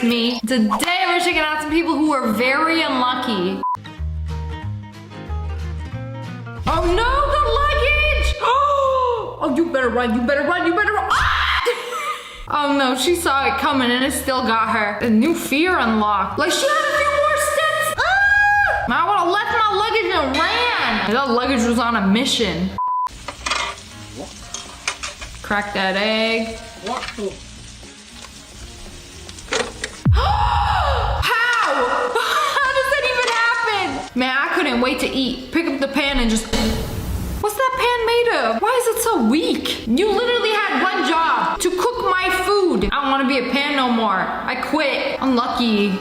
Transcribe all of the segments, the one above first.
just me. Today we're checking out some people who are very unlucky. Oh no, the luggage! Oh, you better run, you better run, you better run. Ah! Oh no, she saw it coming and it still got her. A new fear unlocked. Like she had a few more steps. Ah! I would have left my luggage and ran. That luggage was on a mission. Crack that egg. What? How? How does that even happen? Man, I couldn't wait to eat. Pick up the pan and just... What's that pan made of? Why is it so weak? You literally had one job, to cook my food. I don't want to be a pan no more. I quit. Unlucky.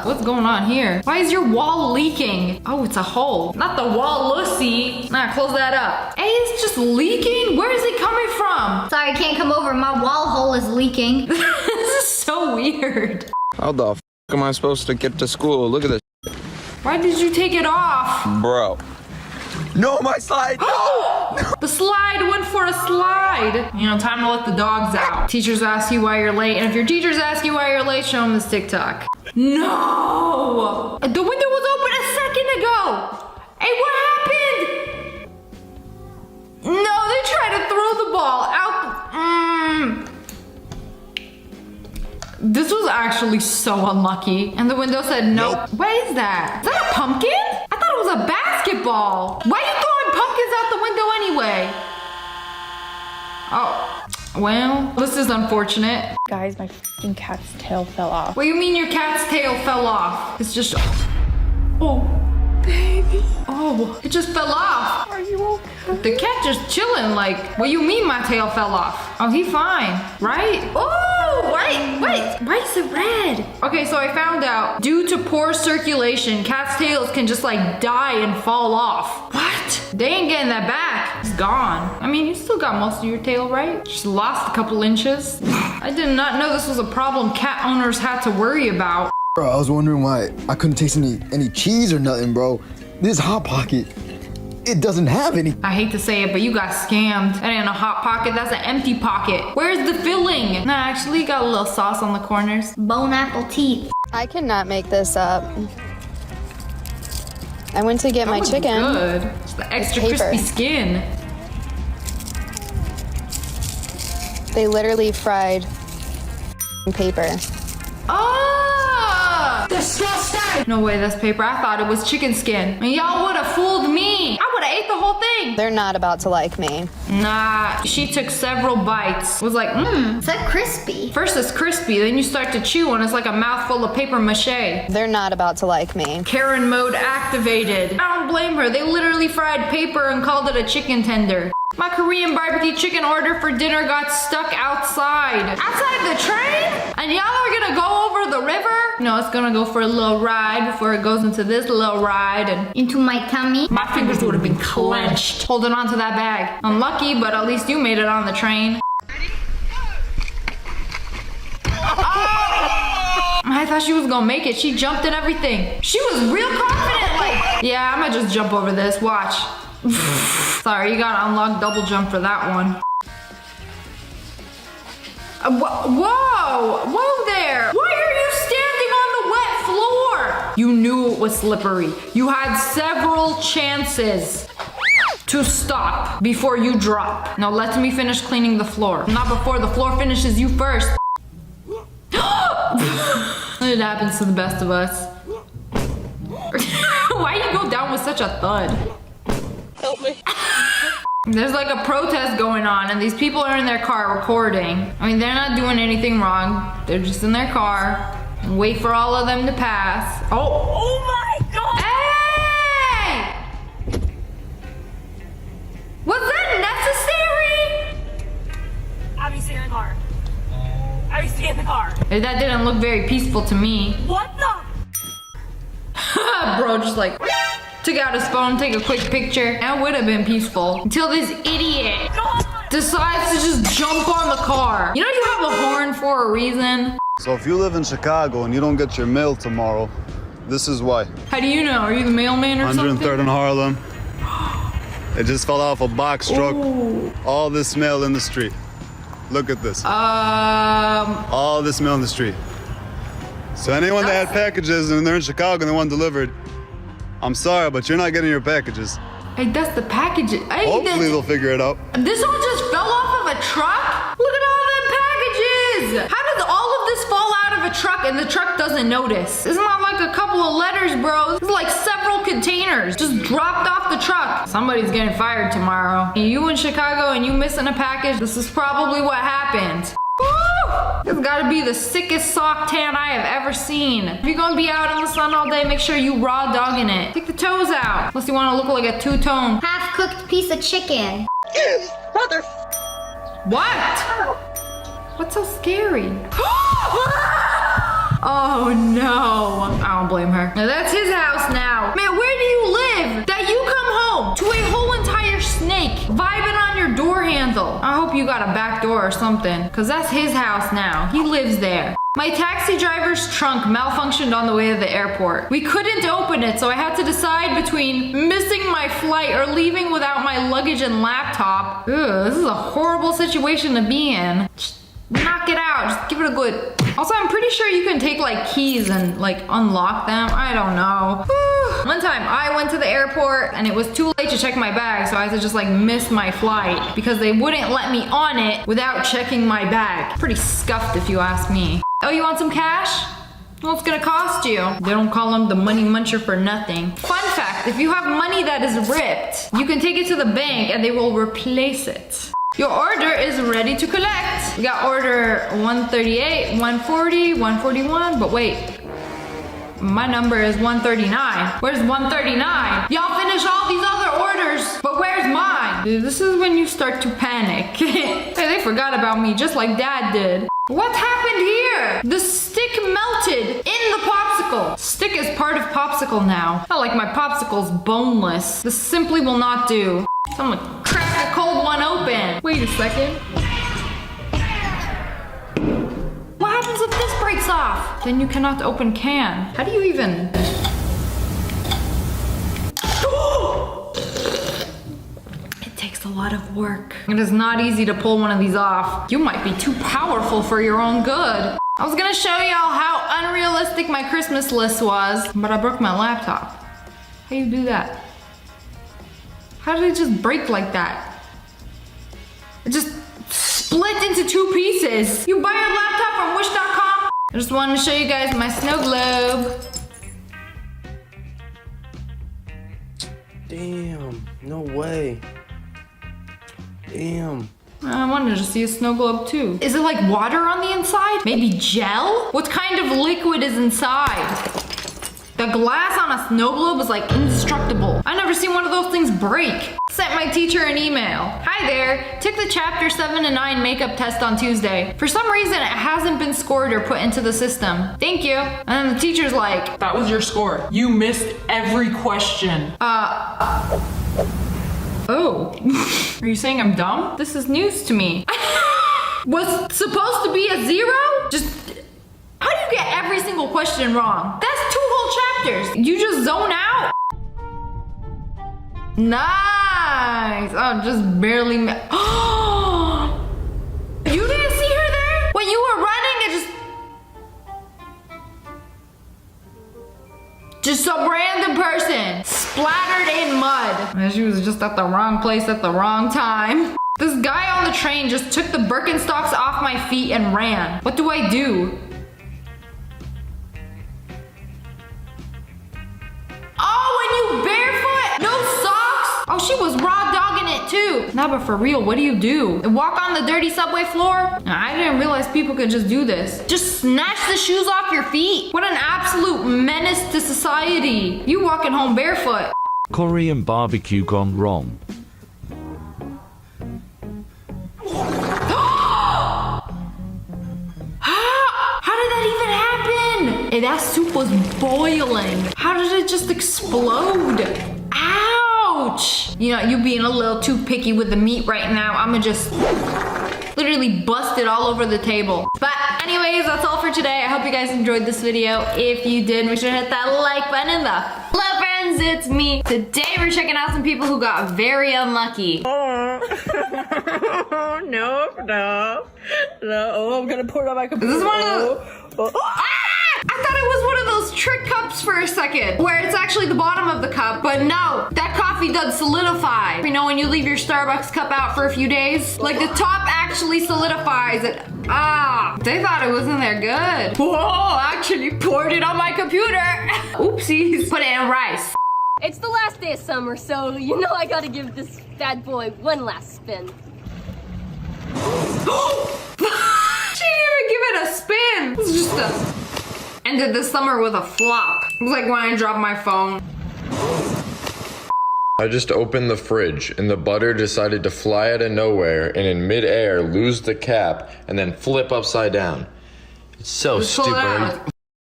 What's going on here? Why is your wall leaking? Oh, it's a hole. Not the wall, Lucy. Nah, close that up. Hey, it's just leaking? Where is it coming from? Sorry, I can't come over. My wall hole is leaking. This is so weird. How the f am I supposed to get to school? Look at this. Why did you take it off? Bro. No, my slide! No! The slide went for a slide. You know, time to let the dogs out. Teachers ask you why you're late, and if your teachers ask you why you're late, show them this TikTok. No! The window was open a second ago. Hey, what happened? No, they tried to throw the ball out. This was actually so unlucky. And the window said nope. What is that? Is that a pumpkin? I thought it was a basketball. Why are you throwing pumpkins out the window anyway? Oh, well, this is unfortunate. Guys, my fucking cat's tail fell off. What do you mean your cat's tail fell off? It's just... Oh, baby. Oh, it just fell off. Are you okay? The cat just chilling like, what do you mean my tail fell off? Oh, he fine, right? Oh, wait, why is it red? Okay, so I found out, due to poor circulation, cats' tails can just like die and fall off. What? They ain't getting that back. It's gone. I mean, you still got most of your tail, right? Just lost a couple inches. I did not know this was a problem cat owners had to worry about. Bro, I was wondering why I couldn't taste any cheese or nothing, bro. This Hot Pocket, it doesn't have any. I hate to say it, but you got scammed. That ain't a Hot Pocket, that's an empty pocket. Where's the filling? Nah, actually, you got a little sauce on the corners. Bone apple teeth. I cannot make this up. I went to get my chicken. Good. It's the extra Paper. crispy skin. They literally fried paper. Oh! Disgusting! No way, that's paper. I thought it was chicken skin. And y'all would have fooled me. I would have ate the whole thing. They're not about to like me. Nah, she took several bites. Was like, Is that crispy? First it's crispy, then you start to chew and it's like a mouthful of paper mache. They're not about to like me. Karen mode activated. I don't blame her. They literally fried paper and called it a chicken tender. My Korean barbecue chicken order for dinner got stuck outside. Outside the train? And y'all are gonna go over the river? No, it's gonna go for a little ride before it goes into this little ride and Into my tummy? my fingers would have been clenched holding on to that bag. Unlucky, but at least you made it on the train. I thought she was gonna make it. She jumped and everything. She was real confident, like, yeah, I'm gonna just jump over this, watch. Sorry, you gotta unlock double jump for that one. Whoa there. Why are you standing on the wet floor? You knew it was slippery. You had several chances to stop before you drop. Now let me finish cleaning the floor. Not before the floor finishes you first. It happens to the best of us. Why you go down with such a thud? Help me. There's like a protest going on and these people are in their car recording. I mean, they're not doing anything wrong. They're just in their car and wait for all of them to pass. Oh my god! Hey! Was that necessary? Obviously in the car. Obviously in the car. That didn't look very peaceful to me. What the? Bro just like took out his phone, take a quick picture. That would have been peaceful until this idiot decides to just jump on the car. You know you have a horn for a reason. So if you live in Chicago and you don't get your mail tomorrow, this is why. How do you know? Are you the mailman or something? 103rd and Harlem. It just fell off a box truck. Ooh. All this mail in the street. Look at this. Um, All this mail in the street. So anyone that had packages and they're in Chicago and they want delivered, I'm sorry, but you're not getting your packages. hey, that's the package. Hey, Hopefully they'll figure it out. this all just fell off of a truck? Look at all the packages. How does all of this fall out of a truck and the truck doesn't notice? It's not like a couple of letters, bro. It's like several containers just dropped off the truck. Somebody's getting fired tomorrow. You in Chicago and you missing a package, this is probably what happened. Woo! It's gotta be the sickest sock tan I have ever seen. If you're gonna be out in the sun all day, make sure you raw dogging it. Take the toes out. Unless you wanna look like a two-tone. Half-cooked piece of chicken. What? What's so scary? Oh no. I don't blame her. Now that's his house now. Man, where do you live? That you come home to a whole entire snake vibing on your door handle. I hope you got a back door or something, because that's his house now. He lives there. My taxi driver's trunk malfunctioned on the way to the airport. We couldn't open it, so I had to decide between missing my flight or leaving without my luggage and laptop. Ugh, this is a horrible situation to be in. Just knock it out, just give it a good. Also, I'm pretty sure you can take like keys and like unlock them. I don't know. One time I went to the airport and it was too late to check my bag, so I had to just like miss my flight because they wouldn't let me on it without checking my bag. Pretty scuffed if you ask me. Oh, you want some cash? Well, it's gonna cost you. They don't call him the money muncher for nothing. Fun fact, if you have money that is ripped, you can take it to the bank and they will replace it. Your order is ready to collect. We got order 138, 140, 141, but wait. My number is 139. Where's 139? Y'all finish all these other orders, but where's mine? Dude, this is when you start to panic. Hey, they forgot about me just like Dad did. What's happened here? The stick melted in the popsicle. Stick is part of popsicle now. Not like my popsicle's boneless. This simply will not do. Someone crack a cold one open. Wait a second. What happens if this breaks off? Then you cannot open can. How do you even? It takes a lot of work. It is not easy to pull one of these off. You might be too powerful for your own good. I was gonna show y'all how unrealistic my Christmas list was, but I broke my laptop. How do you do that? How did it just break like that? It just split into two pieces. You buy your laptop from wish.com? I just wanted to show you guys my snow globe. Damn, no way. Damn. I wanted to see a snow globe too. Is it like water on the inside? Maybe gel? What kind of liquid is inside? The glass on a snow globe is like indestructible. I've never seen one of those things break. Sent my teacher an email. Hi there, took the chapter 7 and 9 makeup test on Tuesday. For some reason, it hasn't been scored or put into the system. Thank you. And then the teacher's like, that was your score. You missed every question. oh. Are you saying I'm dumb? This is news to me. Was supposed to be a 0? Just, how do you get every single question wrong? That's 2 whole chapters. You just zone out? Nice. Oh, just barely. Oh, you didn't see her there? When you were running, it just some random person splattered in mud. And she was just at the wrong place at the wrong time. This guy on the train just took the Birkenstocks off my feet and ran. What do I do? Oh, and you barefoot? No socks? Oh, she was raw dogging it too. Nah, but for real, what do? Walk on the dirty subway floor? I didn't realize people could just do this. Just snatch the shoes off your feet. What an absolute menace to society. You walking home barefoot. Korean barbecue gone wrong. How did that even happen? Hey, that soup was boiling. How did it just explode? Ouch! You know, you being a little too picky with the meat right now. I'ma just literally bust it all over the table. But anyways, that's all for today. I hope you guys enjoyed this video. If you did, make sure to hit that like button and the love friends lovers, it's me. Today we're checking out some people who got very unlucky. No. Oh, I'm gonna pour it on my computer. Is this one of those? I thought it was one of those trick cups for a second, where it's actually the bottom of the cup, but no, that coffee does solidify. You know when you leave your Starbucks cup out for a few days? Like the top actually solidifies it. They thought it was in there good. Whoa, actually poured it on my computer. Oopsies. Put it in rice. It's the last day of summer, so you know I gotta give this bad boy one last spin. She didn't even give it a spin. It's just ended the summer with a flop. It was like when I dropped my phone. I just opened the fridge and the butter decided to fly out of nowhere and in midair lose the cap and then flip upside down. It's so stupid.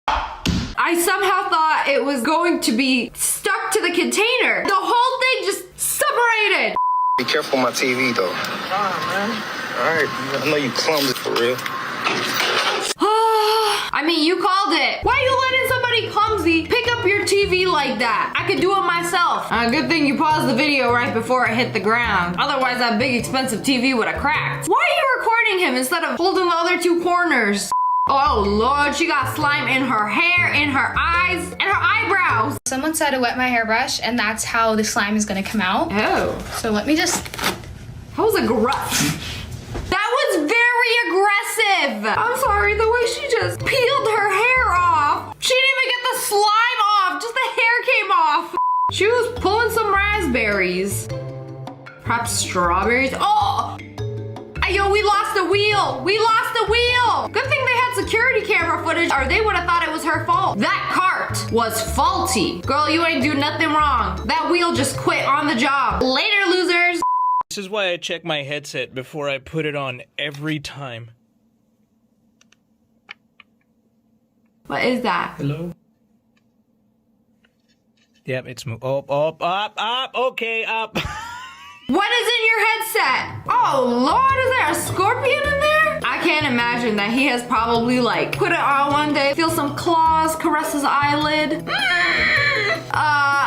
I somehow thought it was going to be stuck to the container. The whole thing just separated. Be careful my TV though. Alright, I know you clumsy for real. I mean, you called it. Why are you letting somebody clumsy pick up your TV like that? I could do it myself. Good thing you paused the video right before it hit the ground. Otherwise, that big expensive TV would have cracked. Why are you recording him instead of holding the other two corners? Oh Lord, she got slime in her hair, in her eyes, and her eyebrows. Someone said to wet my hairbrush and that's how the slime is gonna come out. Oh. So let me just... That was aggressive. That was very aggressive. I'm sorry, the way she just peeled her hair off. She didn't even get the slime off, just the hair came off. She was pulling some raspberries. Perhaps strawberries. Oh! Yo, we lost the wheel. We lost the wheel. Good thing they had security camera footage or they would have thought it was her fault. That cart was faulty. Girl, you ain't do nothing wrong. That wheel just quit on the job. Later, losers. This is why I check my headset before I put it on every time. What is that? Hello? Yep, it's up, okay, up. What is in your headset? Oh Lord, is there a scorpion in there? I can't imagine that he has probably like put it on one day, feel some claws, caress his eyelid.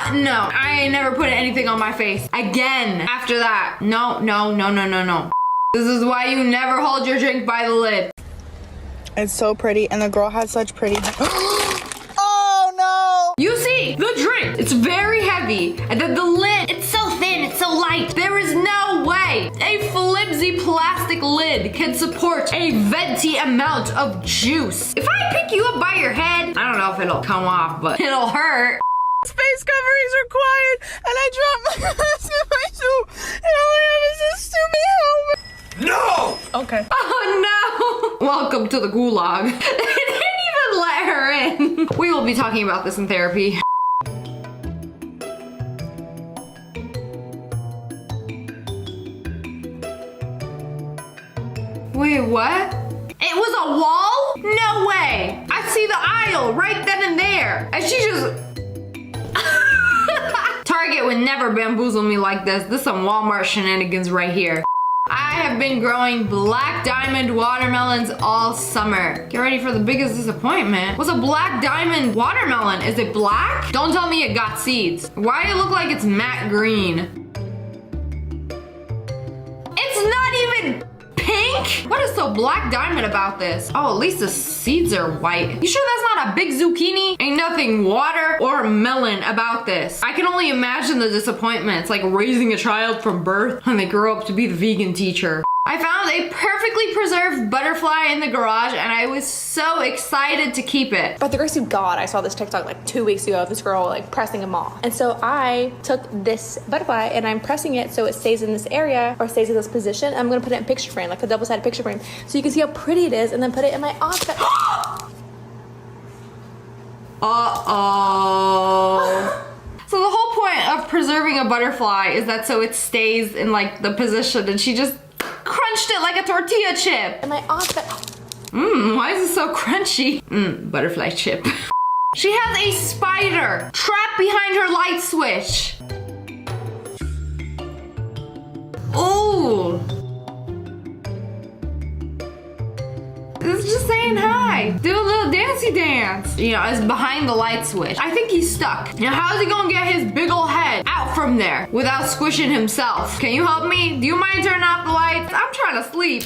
No, I ain't never put anything on my face again after that. No. This is why you never hold your drink by the lid. It's so pretty, and the girl had such pretty... You see, the drink, it's very heavy, and then the lid, it's so thin, it's so light. There is no way a flimsy plastic lid can support a venti amount of juice. If I pick you up by your head, I don't know if it'll come off, but it'll hurt. Space coverings are quiet, and I dropped my mask in my shoe, and all I have is this stupid helmet. No! Okay. Oh no! Welcome to the gulag. They didn't even let her in. We will be talking about this in therapy. Wait, what? It was a wall? No way! I see the aisle right then and there. And she just... Target would never bamboozle me like this. This is some Walmart shenanigans right here. I have been growing black diamond watermelons all summer. Get ready for the biggest disappointment. What's a black diamond watermelon? Is it black? Don't tell me it got seeds. Why do it look like it's matte green? It's not even pink? What is so black diamond about this? Oh, at least the seeds are white. You sure that's not a big zucchini? Ain't nothing water or melon about this. I can only imagine the disappointment. It's like raising a child from birth and they grow up to be the vegan teacher. I found a perfectly preserved butterfly in the garage and I was so excited to keep it. By the grace of God, I saw this TikTok like 2 weeks ago of this girl like pressing a moth. And so I took this butterfly and I'm pressing it so it stays in this area or stays in this position. I'm gonna put it in picture frame, like a double-sided picture frame. So you can see how pretty it is and then put it in my office. Uh-oh. So the whole point of preserving a butterfly is that so it stays in like the position and she just crunched it like a tortilla chip. In my office. Why is it so crunchy? Butterfly chip. She has a spider trapped behind her light switch. Ooh. It's just saying hi. Do a little dancey dance. You know, it's behind the light switch. I think he's stuck. Now, how's he gonna get his big ol' head out from there without squishing himself? Can you help me? Do you mind turning off the lights? I'm trying to sleep.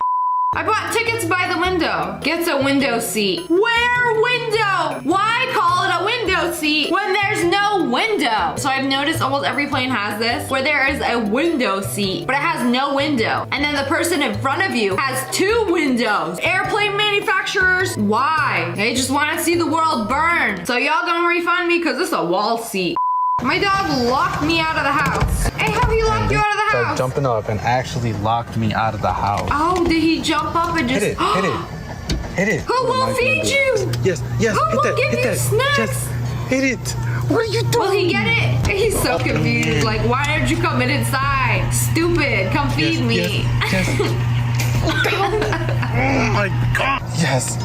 I bought tickets by the window. Gets a window seat. Where window? Why call it a window seat when there's no window? So I've noticed almost every plane has this, where there is a window seat, but it has no window. And then the person in front of you has 2 windows. Airplane manufacturers, why? They just want to see the world burn. So y'all gonna refund me because it's a wall seat. My dog locked me out of the house. Hey, how he locked you out of the house? Jumping up and actually locked me out of the house. Oh, did he jump up and just... Hit it. Who will feed you? Yes. Who will give you snacks? Just hit it. What are you doing? Will he get it? He's so confused. Like, why aren't you coming inside? Stupid. Come feed me. Yes. Oh my God. Yes.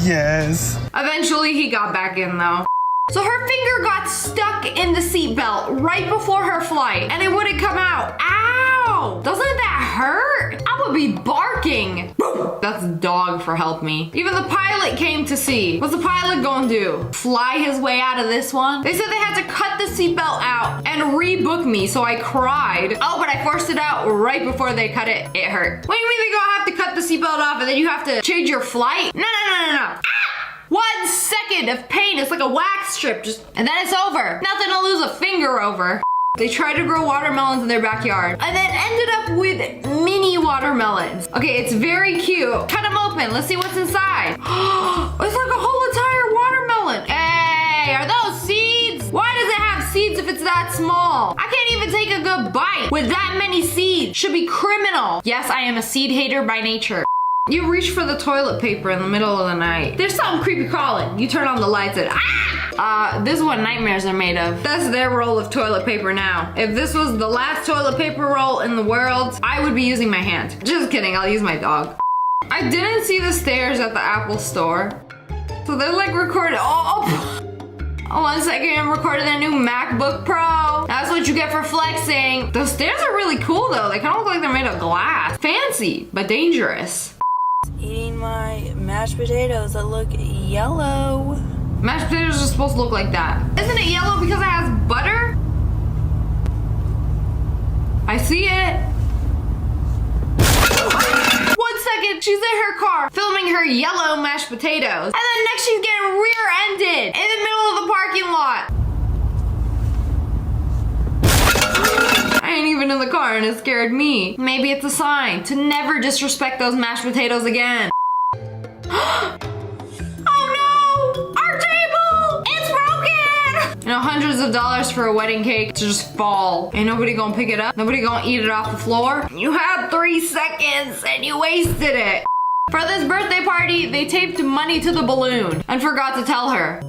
Yes. Eventually, he got back in, though. So her finger got stuck in the seatbelt right before her flight, and it wouldn't come out. Ow! Doesn't that hurt? I would be barking. That's dog for help me. Even the pilot came to see. What's the pilot gonna do? Fly his way out of this one? They said they had to cut the seatbelt out and rebook me, so I cried. Oh, but I forced it out right before they cut it. It hurt. What do you mean they gonna have to cut the seatbelt off and then you have to change your flight? No. Ah! 1 second of pain. It's like a wax strip, and then it's over. Nothing to lose a finger over. They tried to grow watermelons in their backyard and then ended up with mini watermelons. Okay, it's very cute. Cut them open. Let's see what's inside. It's like a whole entire watermelon. Hey, are those seeds? Why does it have seeds if it's that small? I can't even take a good bite with that many seeds. Should be criminal. Yes, I am a seed hater by nature. You reach for the toilet paper in the middle of the night. There's something creepy crawling. You turn on the lights and this is what nightmares are made of. That's their roll of toilet paper now. If this was the last toilet paper roll in the world, I would be using my hand. Just kidding, I'll use my dog. I didn't see the stairs at the Apple store. So they're like recording. Oh, 1 second, I'm recording their new MacBook Pro. That's what you get for flexing. The stairs are really cool though. They kind of look like they're made of glass. Fancy, but dangerous. Eating my mashed potatoes that look yellow. Mashed potatoes are supposed to look like that. Isn't it yellow because it has butter? I see it. 1 second, she's in her car filming her yellow mashed potatoes. And then next she's getting rear-ended in the middle of the parking lot. I ain't even in the car and it scared me. Maybe it's a sign to never disrespect those mashed potatoes again. Oh no! Our table! It's broken! You know, hundreds of dollars for a wedding cake to just fall. Ain't nobody gonna pick it up. Nobody gonna eat it off the floor. You had 3 seconds and you wasted it. For this birthday party, they taped money to the balloon and forgot to tell her.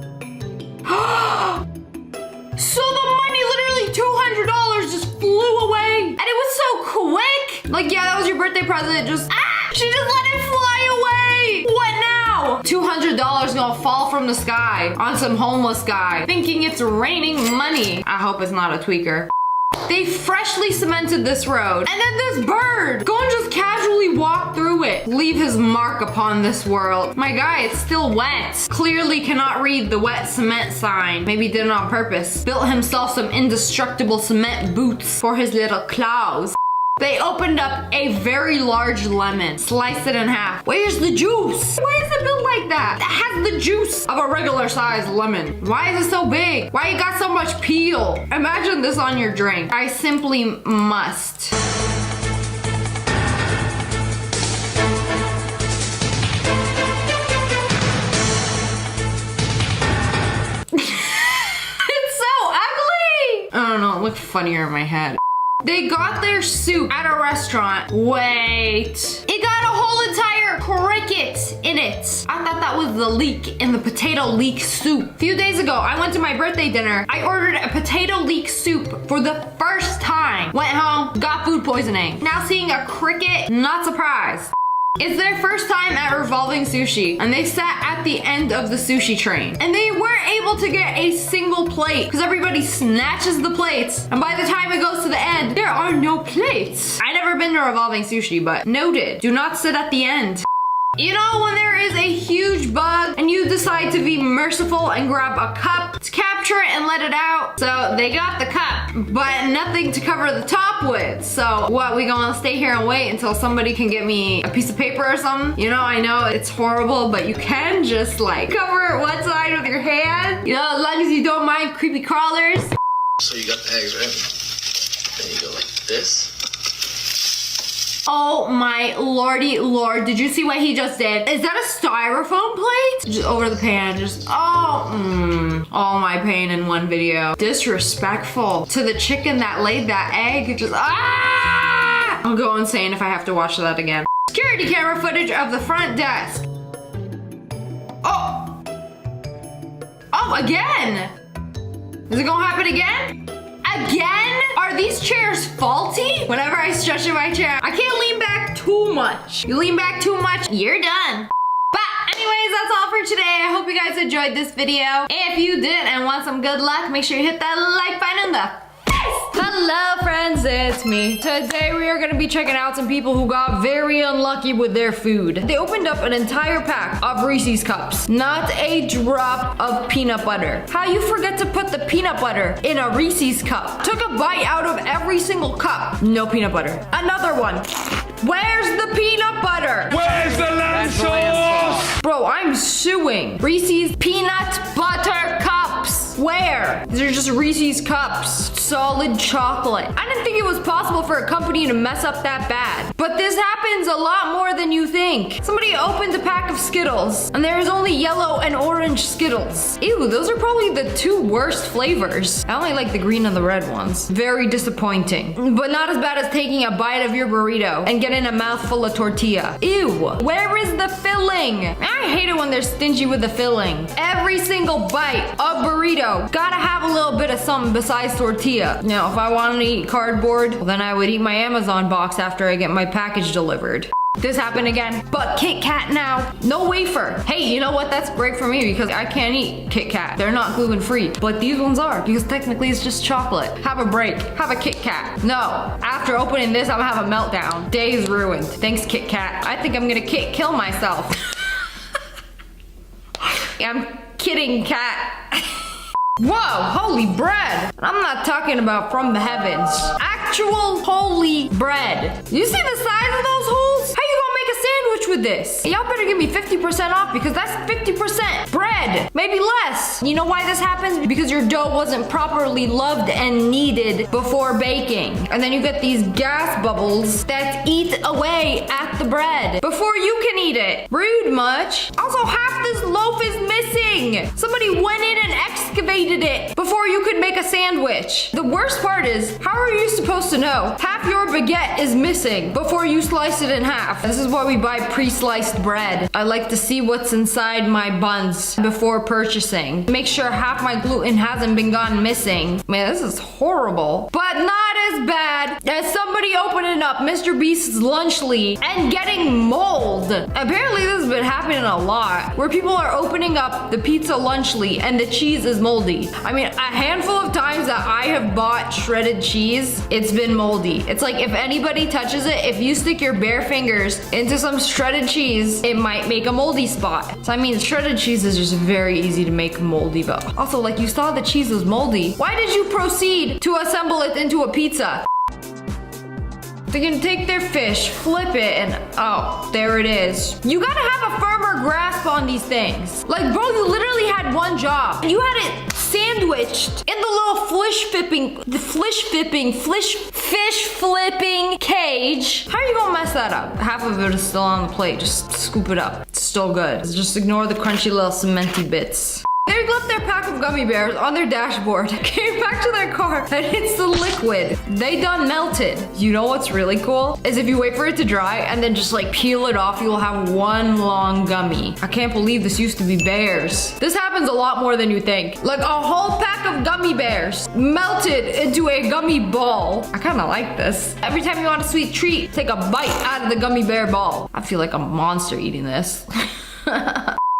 So the money, literally $200 just flew away. And it was so quick. Like, yeah, that was your birthday present. She just let it fly away. What now? $200 gonna fall from the sky on some homeless guy thinking it's raining money. I hope it's not a tweaker. They freshly cemented this road, and then this bird go and just casually walk through it, leave his mark upon this world. My guy, it's still wet. Clearly cannot read the wet cement sign. Maybe did it on purpose. Built himself some indestructible cement boots for his little claws. They opened up a very large lemon, sliced it in half. Where's the juice? Why is it built like that? It has the juice of a regular sized lemon. Why is it so big? Why you got so much peel? Imagine this on your drink. I simply must. It's so ugly. I don't know, it looked funnier in my head. They got their soup at a restaurant. Wait. It got a whole entire cricket in it. I thought that was the leek in the potato leek soup. A few days ago, I went to my birthday dinner. I ordered a potato leek soup for the first time. Went home, got food poisoning. Now seeing a cricket, not surprised. It's their first time at Revolving Sushi, and they sat at the end of the sushi train. And they weren't able to get a single plate because everybody snatches the plates. And by the time it goes to the end, there are no plates. I've never been to Revolving Sushi, but noted, do not sit at the end. You know when there is a huge bug and you decide to be merciful and grab a cup to capture it and let it out? So they got the cup, but nothing to cover the top with. So what, we gonna stay here and wait until somebody can get me a piece of paper or something? You know, I know it's horrible, but you can just like cover it one side with your hand. You know, as long as you don't mind creepy crawlers. So you got the eggs, right? Then you go like this. Oh my lordy lord, did you see what he just did? Is that a styrofoam plate? Just over the pan, just, all my pain in one video. Disrespectful to the chicken that laid that egg. Just, I'll go insane if I have to watch that again. Security camera footage of the front desk. Oh, again? Is it gonna happen again? Again? Are these chairs faulty? Whenever I stretch in my chair, I can't lean back too much. You lean back too much, you're done. But anyways, that's all for today. I hope you guys enjoyed this video. If you did and want some good luck, make sure you hit that like button in the face. Hello friends, it's me. Today we are gonna be checking out some people who got very unlucky with their food. They opened up an entire pack of Reese's cups. Not a drop of peanut butter. How you forget to put the peanut butter in a Reese's cup? Took a bite out of every single cup. No peanut butter. Another one. Where's the peanut butter? Where's the lamb sauce? Bro, I'm suing. Reese's peanut butter cups. Where? These are just Reese's cups. Solid chocolate. I didn't think it was possible for a company to mess up that bad. But this happens a lot more than you think. Somebody opened a pack of Skittles, and there was only yellow and orange Skittles. Ew, those are probably the two worst flavors. I only like the green and the red ones. Very disappointing. But not as bad as taking a bite of your burrito and getting a mouthful of tortilla. Ew, where is the filling? I hate it when they're stingy with the filling. Every single bite of burrito gotta have a little bit of something besides tortilla. Now, if I wanted to eat cardboard, well, then I would eat my Amazon box after I get my package delivered. This happened again, but Kit Kat now, no wafer. Hey, you know what? That's great for me because I can't eat Kit Kat. They're not gluten free, but these ones are because technically it's just chocolate. Have a break, have a Kit Kat. No, after opening this, I'm gonna have a meltdown. Day is ruined. Thanks, Kit Kat. I think I'm gonna kill myself. I'm kidding, Kat. Whoa, holy bread. I'm not talking about from the heavens. Actual holy bread. You see the size of those holes? How you gonna make a sandwich with this? Y'all better give me 50% off because that's 50% bread, maybe less. You know why this happens? Because your dough wasn't properly loved and kneaded before baking. And then you get these gas bubbles that eat away at the bread before you can eat it. Rude much. Also, half this loaf is missing. Somebody went in and excavated it before you could make a sandwich. The worst part is, how are you supposed to know? Half your baguette is missing before you slice it in half. This is why we buy pre-sliced bread. I like to see what's inside my buns before purchasing. Make sure half my gluten hasn't been gone missing. Man, this is horrible. But not as bad as somebody opening up Mr. Beast's Lunchly and getting mold. Apparently this has been happening a lot, where people are opening up the pizza Lunchly and the cheese is moldy. I mean, a handful of times that I have bought shredded cheese, it's been moldy. It's like if anybody touches it, if you stick your bare fingers into some shredded cheese, it might make a moldy spot. So I mean, shredded cheese is just very easy to make moldy, but also like you saw the cheese was moldy. Why did you proceed to assemble it into a pizza? They can take their fish, flip it, and oh, there it is. You gotta have a firmer grasp on these things. Like, bro, you literally had one job. You had it sandwiched in the little fish flipping cage. How are you gonna mess that up? Half of it is still on the plate. Just scoop it up. It's still good. Just ignore the crunchy little cementy bits. They left their pack of gummy bears on their dashboard, came back to their car, and it's the liquid. They done melted. You know what's really cool? Is if you wait for it to dry and then just like peel it off, you'll have one long gummy. I can't believe this used to be bears. This happens a lot more than you think. Like a whole pack of gummy bears melted into a gummy ball. I kind of like this. Every time you want a sweet treat, take a bite out of the gummy bear ball. I feel like a monster eating this.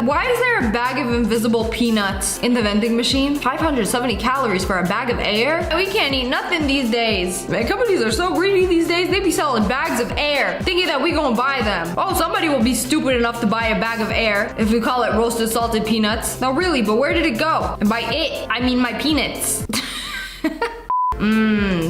Why is there a bag of invisible peanuts in the vending machine? 570 calories for a bag of air? We can't eat nothing these days. Man, companies are so greedy these days. They be selling bags of air, thinking that we gonna buy them. Oh, somebody will be stupid enough to buy a bag of air if we call it roasted salted peanuts. No, really, but where did it go? And by it, I mean my peanuts.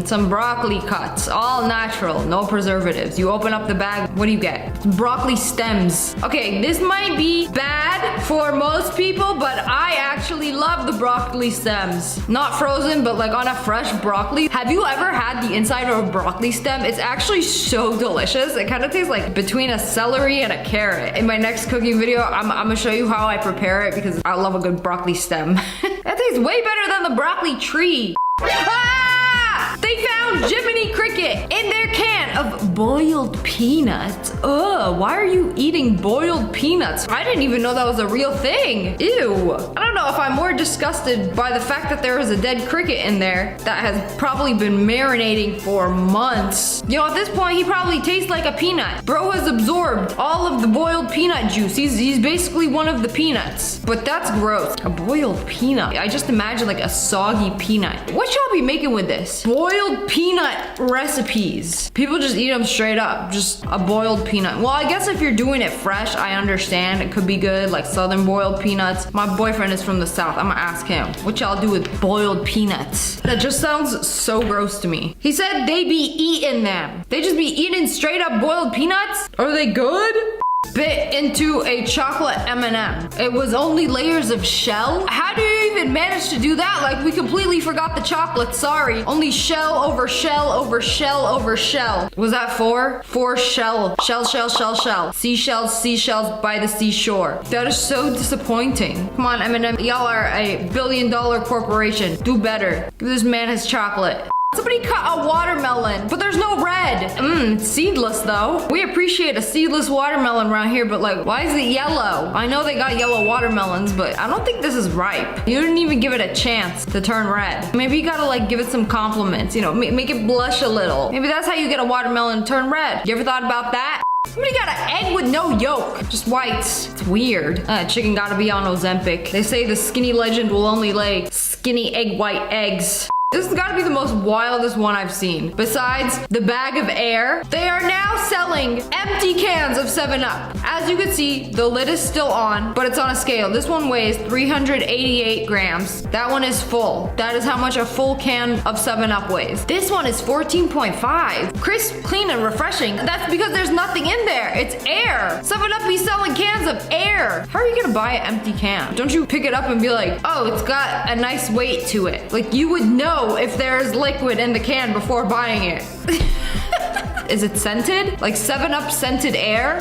Some broccoli cuts, all natural, no preservatives. You open up the bag, what do you get? Broccoli stems. Okay, this might be bad for most people, but I actually love the broccoli stems. Not frozen, but like on a fresh broccoli. Have you ever had the inside of a broccoli stem? It's actually so delicious. It kind of tastes like between a celery and a carrot. In my next cooking video, I'm gonna show you how I prepare it because I love a good broccoli stem. That tastes way better than the broccoli tree. Ah! They found Jiminy Cricket in their can of boiled peanuts. Ugh, why are you eating boiled peanuts? I didn't even know that was a real thing. Ew. I don't know if I'm more disgusted by the fact that there is a dead cricket in there that has probably been marinating for months. You know, at this point, he probably tastes like a peanut. Bro has absorbed all of the boiled peanut juice. He's basically one of the peanuts. But that's gross. A boiled peanut. I just imagine like a soggy peanut. What y'all be making with this? Boiled peanut recipes. People just eat them straight up. Just a boiled peanut. Well, I guess if you're doing it fresh, I understand. It could be good, like southern boiled peanuts. My boyfriend is from the south. I'm gonna ask him, what y'all do with boiled peanuts? That just sounds so gross to me. He said they be eating them. They just be eating straight up boiled peanuts? Are they good? Bit into a chocolate M&M. It was only layers of shell. How do you even manage to do that? Like, we completely forgot the chocolate, sorry. Only shell over shell over shell over shell. Was that four? Four shell. Shell, shell, shell, shell. Seashells by the seashore. That is so disappointing. Come on, M&M. Y'all are a billion-dollar corporation. Do better. Give this man his chocolate. Somebody cut a watermelon, but there's no red. It's seedless though. We appreciate a seedless watermelon around here, but like, why is it yellow? I know they got yellow watermelons, but I don't think this is ripe. You didn't even give it a chance to turn red. Maybe you gotta like give it some compliments, you know, make it blush a little. Maybe that's how you get a watermelon to turn red. You ever thought about that? Somebody got an egg with no yolk, just whites. It's weird. Chicken gotta be on Ozempic. They say the skinny legend will only lay skinny egg white eggs. This has got to be the most wildest one I've seen. Besides the bag of air, they are now selling empty cans of 7-Up. As you can see, the lid is still on, but it's on a scale. This one weighs 388 grams. That one is full. That is how much a full can of 7-Up weighs. This one is 14.5. Crisp, clean, and refreshing. That's because there's nothing in there. It's air. 7-Up be selling cans of air. How are you gonna buy an empty can? Don't you pick it up and be like, oh, it's got a nice weight to it. Like, you would know if there's liquid in the can before buying it. Is it scented? Like 7-Up scented air?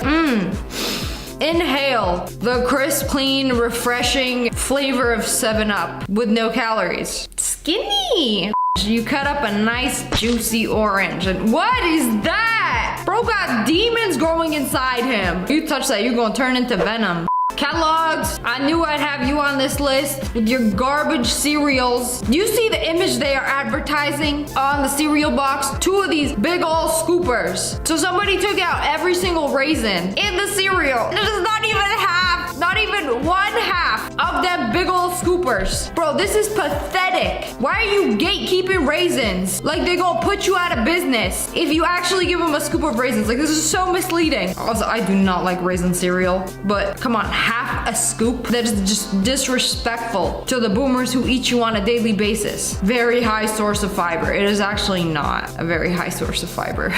Inhale the crisp, clean, refreshing flavor of 7-Up with no calories. Skinny. You cut up a nice juicy orange and what is that? Bro got demons growing inside him. You touch that, you're gonna turn into Venom. Kellogg's, I knew I'd have you on this list with your garbage cereals. You see the image they are advertising on the cereal box? 2 of these big old scoopers. So somebody took out every single raisin in the cereal. It does not even have, not even 1/2 of them big old scoopers. Bro, this is pathetic. Why are you gatekeeping raisins? Like they gonna put you out of business if you actually give them a scoop of raisins. Like this is so misleading. Also, I do not like raisin cereal, but come on, half a scoop? That is just disrespectful to the boomers who eat you on a daily basis. Very high source of fiber. It is actually not a very high source of fiber.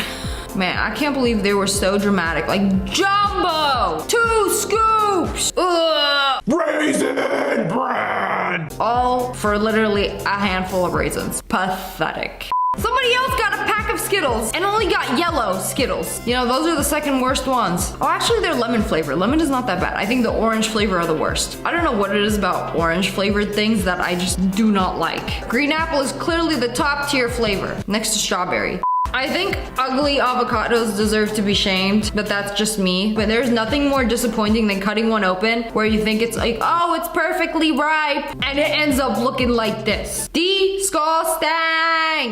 Man, I can't believe they were so dramatic. Like, jumbo! 2 scoops! Ugh! Raisin bread! All for literally a handful of raisins. Pathetic. Somebody else got a pack of Skittles and only got yellow Skittles. You know, those are the second worst ones. Oh, actually, they're lemon flavor. Lemon is not that bad. I think the orange flavor are the worst. I don't know what it is about orange flavored things that I just do not like. Green apple is clearly the top tier flavor, next to strawberry. I think ugly avocados deserve to be shamed, but that's just me. But there's nothing more disappointing than cutting one open where you think it's like, oh, it's perfectly ripe, and it ends up looking like this. Disgusting!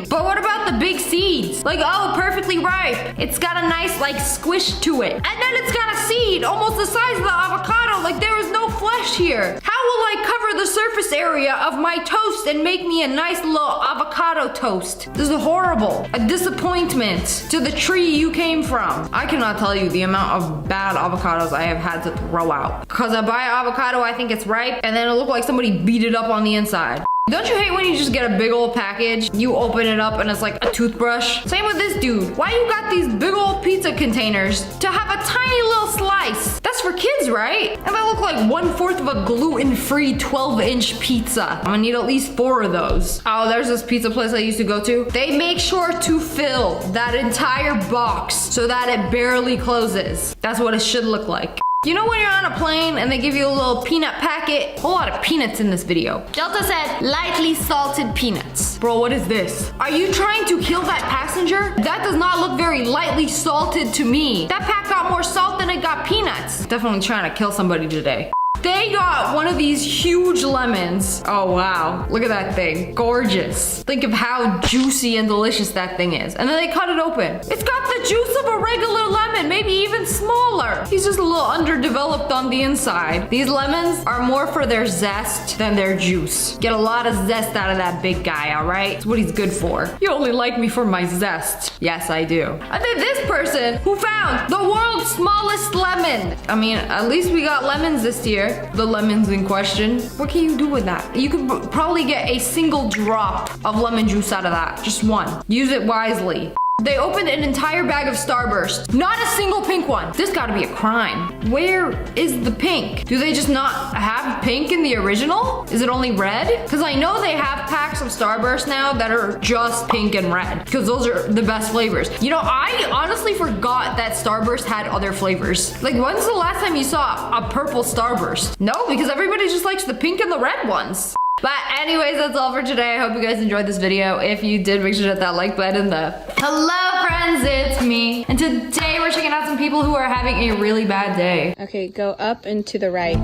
But what about the big seeds? Like, oh, perfectly ripe. It's got a nice, like, squish to it. And then it's got a seed almost the size of the avocado. Like, there is no flesh here. How will I cover the surface area of my toast and make me a nice little avocado toast? This is horrible. A disappointment to the tree you came from. I cannot tell you the amount of bad avocados I have had to throw out. Because I buy avocado, I think it's ripe, and then it looked like somebody beat it up on the inside. Don't you hate when you just get a big old package, you open it up and it's like a toothbrush? Same with this dude. Why you got these big old pizza containers to have a tiny little slice? That's for kids, right? And they look like 1/4 of a gluten-free 12-inch pizza. I'm gonna need at least 4 of those. Oh, there's this pizza place I used to go to. They make sure to fill that entire box so that it barely closes. That's what it should look like. You know when you're on a plane and they give you a little peanut packet? A whole lot of peanuts in this video. Delta said, lightly salted peanuts. Bro, what is this? Are you trying to kill that passenger? That does not look very lightly salted to me. That pack got more salt than it got peanuts. Definitely trying to kill somebody today. They got one of these huge lemons. Oh, wow. Look at that thing. Gorgeous. Think of how juicy and delicious that thing is. And then they cut it open. It's got the juice of a regular lemon, maybe even smaller. He's just a little underdeveloped on the inside. These lemons are more for their zest than their juice. Get a lot of zest out of that big guy, all right? That's what he's good for. You only like me for my zest. Yes, I do. And then this person who found the world's smallest lemon. I mean, at least we got lemons this year. The lemons in question. What can you do with that? You could probably get a single drop of lemon juice out of that. Just one. Use it wisely. They opened an entire bag of Starburst. Not a single pink one. This gotta be a crime. Where is the pink? Do they just not have pink in the original? Is it only red? Because I know they have packs of Starburst now that are just pink and red. Because those are the best flavors. You know, I honestly forgot that Starburst had other flavors. Like, when's the last time you saw a purple Starburst? No, because everybody just likes the pink and the red ones. But anyways, that's all for today. I hope you guys enjoyed this video. If you did, make sure to hit that like button. Hello friends, it's me. And today we're checking out some people who are having a really bad day. Okay, go up and to the right.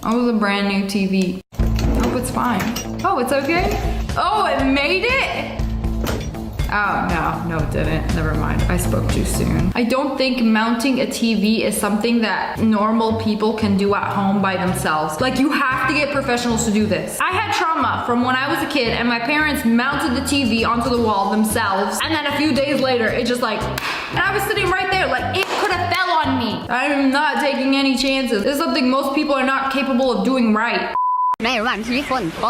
That was a brand new TV. I hope it's fine. Oh, it's okay? Oh, it made it? Oh, no, it didn't. Never mind. I spoke too soon. I don't think mounting a TV is something that normal people can do at home by themselves. Like, you have to get professionals to do this. I had trauma from when I was a kid and my parents mounted the TV onto the wall themselves. And then a few days later, it just like, and I was sitting right there like it could have fell on me. I'm not taking any chances. This is something most people are not capable of doing right. 没问题คนโต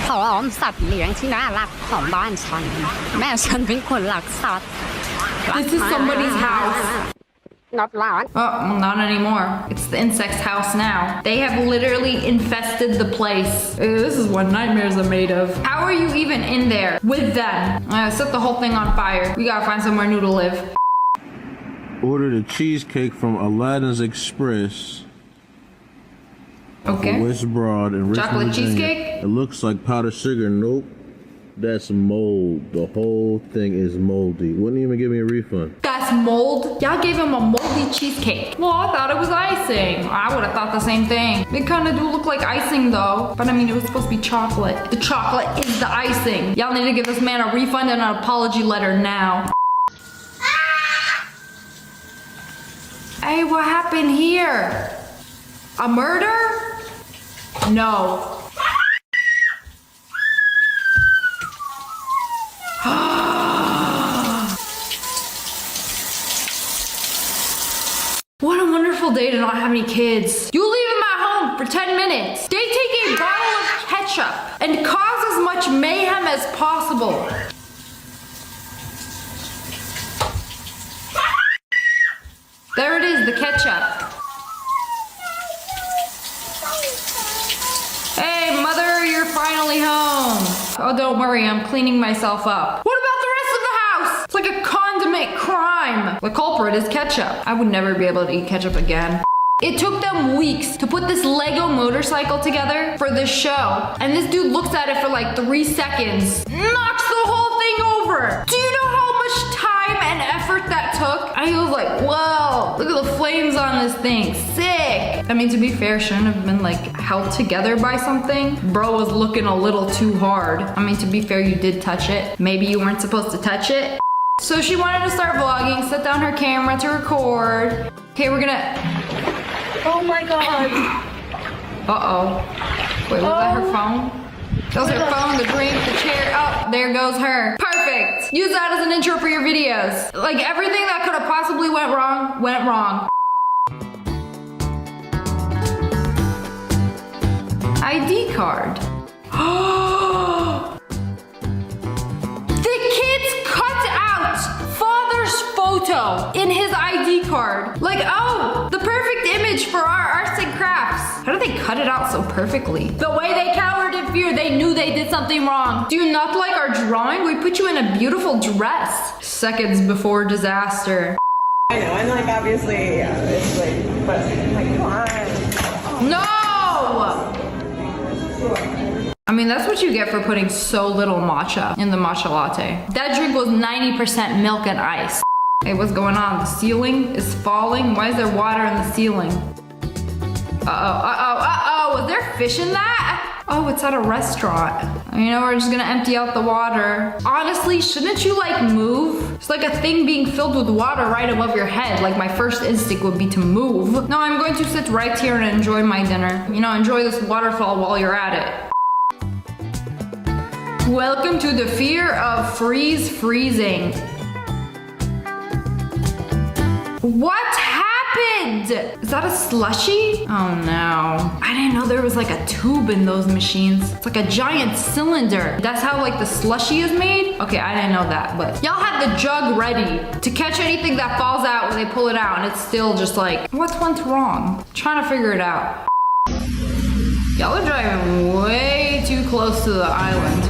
หอมสัตว์เลี้ยงที่น่ารักของบ้านฉันแม่ฉันเป็นคนรักสัตว์ This is somebody's house. Not loud. Oh, well, not anymore. It's the insect's house now. They have literally infested the place. This is what nightmares are made of. How are you even in there with them? Set the whole thing on fire. We gotta find somewhere new to live. Ordered a cheesecake from Aladdin's Express. Okay. West Broad and Richmond, Chocolate Virginia. cheesecake? It looks like powdered sugar. Nope. That's mold. The whole thing is moldy. Wouldn't even give me a refund. That's mold? Y'all gave him a moldy cheesecake. Well, I thought it was icing. I would have thought the same thing. They kind of do look like icing though. But I mean, it was supposed to be chocolate. The chocolate is the icing. Y'all need to give this man a refund and an apology letter now. Hey, what happened here? A murder? No. What a wonderful day to not have any kids. You leave them at home for 10 minutes. They take a bottle of ketchup and cause as much mayhem as possible. There it is, the ketchup. Hey, mother, you're finally home. Oh, don't worry, I'm cleaning myself up. What about the rest of the house? It's like a condiment crime. The culprit is ketchup. I would never be able to eat ketchup again. It took them weeks to put this Lego motorcycle together for this show. And this dude looks at it for like 3 seconds, knocks the whole thing over. Do you know how much time and effort that took? And he was like, whoa, look at the flames on this thing, sick. I mean, to be fair, shouldn't have been like held together by something. Bro was looking a little too hard. I mean, to be fair, you did touch it. Maybe you weren't supposed to touch it. So she wanted to start vlogging, set down her camera to record. Okay, we're gonna... Oh my god. Uh-oh. Wait, was that her phone? That was her phone, the drink, the chair. Oh, there goes her. Perfect. Use that as an intro for your videos. Like everything that could have possibly went wrong, went wrong. ID card. The kids cut out father's photo in his ID card. Like, oh, the perfect image for our arts and crafts. How did they cut it out so perfectly? The way they cowered in fear, they knew they did something wrong. Do you not like our drawing? We put you in a beautiful dress. Seconds before disaster. I know, and like obviously, it's like, but like, come on. No! I mean, that's what you get for putting so little matcha in the matcha latte. That drink was 90% milk and ice. Hey, what's going on? The ceiling is falling? Why is there water in the ceiling? Was there fish in that? Oh, it's at a restaurant. You know, we're just gonna empty out the water. Honestly, shouldn't you like move? It's like a thing being filled with water right above your head. Like my first instinct would be to move. No, I'm going to sit right here and enjoy my dinner. You know, enjoy this waterfall while you're at it. Welcome to the fear of freezing. What happened? Is that a slushie? Oh no. I didn't know there was like a tube in those machines. It's like a giant cylinder. That's how like the slushie is made? Okay, I didn't know that, but y'all have the jug ready to catch anything that falls out when they pull it out and it's still just like, what went wrong? Trying to figure it out. Y'all are driving way too close to the island.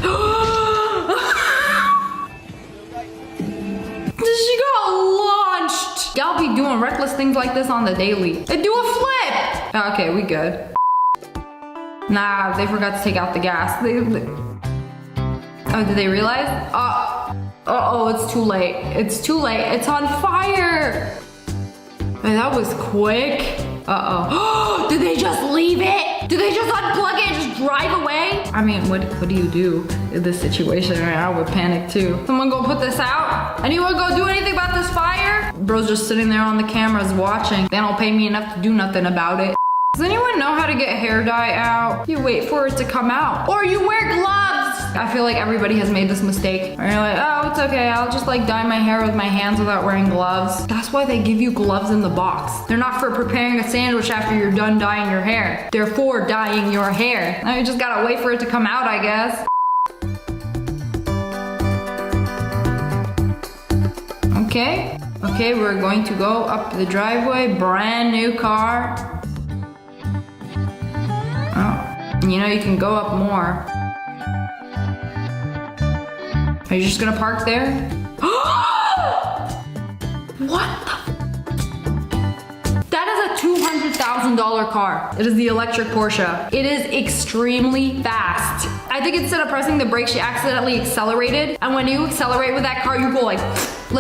She got launched. Y'all be doing reckless things like this on the daily. They do a flip. Okay, we good. Nah, they forgot to take out the gas. Oh, did they realize? Uh-oh, it's too late. It's too late. It's on fire. Man, that was quick. Uh-oh. Did they just leave it? Did they just unplug it and just drive away? I mean, what do you do in this situation? Right? I would panic too. Someone go put this out? Anyone go do anything about this fire? Bro's just sitting there on the cameras watching. They don't pay me enough to do nothing about it. Does anyone know how to get hair dye out? You wait for it to come out. Or you wear gloves. I feel like everybody has made this mistake. Where you're like, oh, it's okay. I'll just like dye my hair with my hands without wearing gloves. That's why they give you gloves in the box. They're not for preparing a sandwich after you're done dyeing your hair. They're for dyeing your hair. Now you just gotta wait for it to come out, I guess. Okay. Okay, we're going to go up the driveway. Brand new car. Oh, you know, you can go up more. Are you just gonna park there? What the? That is a $200,000 car. It is the electric Porsche. It is extremely fast. I think instead of pressing the brake, she accidentally accelerated. And when you accelerate with that car, you go like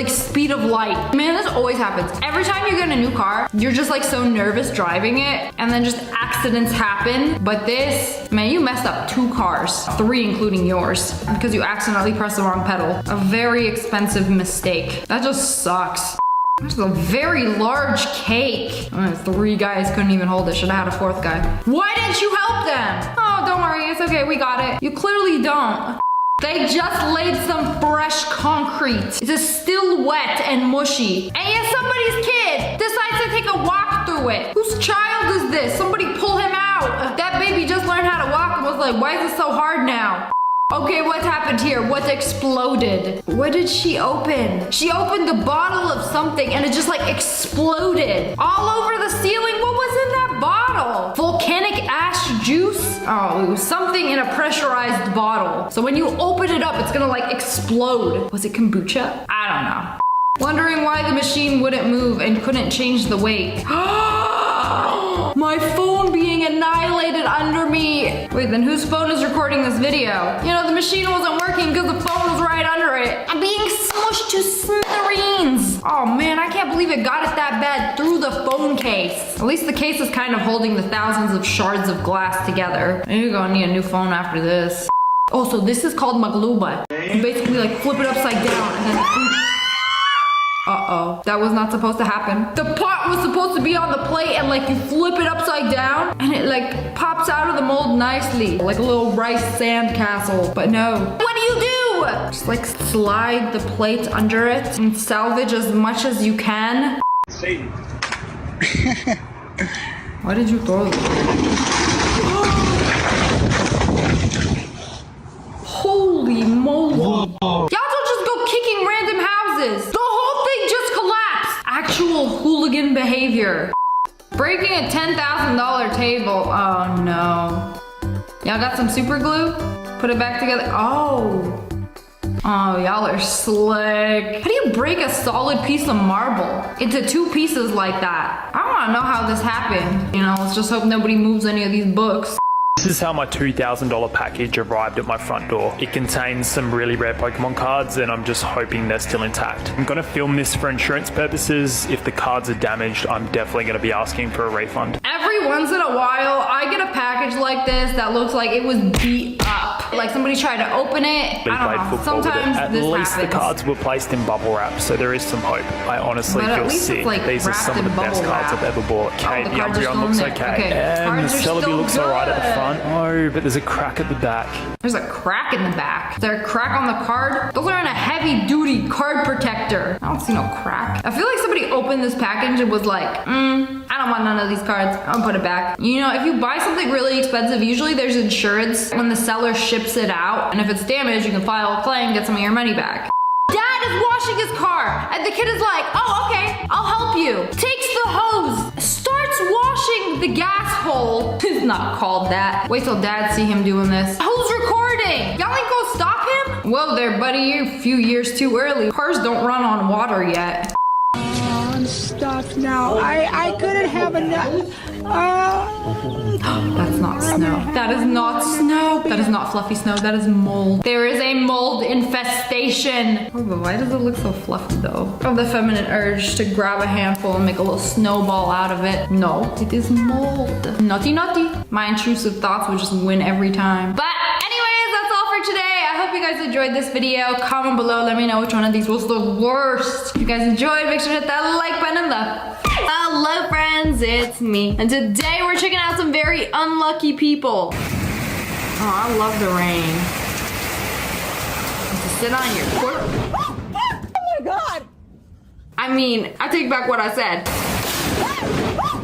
speed of light. Man, this always happens. Every time you get a new car, you're just like so nervous driving it and then just accidents happen. But this, man, you messed up 2 cars, 3 including yours, because you accidentally pressed the wrong pedal. A very expensive mistake. That just sucks. This is a very large cake. 3 guys couldn't even hold it. Should have had a 4th guy. Why didn't you help them? Oh, don't worry, it's okay, we got it. You clearly don't. They just laid some fresh concrete. It is still wet and mushy. And yet somebody's kid decides to take a walk through it. Whose child is this? Somebody pull him out. That baby just learned how to walk and was like, why is this so hard now? Okay, what happened here? What exploded? What did she open? She opened the bottle of something and it just like exploded all over the ceiling. What was in that bottle? Volcanic ash juice? Oh, it was something in a pressurized bottle. So when you open it up, it's gonna like explode. Was it kombucha? I don't know. Wondering why the machine wouldn't move and couldn't change the weight. My phone being annihilated under me. Wait, then whose phone is recording this video? You know, the machine wasn't working because the phone was right under it. I'm being smushed to smithereens. Oh man, I can't believe it got it that bad through the phone case. At least the case is kind of holding the thousands of shards of glass together. You're gonna need a new phone after this. Oh, so this is called magluba. You basically like flip it upside down and then That was not supposed to happen. The pot was supposed to be on the plate and like you flip it upside down and it like pops out of the mold nicely. Like a little rice sand castle. But no. What do you do? Just like slide the plate under it and salvage as much as you can. Satan. Why did you throw it? Holy moly. Y'all don't just go kicking random houses. The whole thing just collapsed. Actual hooligan behavior. Breaking a $10,000 table. Oh no. Y'all got some super glue? Put it back together. Oh. Oh, y'all are slick. How do you break a solid piece of marble into 2 pieces like that? I wanna know how this happened. You know, let's just hope nobody moves any of these books. This is how my $2,000 package arrived at my front door. It contains some really rare Pokemon cards and I'm just hoping they're still intact. I'm gonna film this for insurance purposes. If the cards are damaged, I'm definitely gonna be asking for a refund. Every once in a while, I get a package like this that looks like it was beat up. Like somebody tried to open it. I don't know, sometimes At this least happens. the cards were placed in bubble wrap, so there is some hope. I honestly But at feel least sick. it's, like, These are some of the wrapped in best bubble cards I've wrap. ever bought. Okay, the the cards are Umbreon still looks in there. okay. Okay, And cards the are still Celebi looks alright at the good. front. Oh, but there's a crack at the back. There's a crack in the back. Is there a crack on the card? Those are in a heavy duty card protector. I don't see no crack. I feel like somebody opened this package and was like, I don't want none of these cards. I'll put it back. You know, if you buy something really expensive, usually there's insurance when the seller ships it out. And if it's damaged, you can file a claim, get some of your money back. Dad is washing his car. And the kid is like, oh, okay, I'll help you. Takes the hose, starts washing the gas hole. It's not called that. Wait till Dad see him doing this. Who's recording? Y'all ain't go stop him? Whoa there, buddy, you're a few years too early. Cars don't run on water yet. I'm stuck now. I couldn't have enough. That's not snow. That is not snow. That is not fluffy snow. That is mold. There is a mold infestation. Oh, but why does it look so fluffy though? I have the feminine urge to grab a handful and make a little snowball out of it. No, it is mold. Naughty, naughty. My intrusive thoughts would just win every time. But anyways, that's all for today. I hope you guys enjoyed this video. Comment below. Let me know which one of these was the worst. If you guys enjoyed, make sure to hit that like button and the hello friends, it's me. And today we're checking out some very unlucky people. Oh, I love the rain. To sit on your porch. Oh my god! I mean, I take back what I said. Oh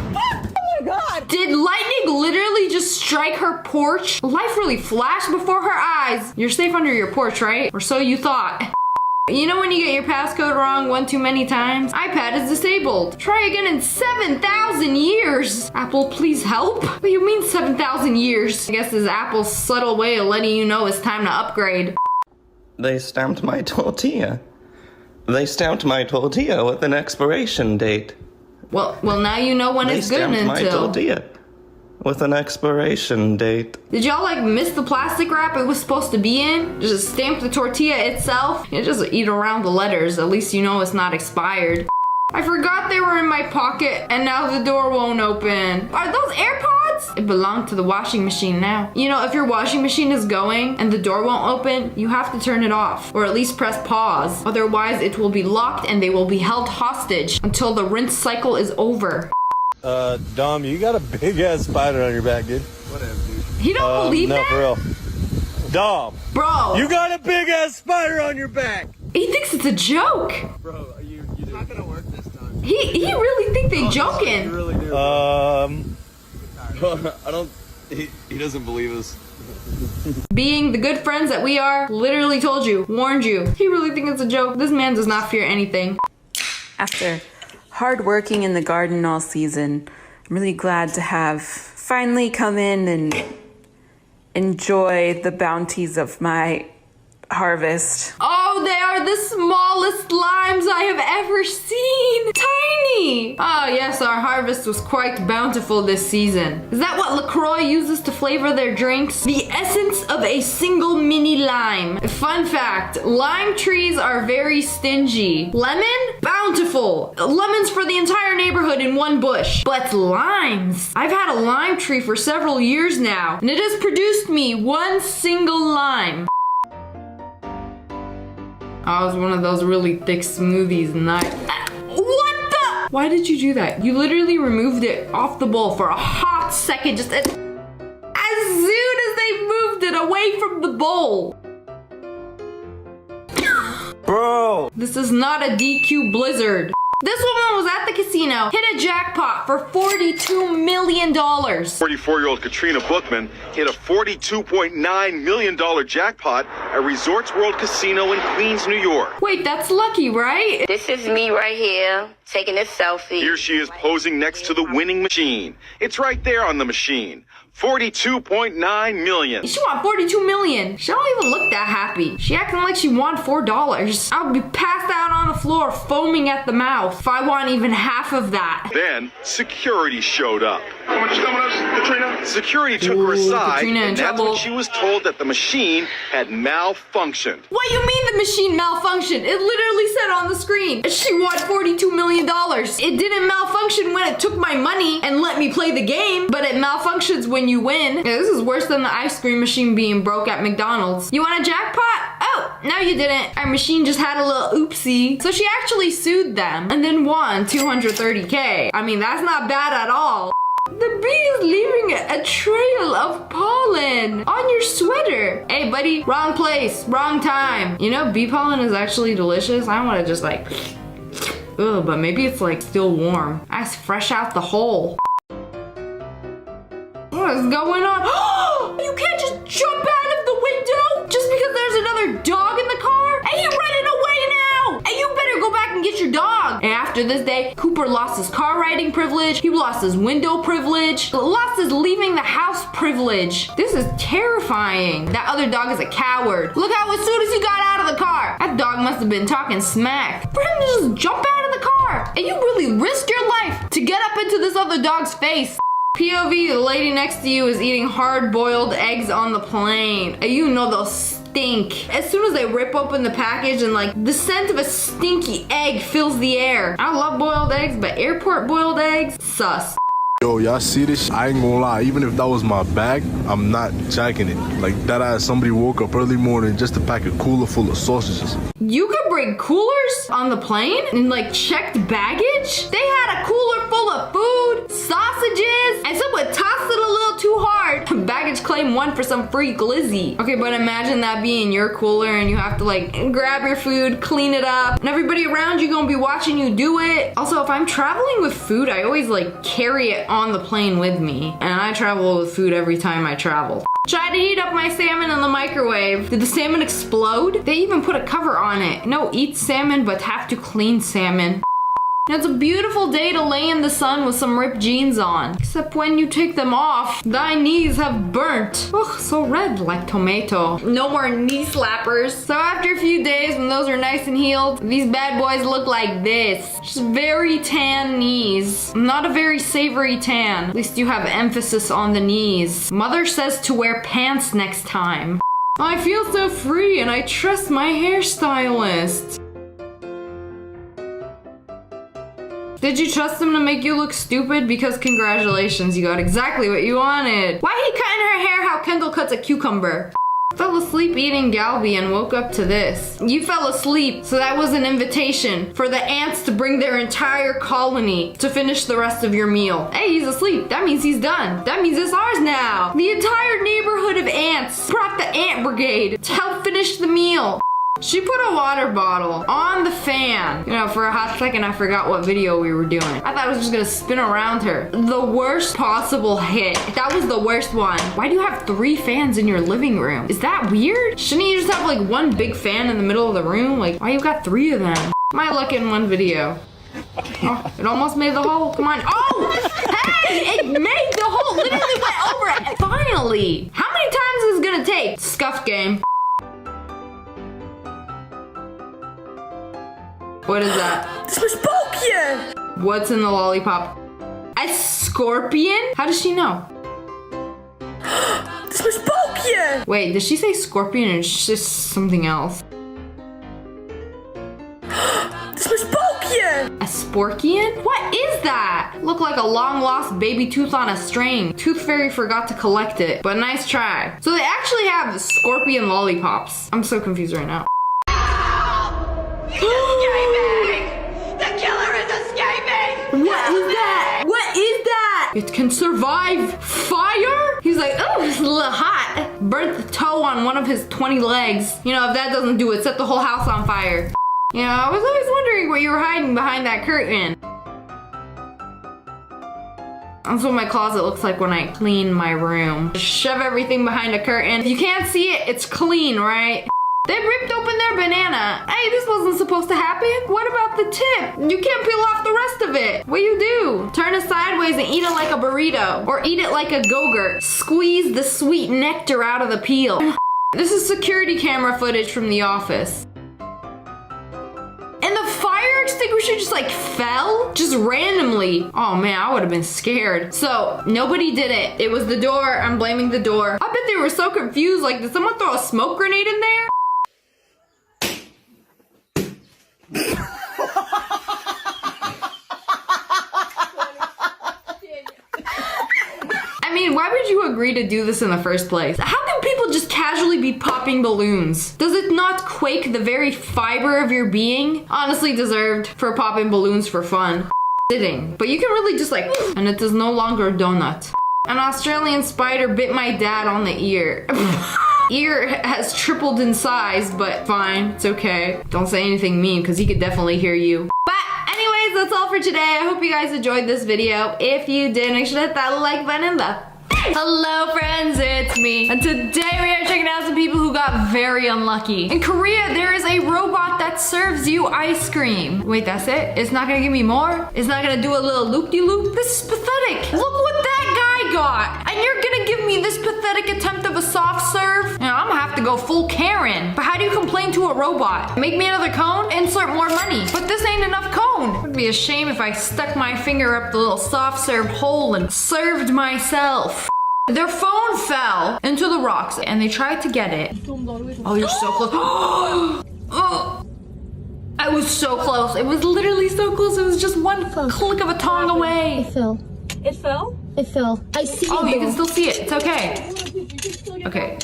my god! Did lightning literally just strike her porch? Life really flashed before her eyes. You're safe under your porch, right? Or so you thought. You know when you get your passcode wrong one too many times? iPad is disabled. Try again in 7,000 years. Apple, please help. What do you mean 7,000 years? I guess this is Apple's subtle way of letting you know it's time to upgrade. They stamped my tortilla. They stamped my tortilla with an expiration date. Well, now you know when it's good They stamped my until. tortilla with an expiration date. Did y'all like miss the plastic wrap it was supposed to be in? Just stamp the tortilla itself? You just eat around the letters. At least you know it's not expired. I forgot they were in my pocket and now the door won't open. Are those AirPods? It belonged to the washing machine now. You know, if your washing machine is going and the door won't open, you have to turn it off or at least press pause. Otherwise, it will be locked and they will be held hostage until the rinse cycle is over. Dom, you got a big ass spider on your back, dude. Whatever, dude. He don't believe no, that? for real. Dom. Bro. You got a big ass spider on your back. He thinks it's a joke. Bro, it's not gonna work this time. He really think they joking. You really do. I don't. He doesn't believe us. Being the good friends that we are, literally told you, warned you. He really think it's a joke. This man does not fear anything. After hard working in the garden all season, I'm really glad to have finally come in and enjoy the bounties of my harvest. Oh, they are the smallest limes I have ever seen. Tiny. Oh yes, our harvest was quite bountiful this season. Is that what LaCroix uses to flavor their drinks? The essence of a single mini lime. Fun fact, lime trees are very stingy. Lemon? Bountiful. Lemons for the entire neighborhood in one bush. But limes? I've had a lime tree for several years now, and it has produced me one single lime. I was one of those really thick smoothies, and what? Why did you do that? You literally removed it off the bowl for a hot second, just as soon as they moved it away from the bowl. Bro! This is not a DQ blizzard. This woman was at the casino, hit a jackpot for $42 million. 44-year-old Katrina Bookman hit a $42.9 million jackpot at Resorts World Casino in Queens, New York. Wait, that's lucky, right? This is me right here, taking a selfie. Here she is posing next to the winning machine. It's right there on the machine. $42.9 million. She won $42 million. She don't even look that happy. She acting like she won $4. I would be passed out on the floor, foaming at the mouth, if I won even half of that. Then security showed up. How much coming up, Katrina? Security took her aside, and that's when she was told that the machine had malfunctioned. What do you mean the machine malfunctioned? It literally said on the screen, she won $42 million. It didn't malfunction when it took my money and let me play the game, but it malfunctions when you win. Yeah, this is worse than the ice cream machine being broke at McDonald's. You want a jackpot? Oh, no you didn't. Our machine just had a little oopsie. So she actually sued them and then won $230K. I mean, that's not bad at all. The bee is leaving a trail of pollen on your sweater. Hey buddy, wrong place, wrong time. You know, bee pollen is actually delicious. I want to just like, ugh, but maybe it's like still warm. That's fresh out the hole. What is going on? You can't just jump out of the window just because there's another dog in the car? Hey, you're running away now! Hey, you better go back and get your dog. And after this day, Cooper lost his car riding privilege, he lost his window privilege, lost his leaving the house privilege. This is terrifying. That other dog is a coward. Look how as soon as he got out of the car, that dog must have been talking smack. For him to just jump out of the car, and you really risk your life to get up into this other dog's face. POV, the lady next to you is eating hard-boiled eggs on the plane. And you know they'll stink. As soon as they rip open the package and like the scent of a stinky egg fills the air. I love boiled eggs, but airport boiled eggs, sus. Yo, y'all see this? I ain't gonna lie, even if that was my bag, I'm not jacking it. Like that ass, somebody woke up early morning just to pack a cooler full of sausages. You could bring coolers on the plane and like checked baggage? They had a cooler full of food, sausages, and someone tossed it a little too hard. Baggage claim 1 for some free glizzy. Okay, but imagine that being your cooler and you have to like grab your food, clean it up, and everybody around you gonna be watching you do it. Also, if I'm traveling with food, I always like carry it on the plane with me. And I travel with food every time I travel. Tried to heat up my salmon in the microwave. Did the salmon explode? They even put a cover on it. No, eat salmon, but have to clean salmon. Now, it's a beautiful day to lay in the sun with some ripped jeans on. Except when you take them off, thy knees have burnt. Ugh, so red like tomato. No more knee slappers. So after a few days when those are nice and healed, these bad boys look like this. Just very tan knees. Not a very savory tan. At least you have emphasis on the knees. Mother says to wear pants next time. I feel so free and I trust my hairstylist. Did you trust him to make you look stupid? Because congratulations, you got exactly what you wanted. Why he cutting her hair how Kendall cuts a cucumber? Fell asleep eating galbi and woke up to this. You fell asleep, so that was an invitation for the ants to bring their entire colony to finish the rest of your meal. Hey, he's asleep. That means he's done. That means it's ours now. The entire neighborhood of ants brought the ant brigade to help finish the meal. She put a water bottle on the fan. You know, for a hot second, I forgot what video we were doing. I thought it was just gonna spin around her. The worst possible hit. That was the worst one. Why do you have 3 fans in your living room? Is that weird? Shouldn't you just have like 1 big fan in the middle of the room? Like, why you got 3 of them? My luck in one video. Oh, it almost made the hole. Come on. Oh! Hey! It made the hole. Literally went over it. Finally. How many times is it gonna take? Scuff game. What is that? This was Scorpion! What's in the lollipop? A scorpion? How does she know? This was Scorpion! Wait, did she say scorpion or it's just something else? This was Scorpion! A sporkian? What is that? Looked like a long lost baby tooth on a string. Tooth Fairy forgot to collect it, but nice try. So they actually have scorpion lollipops. I'm so confused right now. He's escaping! The killer is escaping! can survive fire? He's like, oh, it's a little hot. Burnt the toe on one of his 20 legs. You know, if that doesn't do it, set the whole house on fire. You know, I was always wondering what you were hiding behind that curtain. That's what my closet looks like when I clean my room. Just shove everything behind a curtain. You can't see it, it's clean, right? They ripped open their banana. Hey, this wasn't supposed to happen. What about the tip? You can't peel off the rest of it. What do you do? Turn it sideways and eat it like a burrito. Or eat it like a Go-Gurt. Squeeze the sweet nectar out of the peel. This is security camera footage from the office. And the fire extinguisher just like fell, just randomly. Oh man, I would have been scared. So nobody did it. It was the door. I'm blaming the door. I bet they were so confused. Like, did someone throw a smoke grenade in there? I mean, why would you agree to do this in the first place? How can people just casually be popping balloons? Does it not quake the very fiber of your being? Honestly deserved for popping balloons for fun. Sitting. But you can really just like, and it is no longer a donut. An Australian spider bit my dad on the ear. Ear has tripled in size, but fine, it's okay. Don't say anything mean, because he could definitely hear you. But anyways, that's all for today. I hope you guys enjoyed this video. If you did, make sure to hit that like button and the hello friends, it's me. And today we are checking out some people who got very unlucky. In Korea, there is a robot that serves you ice cream. Wait, that's it? It's not gonna give me more? It's not gonna do a little loop-de-loop? This is pathetic. Look what that guy got. And you're gonna give me this pathetic attempt of a soft serve? Now, I'm gonna have to go full Karen. But how do you complain to a robot? Make me another cone? Insert more money. But this ain't enough cone. It would be a shame if I stuck my finger up the little soft serve hole and served myself. Their phone fell into the rocks and they tried to get it. Oh, you're so close. Oh, I was so close. It was literally so close. It was just one click of a tongue away. It fell. It fell? It fell. I see it. Oh, you can still see it. It's okay. Okay.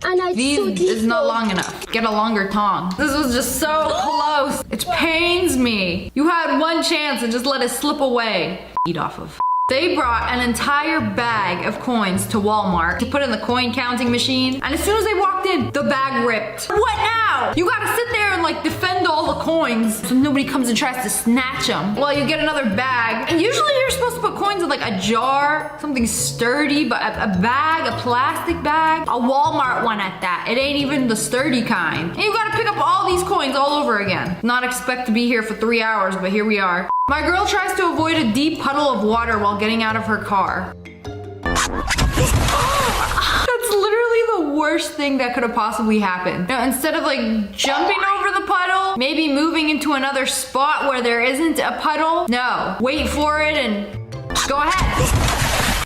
And These is not long enough. Get a longer tongue. This was just so close. It pains me. You had one chance and just let it slip away. Eat off of. They brought an entire bag of coins to Walmart to put in the coin counting machine. And as soon as they walked in, the bag ripped. What now? You gotta sit there and like defend all the coins so nobody comes and tries to snatch them. Well, you get another bag. And usually you're supposed to put coins in like a jar, something sturdy, but a bag, a plastic bag, a Walmart one at that. It ain't even the sturdy kind. And you gotta pick up all these coins all over again. Not expect to be here for 3 hours, but here we are. My girl tries to avoid a deep puddle of water while getting out of her car. That's literally the worst thing that could have possibly happened. Now, instead of like jumping over the puddle, maybe moving into another spot where there isn't a puddle, no, wait for it and go ahead.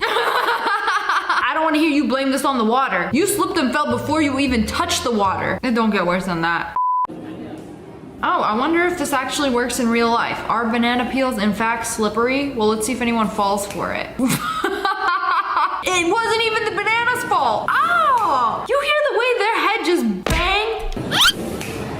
I don't want to hear you blame this on the water. You slipped and fell before you even touched the water. It don't get worse than that. Oh, I wonder if this actually works in real life. Are banana peels in fact slippery? Well, let's see if anyone falls for it. It wasn't even the banana's fault. Oh, you hear the way their head just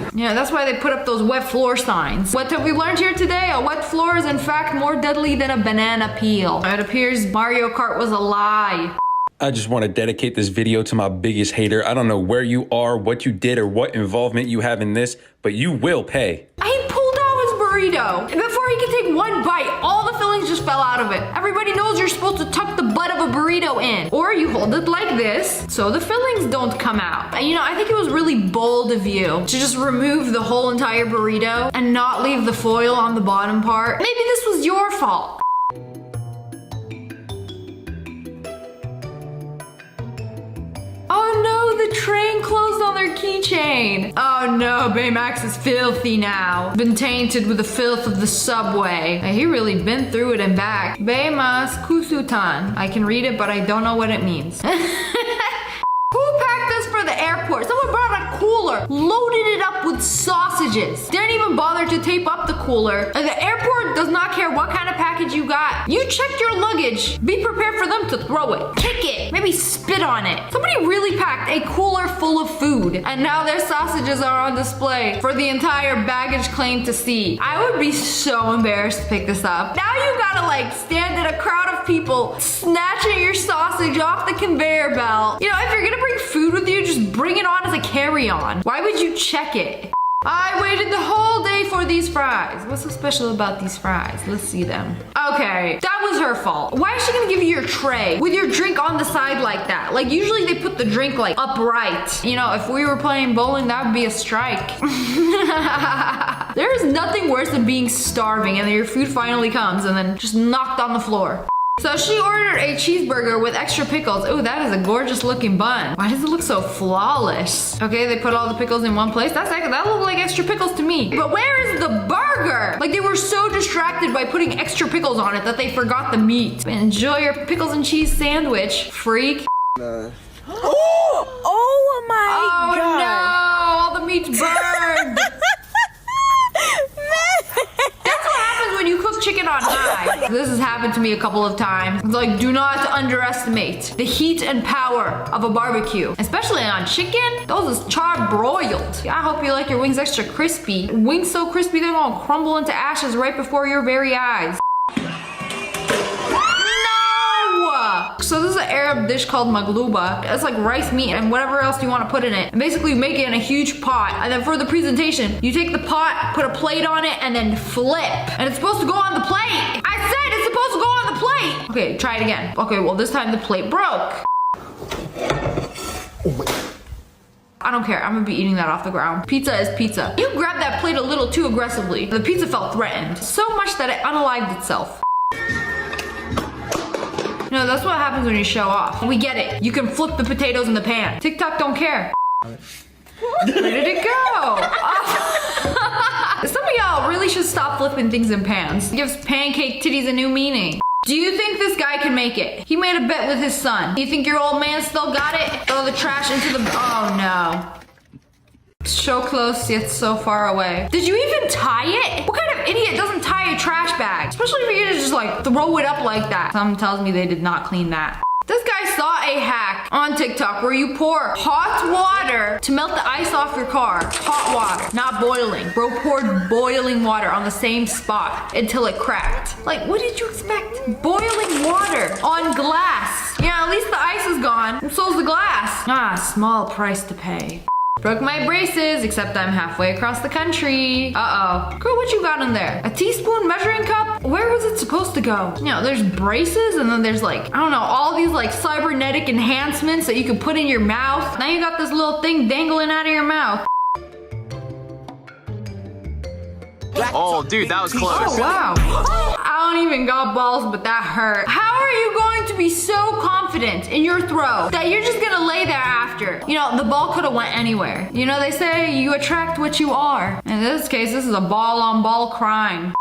banged? Yeah, that's why they put up those wet floor signs. What have we learned here today? A wet floor is in fact more deadly than a banana peel. It appears Mario Kart was a lie. I just want to dedicate this video to my biggest hater. I don't know where you are, what you did, or what involvement you have in this, but you will pay. He pulled out his burrito. And before he could take one bite, all the fillings just fell out of it. Everybody knows you're supposed to tuck the butt of a burrito in. Or you hold it like this, so the fillings don't come out. And you know, I think it was really bold of you to just remove the whole entire burrito and not leave the foil on the bottom part. Maybe this was your fault. Oh no, the train closed on their keychain. Oh no, Baymax is filthy now. Been tainted with the filth of the subway. He really been through it and back. Baymas kusutan. I can read it, but I don't know what it means. Who packed this for the airport? Someone brought a cooler, loaded it up with sausages. Didn't even bother to tape up the cooler. And the airport does not care what kind of package you got. You checked your luggage. Be prepared for them to throw it, kick it, maybe spit on it. Somebody really packed a cooler full of food, and now their sausages are on display for the entire baggage claim to see. I would be so embarrassed to pick this up. Now you gotta like stand in a crowd of people snatching your sausage off the conveyor belt. You know, if you're gonna bring food with you, just bring it on as a carry-on. Why would you check it? I waited the whole day for these fries. What's so special about these fries? Let's see them. Okay, that was her fault. Why is she gonna give you your tray with your drink on the side like that? Like usually they put the drink like upright. You know, if we were playing bowling, that would be a strike. There is nothing worse than being starving and then your food finally comes and then just knocked on the floor. So she ordered a cheeseburger with extra pickles. Oh, that is a gorgeous looking bun. Why does it look so flawless? Okay, they put all the pickles in one place. That looked like extra pickles to me. But where is the burger? Like they were so distracted by putting extra pickles on it that they forgot the meat. Enjoy your pickles and cheese sandwich, freak. Oh my Oh god. no, all the meat's burned. That's what happens when you cook chicken on high. This has happened to me a couple of times. It's like, do not underestimate the heat and power of a barbecue, especially on chicken. Those is charbroiled. I hope you like your wings extra crispy. Wings so crispy they're gonna crumble into ashes right before your very eyes. So this is an Arab dish called magluba. It's like rice meat and whatever else you want to put in it. And basically you make it in a huge pot. And then for the presentation, you take the pot, put a plate on it, and then flip. And it's supposed to go on the plate. I said it's supposed to go on the plate. Okay, try it again. Okay, well this time the plate broke. I don't care. I'm gonna be eating that off the ground. Pizza is pizza. You grabbed that plate a little too aggressively. The pizza felt threatened. So much that it unalived itself. No, that's what happens when you show off. We get it. You can flip the potatoes in the pan. TikTok don't care. Where did it go? Oh. Some of y'all really should stop flipping things in pans. It gives pancake titties a new meaning. Do you think this guy can make it? He made a bet with his son. Do you think your old man still got it? Throw the trash into the... Oh no. So close yet so far away. Did you even tie it? What kind of idiot doesn't tie a trash bag? Especially if you're gonna just like throw it up like that. Something tells me they did not clean that. This guy saw a hack on TikTok where you pour hot water to melt the ice off your car. Hot water, not boiling. Bro poured boiling water on the same spot until it cracked. Like, what did you expect? Boiling water on glass. Yeah, at least the ice is gone. And so's the glass. Ah, small price to pay. Broke my braces, except I'm halfway across the country. Uh-oh. Girl, what you got in there? A teaspoon measuring cup? Where was it supposed to go? You know, there's braces and then there's like, I don't know, all these like cybernetic enhancements that you can put in your mouth. Now you got this little thing dangling out of your mouth. Oh, dude, that was close. Oh, wow. I don't even got balls, but that hurt. How are you going to be so confident in your throw that you're just gonna lay there after? You know, the ball could have went anywhere. You know, they say you attract what you are. In this case, this is a ball-on-ball crime.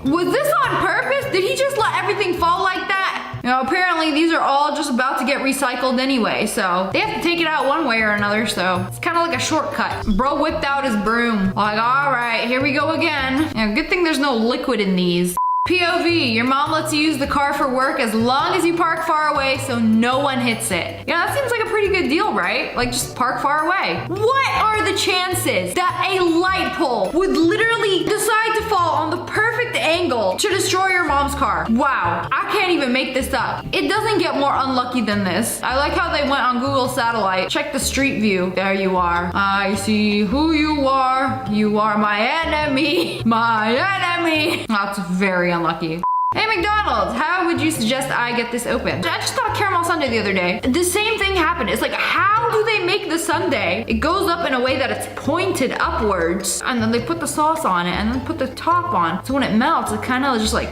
Was this on purpose? Did he just let everything fall like that? You know, apparently these are all just about to get recycled anyway, so they have to take it out one way or another, so it's kind of like a shortcut. Bro whipped out his broom. Like, all right, here we go again. You know, good thing there's no liquid in these. POV, your mom lets you use the car for work as long as you park far away so no one hits it. Yeah, that seems like a pretty good deal, right? Like, just park far away. What are the chances that a light pole would literally decide to fall on the perfect angle to destroy your mom's car? Wow, I can't even make this up. It doesn't get more unlucky than this. I like how they went on Google Satellite. Check the street view. There you are. I see who you are. You are my enemy. My enemy. That's very unlucky. Hey McDonald's, how would you suggest I get this open? I just thought caramel sundae the other day. The same thing happened. It's like, how do they make the sundae? It goes up in a way that it's pointed upwards, and then they put the sauce on it and then put the top on. So when it melts, it kind of just like,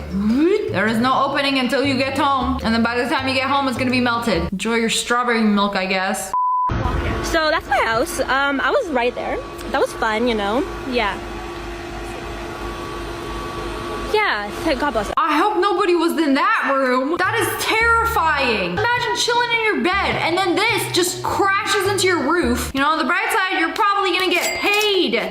there is no opening until you get home. And then by the time you get home, it's gonna be melted. Enjoy your strawberry milk, I guess. So that's my house. I was right there. That was fun, you know? Yeah. Yeah, God bless. I hope nobody was in that room. That is terrifying. Imagine chilling in your bed and then this just crashes into your roof. You know, on the bright side, you're probably gonna need.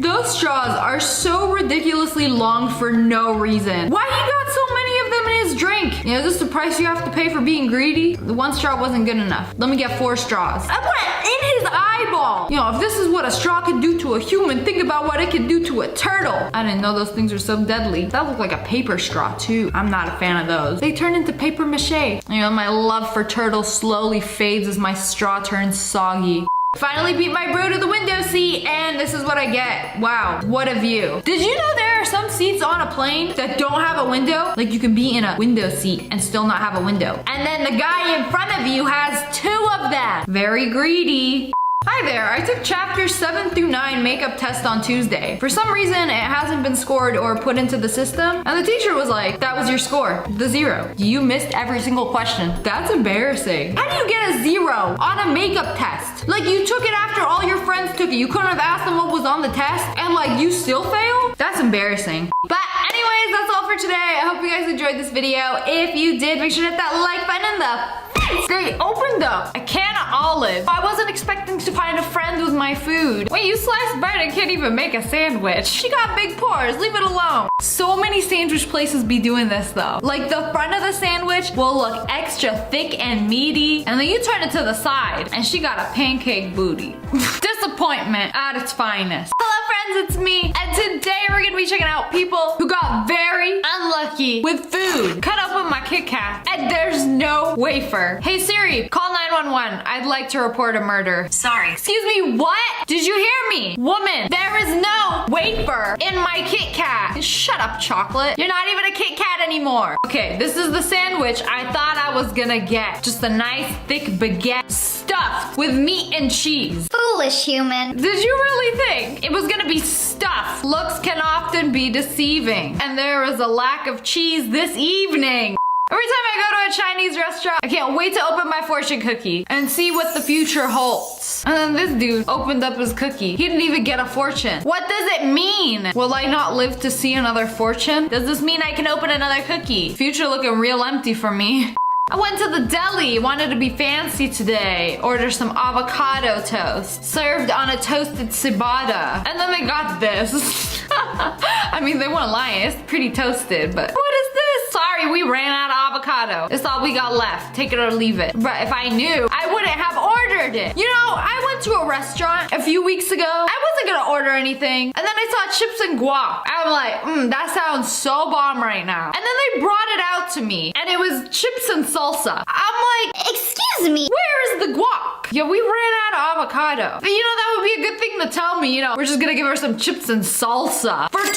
Those straws are so ridiculously long for no reason. Why he got so many of them in his drink? You know, this is the price you have to pay for being greedy. The one straw wasn't good enough. Let me get 4 straws. I put it in his eyeball. You know, if this is what a straw could do to a human, think about what it could do to a turtle. I didn't know those things are so deadly. That looked like a paper straw too. I'm not a fan of those. They turn into paper mache. You know, my love for turtles slowly fades as my straw turns soggy. Finally beat my bro to the window seat, and this is what I get. Wow, what a view. Did you know there are some seats on a plane that don't have a window? Like you can be in a window seat and still not have a window. And then the guy in front of you has 2 of them. Very greedy. Hi there, I took chapters 7 through 9 makeup test on Tuesday. For some reason, it hasn't been scored or put into the system, and the teacher was like, that was your score, the 0. You missed every single question. That's embarrassing. How do you get a 0 on a makeup test? Like you took it after all your friends took it. You couldn't have asked them what was on the test, and like you still failed? That's embarrassing. But anyways, that's all for today. I hope you guys enjoyed this video. If you did, make sure to hit that like button in the They opened up a can of olives. I wasn't expecting to find a friend with my food. Wait, you sliced bread and can't even make a sandwich. She got big pores, leave it alone. So many sandwich places be doing this though. Like the front of the sandwich will look extra thick and meaty, and then you turn it to the side and she got a pancake booty. Disappointment at its finest. Hello friends, it's me, and today we're gonna be checking out people who got very unlucky with food. Cut open my Kit Kat and there's no wafer. Hey Siri, call 911. I'd like to report a murder. Sorry. Excuse me, what? Did you hear me? Woman, there is no wafer in my Kit Kat. Shut up, chocolate. You're not even a Kit Kat anymore. Okay, this is the sandwich I thought I was gonna get. Just a nice thick baguette stuffed with meat and cheese. Foolish human. Did you really think it was gonna be stuffed? Looks can often be deceiving. And there is a lack of cheese this evening. Every time I go to a Chinese restaurant, I can't wait to open my fortune cookie and see what the future holds. And then this dude opened up his cookie. He didn't even get a fortune. What does it mean? Will I not live to see another fortune? Does this mean I can open another cookie? Future looking real empty for me. I went to the deli, wanted to be fancy today. Ordered some avocado toast, served on a toasted ciabatta. And then they got this. I mean, they weren't lying, it's pretty toasted, but what is this? Sorry, we ran out of avocado. It's all we got left, take it or leave it. But if I knew, I wouldn't have ordered it. You know, I went to a restaurant a few weeks ago. I wasn't gonna order anything. And then I saw chips and guac. I'm like, that sounds so bomb right now. And then they brought it out to me, and it was chips and salsa. I'm like, excuse me, where is the guac? Yeah, we ran out of avocado. But you know, that would be a good thing to tell me, you know, we're just gonna give her some chips and salsa for $12.99.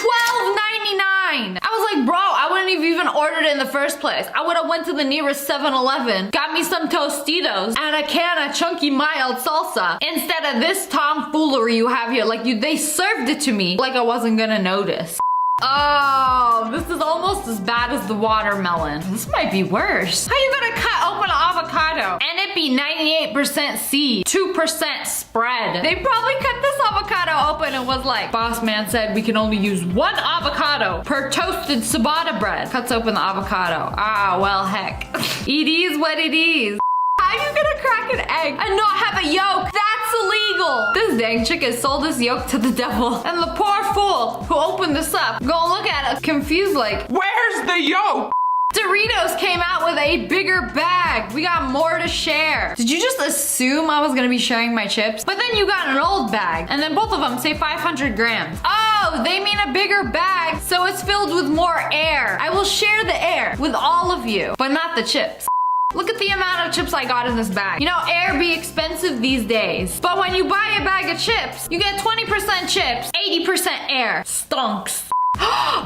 I was like, bro, I wouldn't have even ordered it in the first place. I would have went to the nearest 7-Eleven, got me some Tostitos and a can of chunky mild salsa instead of this tomfoolery you have here. Like they served it to me like I wasn't gonna notice. Oh, this is almost as bad as the watermelon. This might be worse. How you gonna cut open an avocado and it be 98% seed, 2% spread? They probably cut this avocado open and was like, boss man said we can only use 1 avocado per toasted ciabatta bread. Cuts open the avocado. Ah, well, heck. It is what it is. How you gonna crack an egg and not have a yolk? That's illegal. This dang chicken sold this yolk to the devil. And the poor fool who opened this up, go look at it, confused like, where's the yolk? Doritos came out with a bigger bag. We got more to share. Did you just assume I was gonna be sharing my chips? But then you got an old bag, and then both of them say 500 grams. Oh, they mean a bigger bag, so it's filled with more air. I will share the air with all of you, but not the chips. Look at the amount of chips I got in this bag. You know, air be expensive these days. But when you buy a bag of chips, you get 20% chips, 80% air. Stonks.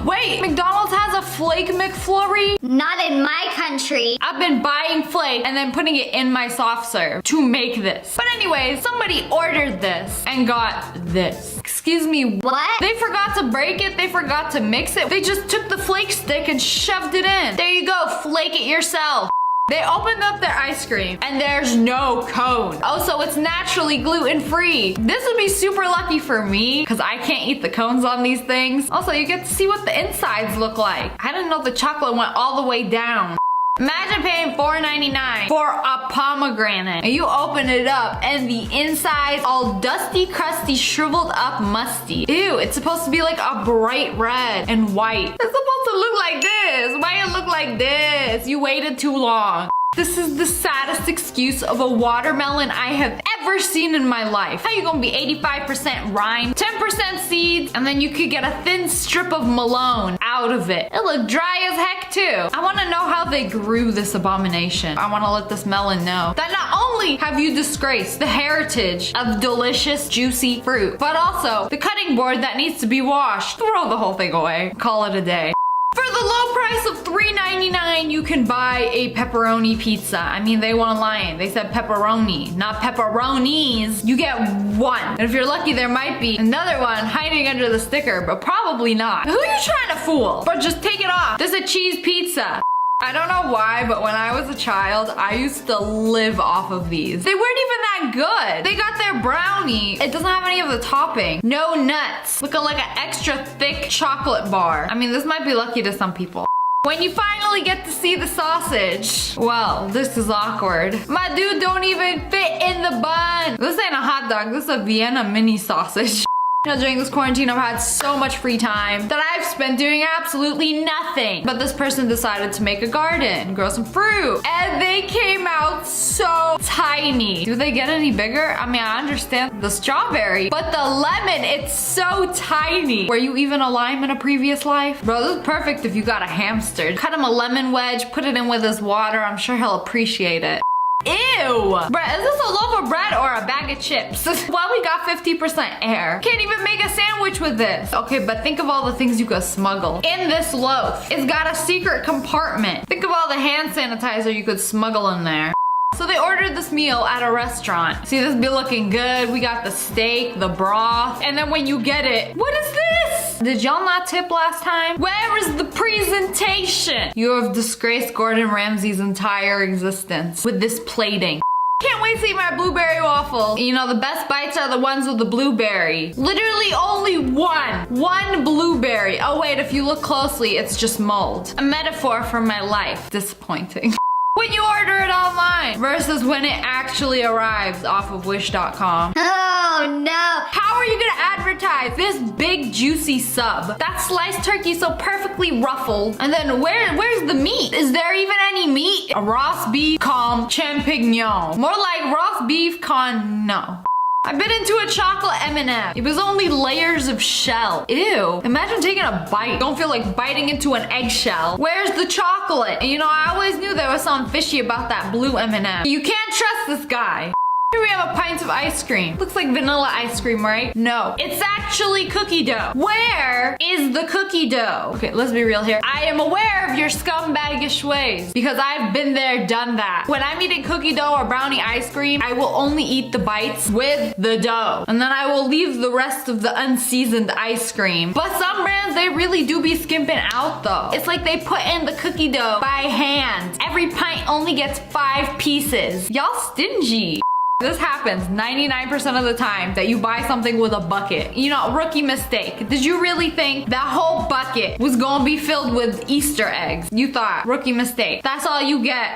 Wait, McDonald's has a Flake McFlurry? Not in my country. I've been buying Flake and then putting it in my soft serve to make this. But anyways, somebody ordered this and got this. Excuse me, what? They forgot to break it, they forgot to mix it. They just took the Flake stick and shoved it in. There you go, flake it yourself. They opened up their ice cream and there's no cone. Oh, so it's naturally gluten-free. This would be super lucky for me because I can't eat the cones on these things. Also, you get to see what the insides look like. I didn't know the chocolate went all the way down. Imagine paying $4.99 for a pomegranate. And you open it up and the inside's all dusty, crusty, shriveled up, musty. Ew, it's supposed to be like a bright red and white. It's supposed to look like this. Why it look like this? You waited too long. This is the saddest excuse of a watermelon I have ever seen in my life. How you gonna be 85% rind, 10% seeds, and then you could get a thin strip of Malone out of it. It looked dry as heck too. I wanna know how they grew this abomination. I wanna let this melon know that not only have you disgraced the heritage of delicious, juicy fruit, but also the cutting board that needs to be washed. Throw the whole thing away. Call it a day. For the low price of $3.99, you can buy a pepperoni pizza. I mean, they weren't lying. They said pepperoni, not pepperonis. You get one. And if you're lucky, there might be another one hiding under the sticker, but probably not. Who are you trying to fool? But just take it off. This is a cheese pizza. I don't know why, but when I was a child, I used to live off of these. They weren't even that good. They got their brownie. It doesn't have any of the topping. No nuts. Looking like an extra thick chocolate bar. I mean, this might be lucky to some people. When you finally get to see the sausage, well, this is awkward. My dude don't even fit in the bun. This ain't a hot dog. This is a Vienna mini sausage. You know, during this quarantine, I've had so much free time that I've spent doing absolutely nothing. But this person decided to make a garden, grow some fruit, and they came out so tiny. Do they get any bigger? I mean, I understand the strawberry, but the lemon, it's so tiny. Were you even a lime in a previous life? Bro, this is perfect if you got a hamster. Cut him a lemon wedge, put it in with his water. I'm sure he'll appreciate it. Ew! Bruh, is this a loaf of bread or a bag of chips? Well, we got 50% air. Can't even make a sandwich with this. Okay, but think of all the things you could smuggle. In this loaf, it's got a secret compartment. Think of all the hand sanitizer you could smuggle in there. So they ordered this meal at a restaurant. See, this be looking good. We got the steak, the broth, and then when you get it, what is this? Did y'all not tip last time? Where is the presentation? You have disgraced Gordon Ramsay's entire existence with this plating. Can't wait to eat my blueberry waffle. You know, the best bites are the ones with the blueberry. Literally only one blueberry. Oh wait, if you look closely, it's just mold. A metaphor for my life. Disappointing. When you order it online versus when it actually arrives off of wish.com. Oh no. How are you gonna advertise this big juicy sub? That sliced turkey so perfectly ruffled. And then where's the meat? Is there even any meat? A roast beef con champignon. More like roast beef con no. I bit into a chocolate M&M. It was only layers of shell. Ew. Imagine taking a bite. Don't feel like biting into an eggshell. Where's the chocolate? And you know, I always knew there was something fishy about that blue M&M. You can't trust this guy. Here we have a pint of ice cream. Looks like vanilla ice cream, right? No, it's actually cookie dough. Where is the cookie dough? Okay, let's be real here. I am aware of your scumbaggish ways because I've been there, done that. When I'm eating cookie dough or brownie ice cream, I will only eat the bites with the dough. And then I will leave the rest of the unseasoned ice cream. But some brands, they really do be skimping out though. It's like they put in the cookie dough by hand. Every pint only gets 5 pieces. Y'all stingy. This happens 99% of the time that you buy something with a bucket. You know, rookie mistake. Did you really think that whole bucket was gonna be filled with Easter eggs? You thought, rookie mistake. That's all you get.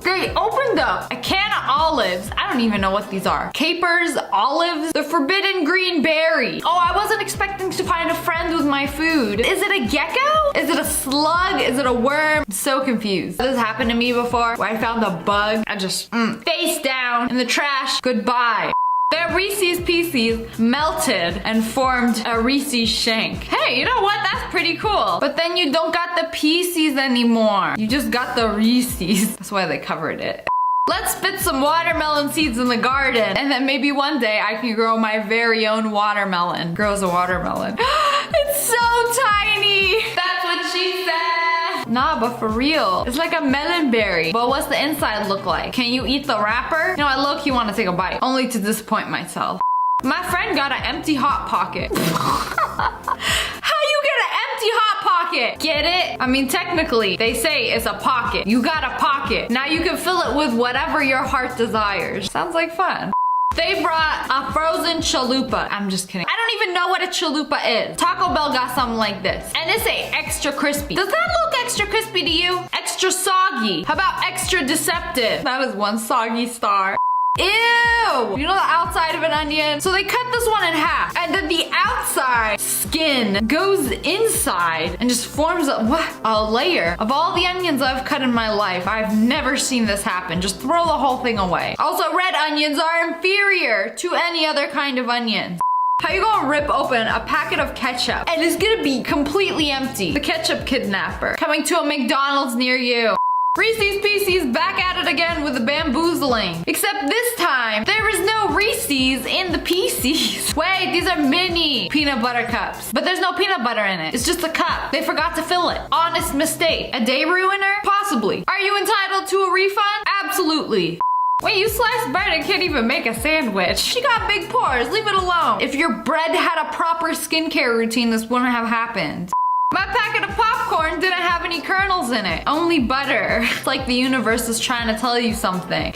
They opened up a can of olives. I don't even know what these are. Capers, olives, the forbidden green berry. Oh, I wasn't expecting to find a friend with my food. Is it a gecko? Is it a slug? Is it a worm? I'm so confused. This happened to me before where I found a bug. I just face down in the trash. Goodbye. Their Reese's Pieces melted and formed a Reese's shank. Hey, you know what? That's pretty cool. But then you don't got the Pieces anymore. You just got the Reese's. That's why they covered it. Let's spit some watermelon seeds in the garden. And then maybe one day I can grow my very own watermelon. Grows a watermelon. It's so tiny. That's what she said. Nah, but for real. It's like a melon berry. But what's the inside look like? Can you eat the wrapper? You know, I low-key want to take a bite. Only to disappoint myself. My friend got an empty Hot Pocket. How you get an empty Hot Pocket? Get it? I mean, technically, they say it's a pocket. You got a pocket. Now you can fill it with whatever your heart desires. Sounds like fun. They brought a frozen chalupa. I'm just kidding. I don't even know what a chalupa is. Taco Bell got something like this. And it's a extra crispy. Does that look extra extra crispy to you? Extra soggy. How about extra deceptive? That is 1 soggy star. Ew! You know the outside of an onion? So they cut this one in half, and then the outside skin goes inside and just forms a layer. Of all the onions I've cut in my life, I've never seen this happen. Just throw the whole thing away. Also, red onions are inferior to any other kind of onion. How you gonna rip open a packet of ketchup and it's gonna be completely empty? The ketchup kidnapper coming to a McDonald's near you. Reese's Pieces back at it again with the bamboozling. Except this time, there is no Reese's in the Pieces. Wait, these are mini peanut butter cups. But there's no peanut butter in it. It's just a cup. They forgot to fill it. Honest mistake. A day ruiner? Possibly. Are you entitled to a refund? Absolutely. Wait, you sliced bread and can't even make a sandwich. She got big pores, leave it alone. If your bread had a proper skincare routine, this wouldn't have happened. My packet of popcorn didn't have any kernels in it, only butter. It's like the universe is trying to tell you something.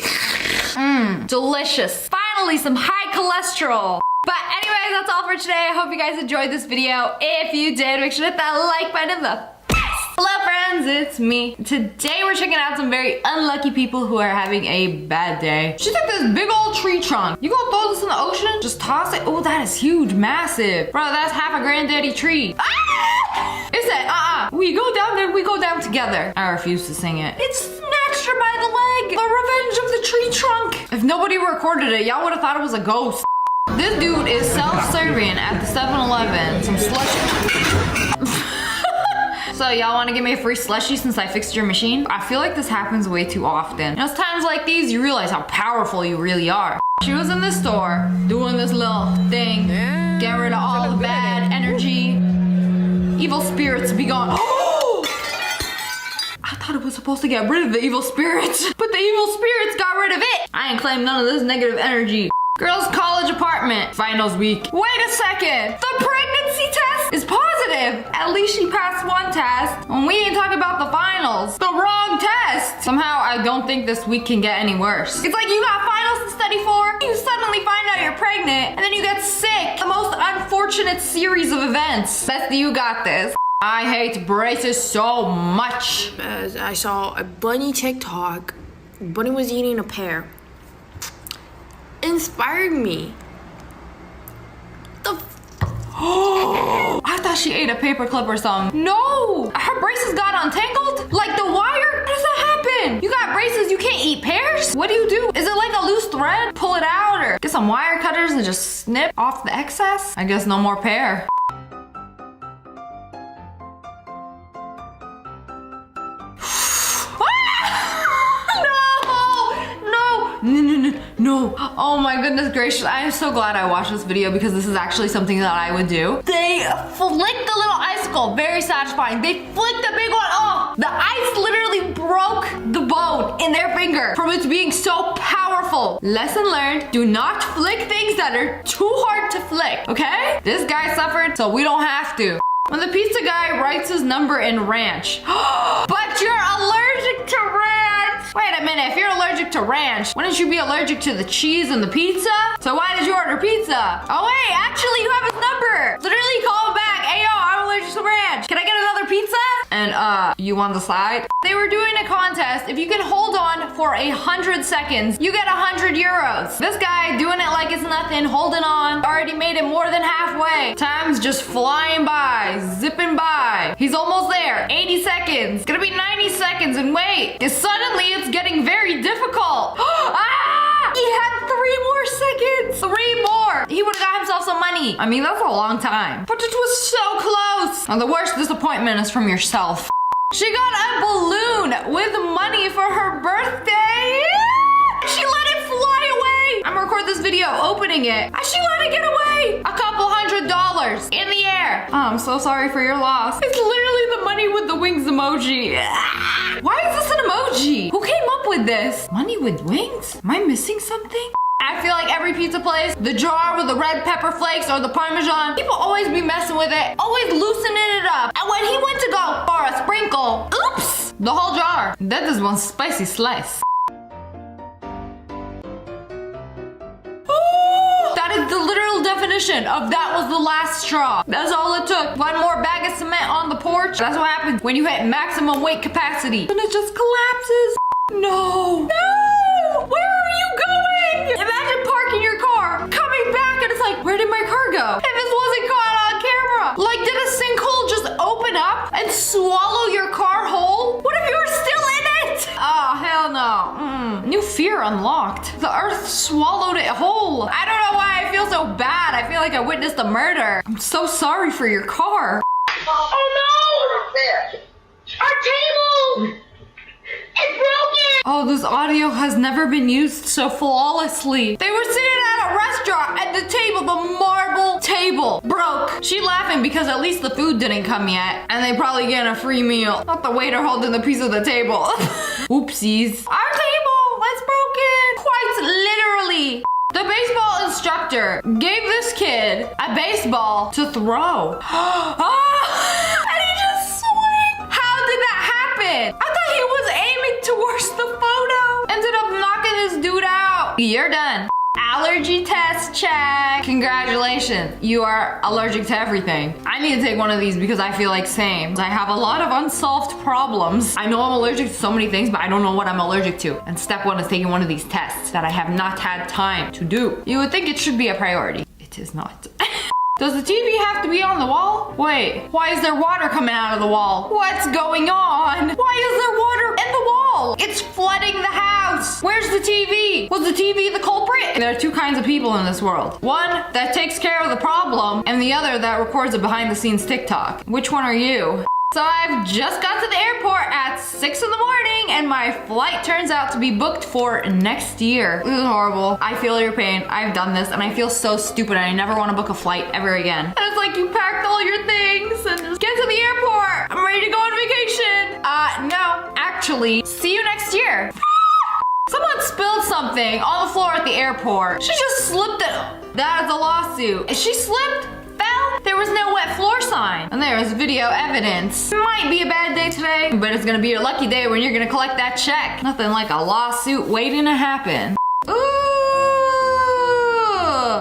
Delicious. Finally, some high cholesterol. But anyways, that's all for today. I hope you guys enjoyed this video. If you did, make sure to hit that like button in the Hello friends, it's me. Today we're checking out some very unlucky people who are having a bad day. She took this big old tree trunk. You gonna throw this in the ocean? Just toss it? Oh, that is huge, massive. Bro, that's half a granddaddy tree. Ah! It said, we go down then we go down together. I refuse to sing it. It snatched her by the leg. The revenge of the tree trunk. If nobody recorded it, y'all would have thought it was a ghost. This dude is self-serving at the 7-Eleven. Some slushie. So y'all want to give me a free slushie since I fixed your machine? I feel like this happens way too often. And it's times like these you realize how powerful you really are. She was in the store doing this little thing, getting rid of all the bad energy. Evil spirits be gone. Oh! I thought it was supposed to get rid of the evil spirits, but the evil spirits got rid of it. I ain't claim none of this negative energy. Girls' college apartment. Finals week. Wait a second. The pregnancy test is positive. At least she passed one test. And we ain't talking about the finals. The wrong test. Somehow I don't think this week can get any worse. It's like you got finals to study for. You suddenly find out you're pregnant. And then you get sick. The most unfortunate series of events. Bestie, you got this. I hate braces so much. I saw a bunny TikTok. Bunny was eating a pear. Inspired me. I thought she ate a paperclip or something. No! Her braces got untangled? Like the wire? How does that happen? You got braces, you can't eat pears? What do? Is it like a loose thread? Pull it out or get some wire cutters and just snip off the excess? I guess no more pear. No. Oh my goodness gracious. I am so glad I watched this video because this is actually something that I would do. They flicked the little icicle. Very satisfying. They flicked the big one off. The ice literally broke the bone in their finger from it being so powerful. Lesson learned. Do not flick things that are too hard to flick. Okay? This guy suffered, so we don't have to. When the pizza guy writes his number in ranch. But you're allergic to ranch. Wait a minute, if you're allergic to ranch, wouldn't you be allergic to the cheese and the pizza? So why did you order pizza? Oh wait, actually you have his number. Literally call him back. Hey yo, I'm allergic to ranch. Can I get another pizza? And you on the side? They were doing a contest. If you can hold on for 100 seconds, you get 100 euros. This guy doing it like it's nothing, holding on, already made it more than halfway. Time's just flying by, zipping by. He's almost there. 80 seconds. It's gonna be 90 seconds and wait. And suddenly it's getting very difficult. Ah! He had 3 more seconds. 3 more. He would've got himself some money. I mean, that's a long time. But it was so close. And the worst disappointment is from yourself. She got a balloon with money for her birthday. She let it fly away. I'm gonna record this video opening it. She let it get away. A couple $100 in the air. Oh, I'm so sorry for your loss. It's literally the money with the wings emoji. Why is this an emoji? Who came up with this? Money with wings? Am I missing something? I feel like every pizza place, the jar with the red pepper flakes or the Parmesan, people always be messing with it, always loosening it up. And when he went to go for a sprinkle, oops, the whole jar. That is one spicy slice. That is the literal definition definition of that was the last straw. That's all it took. One more bag of cement on the porch. That's what happens when you hit maximum weight capacity. And it just collapses. No. No! Where are you going? Imagine parking your car, coming back, and it's like, where did my car go? And this wasn't caught on camera. Like, did a sinkhole just open up and swallow your car whole? What if you were still in it? Oh, hell no. New fear unlocked. The earth swallowed it whole. I don't know why I feel so bad. I feel like I witnessed a murder. I'm so sorry for your car. Oh no! Our table! It's broken! Oh, this audio has never been used so flawlessly. They were sitting at a restaurant and the table, the marble table, broke. She laughing because at least the food didn't come yet. And they probably get a free meal. Not the waiter holding the piece of the table. Oopsies. Our table was broken. Quite literally. The baseball instructor gave this kid a baseball to throw. And he just swung. How did that happen? I thought he was aiming towards the photo. Ended up knocking this dude out. You're done. Allergy test check. Congratulations. You are allergic to everything. I need to take one of these because I feel like same. I have a lot of unsolved problems. I know I'm allergic to so many things, but I don't know what I'm allergic to. And step one is taking one of these tests that I have not had time to do. You would think it should be a priority. It is not. Does the TV have to be on the wall? Wait, why is there water coming out of the wall? What's going on? Why is there water in the wall? It's flooding the house. Where's the TV? Was the TV the culprit? There are two kinds of people in this world. One that takes care of the problem, and the other that records a behind the scenes TikTok. Which one are you? So I've just got to the airport at 6 in the morning and my flight turns out to be booked for next year. This is horrible. I feel your pain. I've done this and I feel so stupid. I never want to book a flight ever again. And it's like you packed all your things and just get to the airport. I'm ready to go on vacation. No, actually, see you next year. Someone spilled something on the floor at the airport. She just slipped it. That is a lawsuit. She slipped, fell, there was no wet floor sign. And there is video evidence. It might be a bad day today, but it's gonna be a lucky day when you're gonna collect that check. Nothing like a lawsuit waiting to happen. Ooh,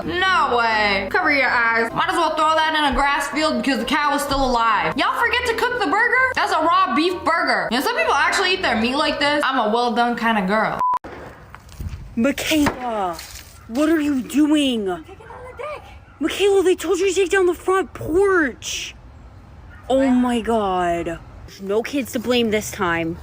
no way. Cover your eyes. Might as well throw that in a grass field because the cow is still alive. Y'all forget to cook the burger? That's a raw beef burger. You know, some people actually eat their meat like this. I'm a well done kind of girl. Michaela, what are you doing? I'm taking on the deck. Michaela, they told you to take down the front porch. Oh my god. There's no kids to blame this time,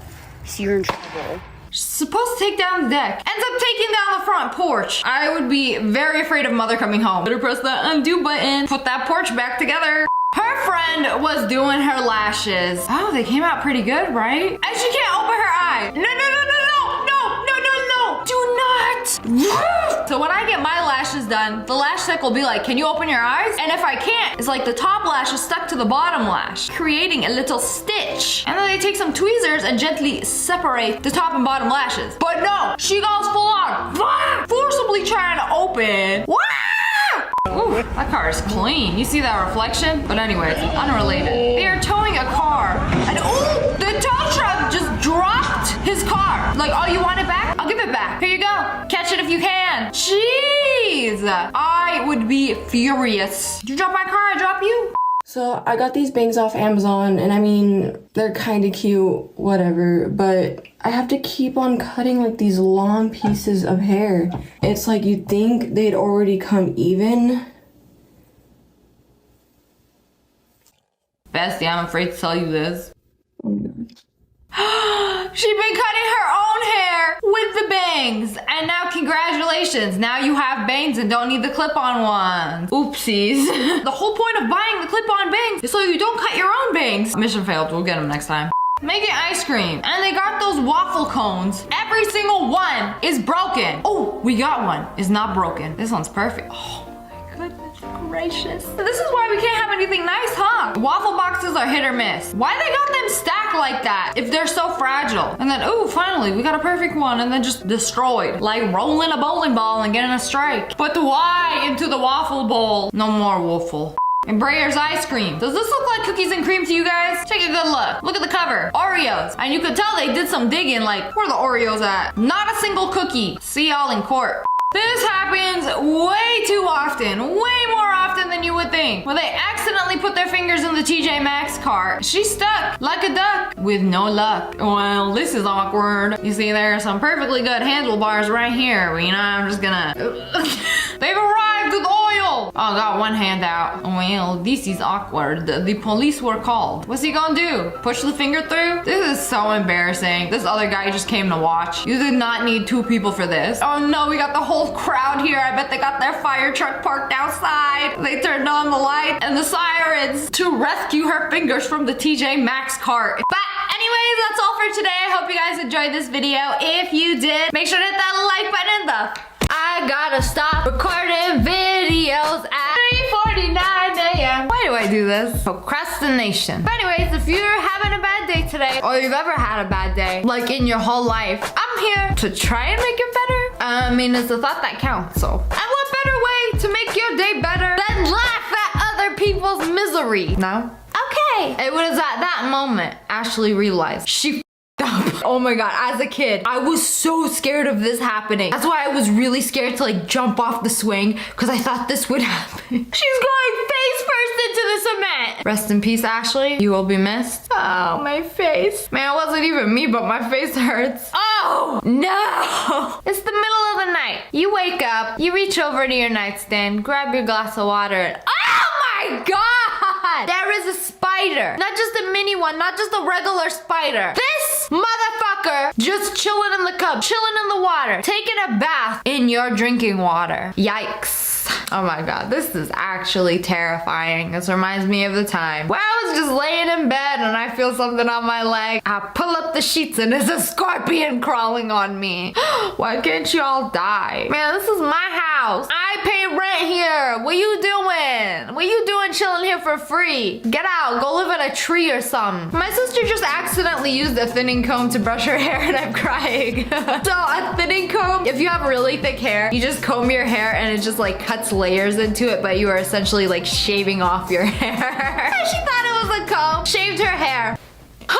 so you're in trouble. She's supposed to take down the deck. Ends up taking down the front porch. I would be very afraid of mother coming home. Better press that undo button. Put that porch back together. Her friend was doing her lashes. Oh, they came out pretty good, right? And she can't open her eye. No, no, no, no, no, no, no, no, no. Do not. So when I get my lashes done, the lash tech will be like, can you open your eyes? And if I can't, it's like the top lash is stuck to the bottom lash, creating a little stitch. And then they take some tweezers and gently separate the top and bottom lashes. But no, she goes full on, forcibly trying to open. Ooh, that car is clean. You see that reflection? But anyways, unrelated. They are towing a car. And ooh, the tow truck just dropped his car. Like, oh, you want it back? I'll give it back. Here you go. Catch it if you can. Jeez. I would be furious. Did you drop my car? I drop you? So I got these bangs off Amazon and I mean, they're kind of cute, whatever, but I have to keep on cutting like these long pieces of hair. It's like you'd think they'd already come even. Bestie, I'm afraid to tell you this. She's been cutting her own hair with the bangs. And now congratulations, now you have bangs and don't need the clip-on ones. Oopsies. The whole point of buying the clip-on bangs is so you don't cut your own bangs. Mission failed, we'll get them next time. Making ice cream. And they got those waffle cones. Every single one is broken. Oh, we got one. It's not broken. This one's perfect. Oh my goodness gracious. This is why we can't have anything nice, huh? Waffle boxes are hit or miss. Why they got them stacked like that if they're so fragile? And then, ooh, finally, we got a perfect one and then just destroyed. Like rolling a bowling ball and getting a strike. Put the Y into the waffle bowl. No more waffle. And Breyer's ice cream. Does this look like cookies and cream to you guys? Take a good look. Look at the cover. Oreos. And you could tell they did some digging, like, where are the Oreos at? Not a single cookie. See y'all in court. This happens way too often, way more often than you would think. Where they accidentally put their fingers in the TJ Maxx cart. She's stuck like a duck with no luck. Well, this is awkward. You see, there are some perfectly good handlebars right here. Well, you know, I'm just gonna... They've arrived with oil. Oh, got one hand out. Well, this is awkward. The police were called. What's he gonna do? Push the finger through? This is so embarrassing. This other guy just came to watch. You did not need two people for this. Oh no, we got the whole crowd here. I bet they got their fire truck parked outside. They turned on the light and the sirens to rescue her fingers from the TJ Maxx cart. But anyways, that's all for today. I hope you guys enjoyed this video. If you did, make sure to hit that like button. I gotta stop recording videos at 3:49 a.m. Why do I do this? Procrastination. But anyways, if you're having a bad day today, or you've ever had a bad day, like in your whole life, I'm here to try and make it better. I mean, it's the thought that counts, so. And what better way to make your day better than laugh at other people's misery? No? Okay. It was at that moment Ashley realized she up. Oh my god, as a kid, I was so scared of this happening. That's why I was really scared to like jump off the swing, because I thought this would happen. She's going face first into the cement. Rest in peace, Ashley. You will be missed. Oh, my face. Man, it wasn't even me, but my face hurts. Oh, no. It's the middle of the night. You wake up, you reach over to your nightstand, grab your glass of water, and oh my god! There is a spider. Not just a mini one, not just a regular spider. This motherfucker just chilling in the cup, chilling in the water, taking a bath in your drinking water. Yikes. Oh my god, this is actually terrifying. This reminds me of the time where I was just laying in bed and I feel something on my leg. I pull up the sheets and there's a scorpion crawling on me. Why can't you all die? Man, this is my house. I pay rent here. What you doing? What you doing chilling here for free? Get out, go live in a tree or something. My sister just accidentally used a thinning comb to brush her hair and I'm crying. So a thinning comb, if you have really thick hair, you just comb your hair and it just like cuts layers into it, but you are essentially like shaving off your hair. She thought it was a comb. Shaved her hair. Oh!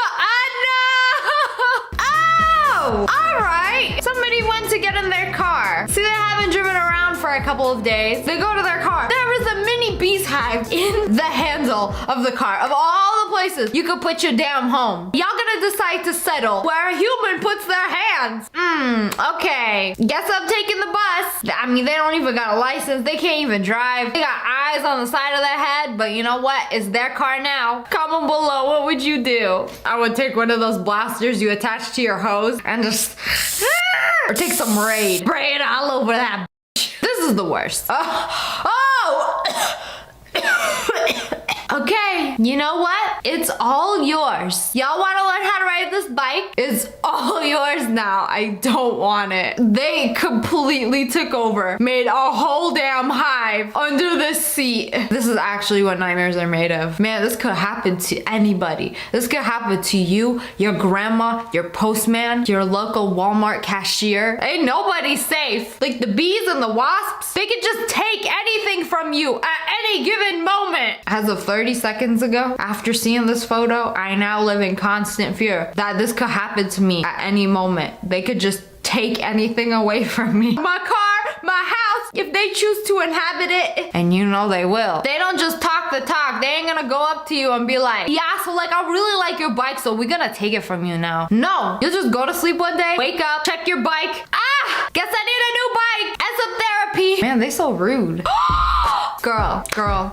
Alright. Somebody went to get in their car. See, they haven't driven around for a couple of days. They go to their car. There is a mini beehive in the handle of the car. Of all the places you could put your damn home, y'all gonna decide to settle where a human puts their hands. Okay. Guess I'm taking the bus. I mean, they don't even got a license. They can't even drive. They got eyes on the side of their head, but you know what? It's their car now. Comment below, what would you do? I would take one of those blasters you attach to your hose and just or take some Raid. Spray it all over that bitch. This is the worst. Okay, you know what? It's all yours. Y'all want to learn how to ride this bike? It's all yours now. I don't want it. They completely took over, made a whole damn hive under this seat. This is actually what nightmares are made of. Man, this could happen to anybody. This could happen to you, your grandma, your postman, your local Walmart cashier. Ain't nobody safe. Like the bees and the wasps, they could just take anything from you at any given moment. As of 30 seconds ago, after seeing this photo, I now live in constant fear that this could happen to me at any moment. They could just take anything away from me. My car, my house, if they choose to inhabit it. And you know they will. They don't just talk the talk. They ain't gonna go up to you and be like, yeah, so like I really like your bike, so we're gonna take it from you now. No, you'll just go to sleep one day, wake up, check your bike. Ah, guess I need a new bike and some therapy. Man, they so rude. Girl,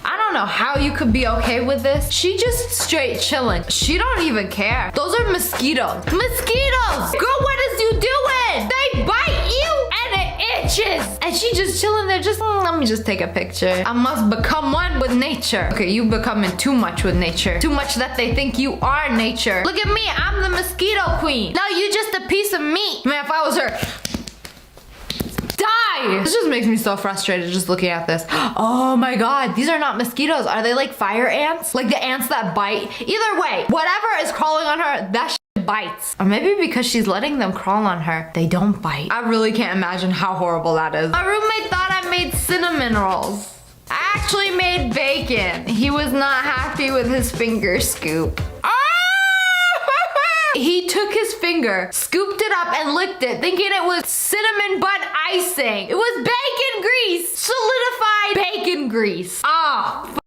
I don't know how you could be okay with this. She just straight chilling. She don't even care. Those are mosquitoes. Mosquitoes! Girl, what is you doing? They bite you and it itches. And she just chilling there just, let me just take a picture. I must become one with nature. Okay, you becoming too much with nature. Too much that they think you are nature. Look at me, I'm the mosquito queen. No, you just a piece of meat. Man, if I was her, die! This just makes me so frustrated just looking at this. Oh my god, these are not mosquitoes. Are they like fire ants? Like the ants that bite? Either way, whatever is crawling on her, that shit bites. Or maybe because she's letting them crawl on her, they don't bite. I really can't imagine how horrible that is. My roommate thought I made cinnamon rolls. I actually made bacon. He was not happy with his finger scoop. He took his finger, scooped it up, and licked it, thinking it was cinnamon bun icing. It was bacon grease. Solidified bacon grease. Oh,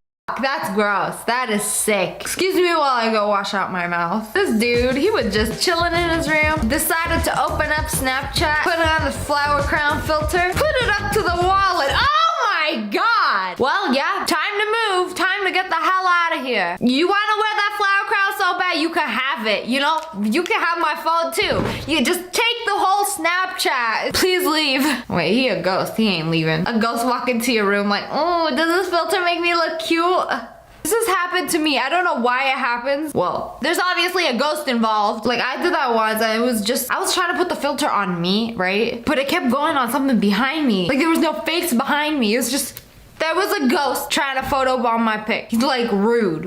that's gross. That is sick. Excuse me while I go wash out my mouth. This dude, he was just chilling in his room, decided to open up Snapchat, put on the flower crown filter, put it up to the wallet. Oh my God. Well, yeah, time to move. Time to get the hell out of here. You want to wear that flower crown so bad, you can have it. You know, you can have my phone too. You just take the whole Snapchat. Please leave. Wait, he a ghost. He ain't leaving. A ghost walk into your room like, oh, does this filter make me look cute? This has happened to me. I don't know why it happens. Well, there's obviously a ghost involved. Like, I did that once and it was just, I was trying to put the filter on me, right? But it kept going on something behind me. Like, there was no face behind me. It was just, there was a ghost trying to photobomb my pic. He's like rude.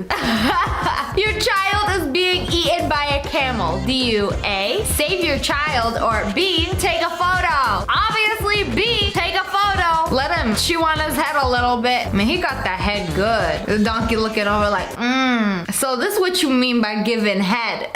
Your child is being eaten by a camel. Do you A, save your child, or B, take a photo? Obviously B, take a photo. Let him chew on his head a little bit. I mean, he got that head good. The donkey looking over like, so this is what you mean by giving head.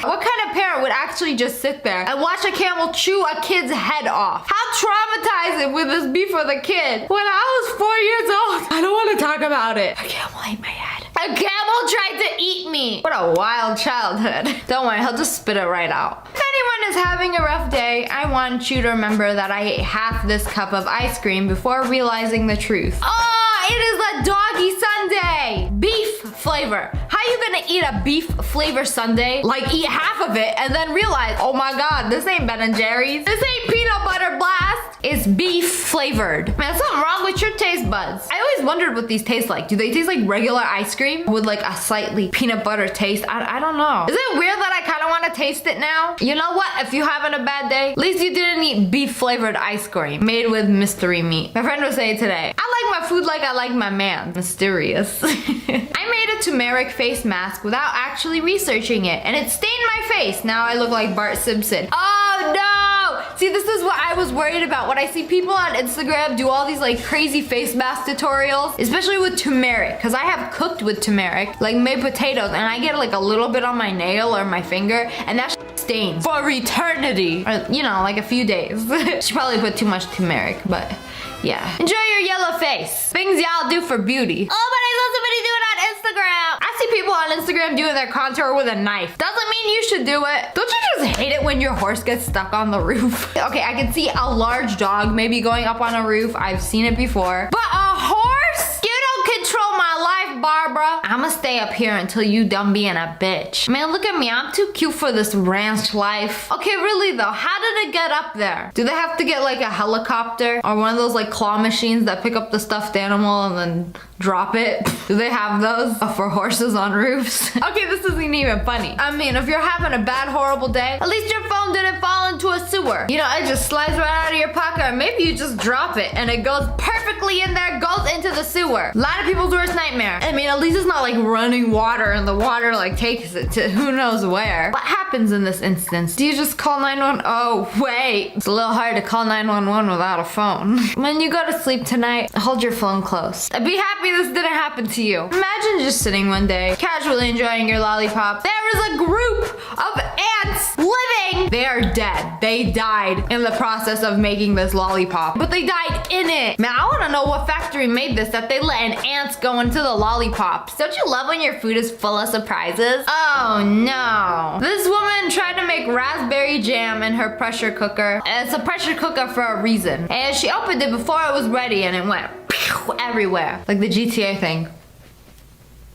What kind of parent would actually just sit there and watch a camel chew a kid's head off? How traumatizing would this be for the kid? When I was 4 years old, I don't want to talk about it. A camel ate my head. A camel tried to eat me. What a wild childhood. Don't worry, he'll just spit it right out. If anyone is having a rough day, I want you to remember that I ate half this cup of ice cream before realizing the truth. Oh, it is a doggy sundae. Beef flavor. How you gonna eat a beef flavor sundae? Like eat half of it and then realize, oh my God, this ain't Ben and Jerry's. This ain't peanut butter blast. It's beef flavored. Man, something wrong with your taste buds. I always wondered what these taste like. Do they taste like regular ice cream with like a slightly peanut butter taste? I don't know. Is it weird that I kind of want to taste it now? You know what? If you're having a bad day, at least you didn't eat beef flavored ice cream made with mystery meat. My friend was saying today, I like my food like I like my man. Mysterious. I made a turmeric face mask without actually researching it, and it stained my face. Now I look like Bart Simpson. Oh no! See, this is what I was worried about. When I see people on Instagram do all these like crazy face mask tutorials, especially with turmeric, because I have cooked with turmeric, like made potatoes, and I get like a little bit on my nail or my finger, and that stains for eternity. Or, you know, like a few days. She probably put too much turmeric, but yeah. Enjoy your yellow face. Things y'all do for beauty. Oh, but I saw somebody do it on Instagram. I see people on Instagram doing their contour with a knife. Doesn't mean you should do it. Don't you just hate it when your horse gets stuck on the roof? Okay, I can see a large dog maybe going up on a roof. I've seen it before. But a horse? You don't control my life, Barbara. I'ma stay up here until you done being a bitch. Man, look at me. I'm too cute for this ranch life. Okay, really though, how did it get up there? Do they have to get like a helicopter or one of those like claw machines that pick up the stuffed animal and then drop it? Do they have those for horses on roofs? Okay, this isn't even funny. I mean, if you're having a bad, horrible day, at least your phone didn't fall into a sewer. You know, it just slides right out of your pocket, or maybe you just drop it and it goes perfectly in there, goes into the sewer. A lot of people's worst nightmare. I mean, at least it's not like running water and the water like takes it to who knows where. What happens in this instance? Do you just call 911? Oh, wait. It's a little hard to call 911 without a phone. When you go to sleep tonight, hold your phone close. Be happy this didn't happen to you. Imagine just sitting one day, casually enjoying your lollipop. There is a group of ants living. They are dead. They died in the process of making this lollipop, but they died in it. Man, I want to know what factory made this that they let ants go into the lollipops. Don't you love when your food is full of surprises? Oh no. This woman tried to make raspberry jam in her pressure cooker. And it's a pressure cooker for a reason. And she opened it before it was ready and it went pew, everywhere. Like the GTA thing.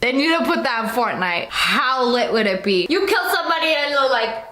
They need to put that in Fortnite. How lit would it be? You kill somebody and they're like,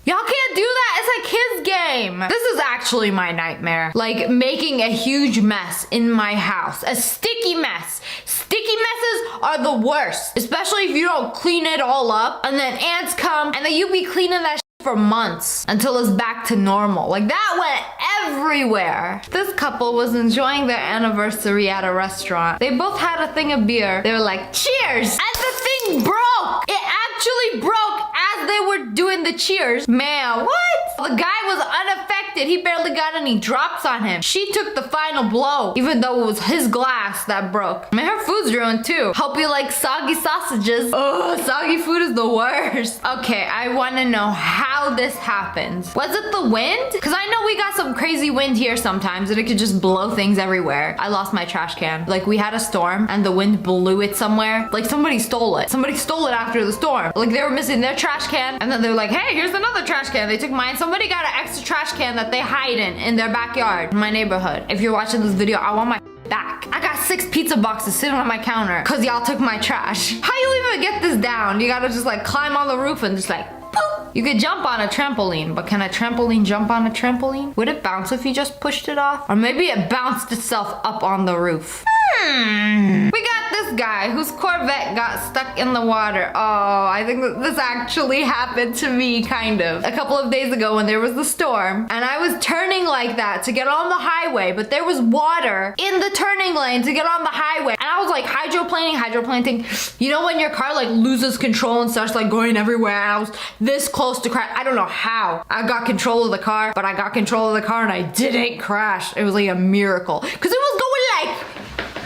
y'all can't do that. It's a kid's game. This is actually my nightmare. Like making a huge mess in my house. A sticky mess. Sticky messes are the worst. Especially if you don't clean it all up and then ants come and then you be cleaning that for months until it's back to normal. Like that went everywhere. This couple was enjoying their anniversary at a restaurant. They both had a thing of beer. They were like, cheers! And the thing broke! It actually broke as they were doing the cheers. Man, what? The guy was unaffected. He barely got any drops on him. She took the final blow, even though it was his glass that broke. Man, her food's ruined too. Hope you like soggy sausages. Oh, soggy food is the worst. Okay, I want to know how this happens. Was it the wind? Because I know we got some crazy wind here sometimes and it could just blow things everywhere. I lost my trash can. Like, we had a storm and the wind blew it somewhere. Like, somebody stole it. Somebody stole it after the storm. Like, they were missing their trash can and then they were like, hey, here's another trash can. They took mine. Somebody got an extra trash can that they hide in their backyard, in my neighborhood. If you're watching this video, I want my back. I got 6 pizza boxes sitting on my counter because y'all took my trash. How you even get this down? You gotta just like climb on the roof and just like boop. You could jump on a trampoline, but can a trampoline jump on a trampoline? Would it bounce if you just pushed it off? Or maybe it bounced itself up on the roof. We got this guy whose Corvette got stuck in the water. Oh, I think that this actually happened to me, kind of. A couple of days ago when there was the storm, and I was turning like that to get on the highway, but there was water in the turning lane to get on the highway. And I was like hydroplaning. You know when your car like loses control and starts like going everywhere? And I was this close to crash. I don't know how. I got control of the car, but I got control of the car and I didn't crash. It was like a miracle. Because it was going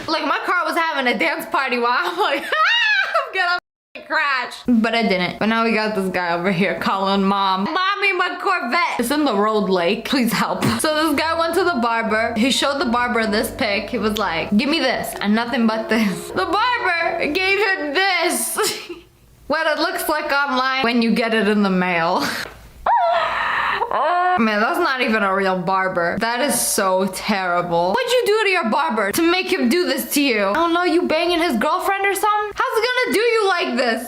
like my car was having a dance party while I'm like, I'm gonna crash. But I didn't. But now we got this guy over here calling mom. Mommy, my Corvette is in the road lake. Please help. So this guy went to the barber. He showed the barber this pic. He was like, give me this and nothing but this. The barber gave him this. What it looks like online when you get it in the mail. Man, that's not even a real barber. That is so terrible. What'd you do to your barber to make him do this to you? I don't know, you banging his girlfriend or something? How's he gonna do you like this?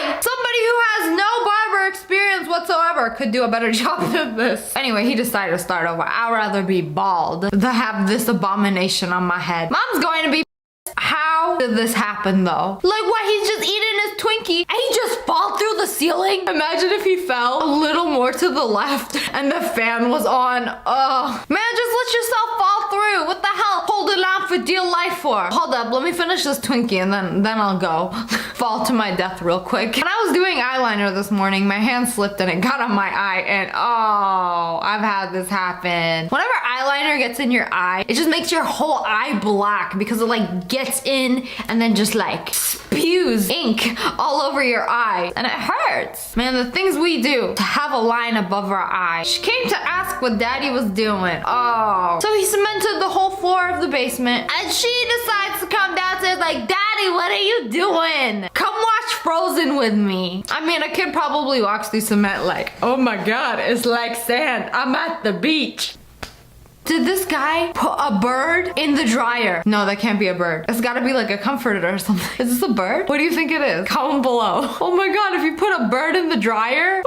Somebody who has no barber experience whatsoever could do a better job than this. Anyway, he decided to start over. I'd rather be bald than have this abomination on my head. Mom's going to be how did this happen though? Like what, he's just eating his Twinkie and he just fall through the ceiling? Imagine if he fell a little more to the left and the fan was on. Oh, man, just let yourself fall through. What the hell? Holding out for dear life for? Hold up, let me finish this Twinkie and then I'll go. Fall to my death real quick. When I was doing eyeliner this morning, my hand slipped and it got on my eye and oh, I've had this happen. Whenever eyeliner gets in your eye, it just makes your whole eye black because it like gets in and then just like spews ink all over your eye and it hurts. Man, the things we do to have a line above our eye. She came to ask what daddy was doing. Oh, so he cemented the whole floor of the basement and she decides to come downstairs like, daddy, what are you doing? Come watch Frozen with me. I mean, a kid probably walks through cement like, oh my god, it's like sand. I'm at the beach. Did this guy put a bird in the dryer? No, that can't be a bird. It's gotta be like a comforter or something. Is this a bird? What do you think it is? Comment below. Oh my god, if you put a bird in the dryer?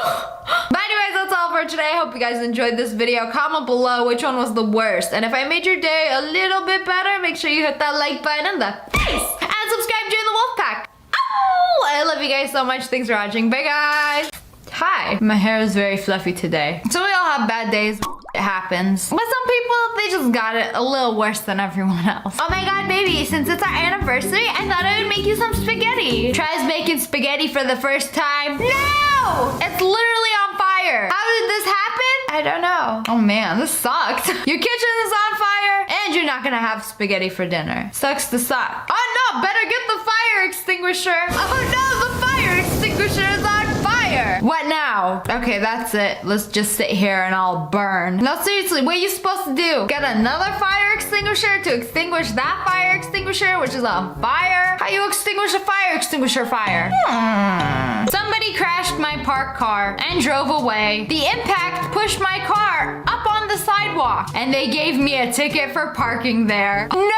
But anyways, that's all for today. I hope you guys enjoyed this video. Comment below which one was the worst. And if I made your day a little bit better, make sure you hit that like button in the face. And subscribe, join the wolf pack. Oh, I love you guys so much. Thanks for watching. Bye, guys. Hi. My hair is very fluffy today. So we all have bad days. It happens. But some people, they just got it a little worse than everyone else. Oh my god, baby, since it's our anniversary, I thought I would make you some spaghetti. Tries making spaghetti for the first time. No! It's literally on fire. How did this happen? I don't know. Oh man, this sucks. Your kitchen is on fire and you're not gonna have spaghetti for dinner. Sucks to suck. Oh no, better get the fire extinguisher. Oh no, the fire extinguisher is on fire. What now? Okay, that's it. Let's just sit here and I'll burn. No, seriously, what are you supposed to do? Get another fire extinguisher to extinguish that fire extinguisher, which is on fire? How you extinguish a fire extinguisher fire? Somebody crashed my parked car and drove away. The impact pushed my car up on the sidewalk and they gave me a ticket for parking there. No,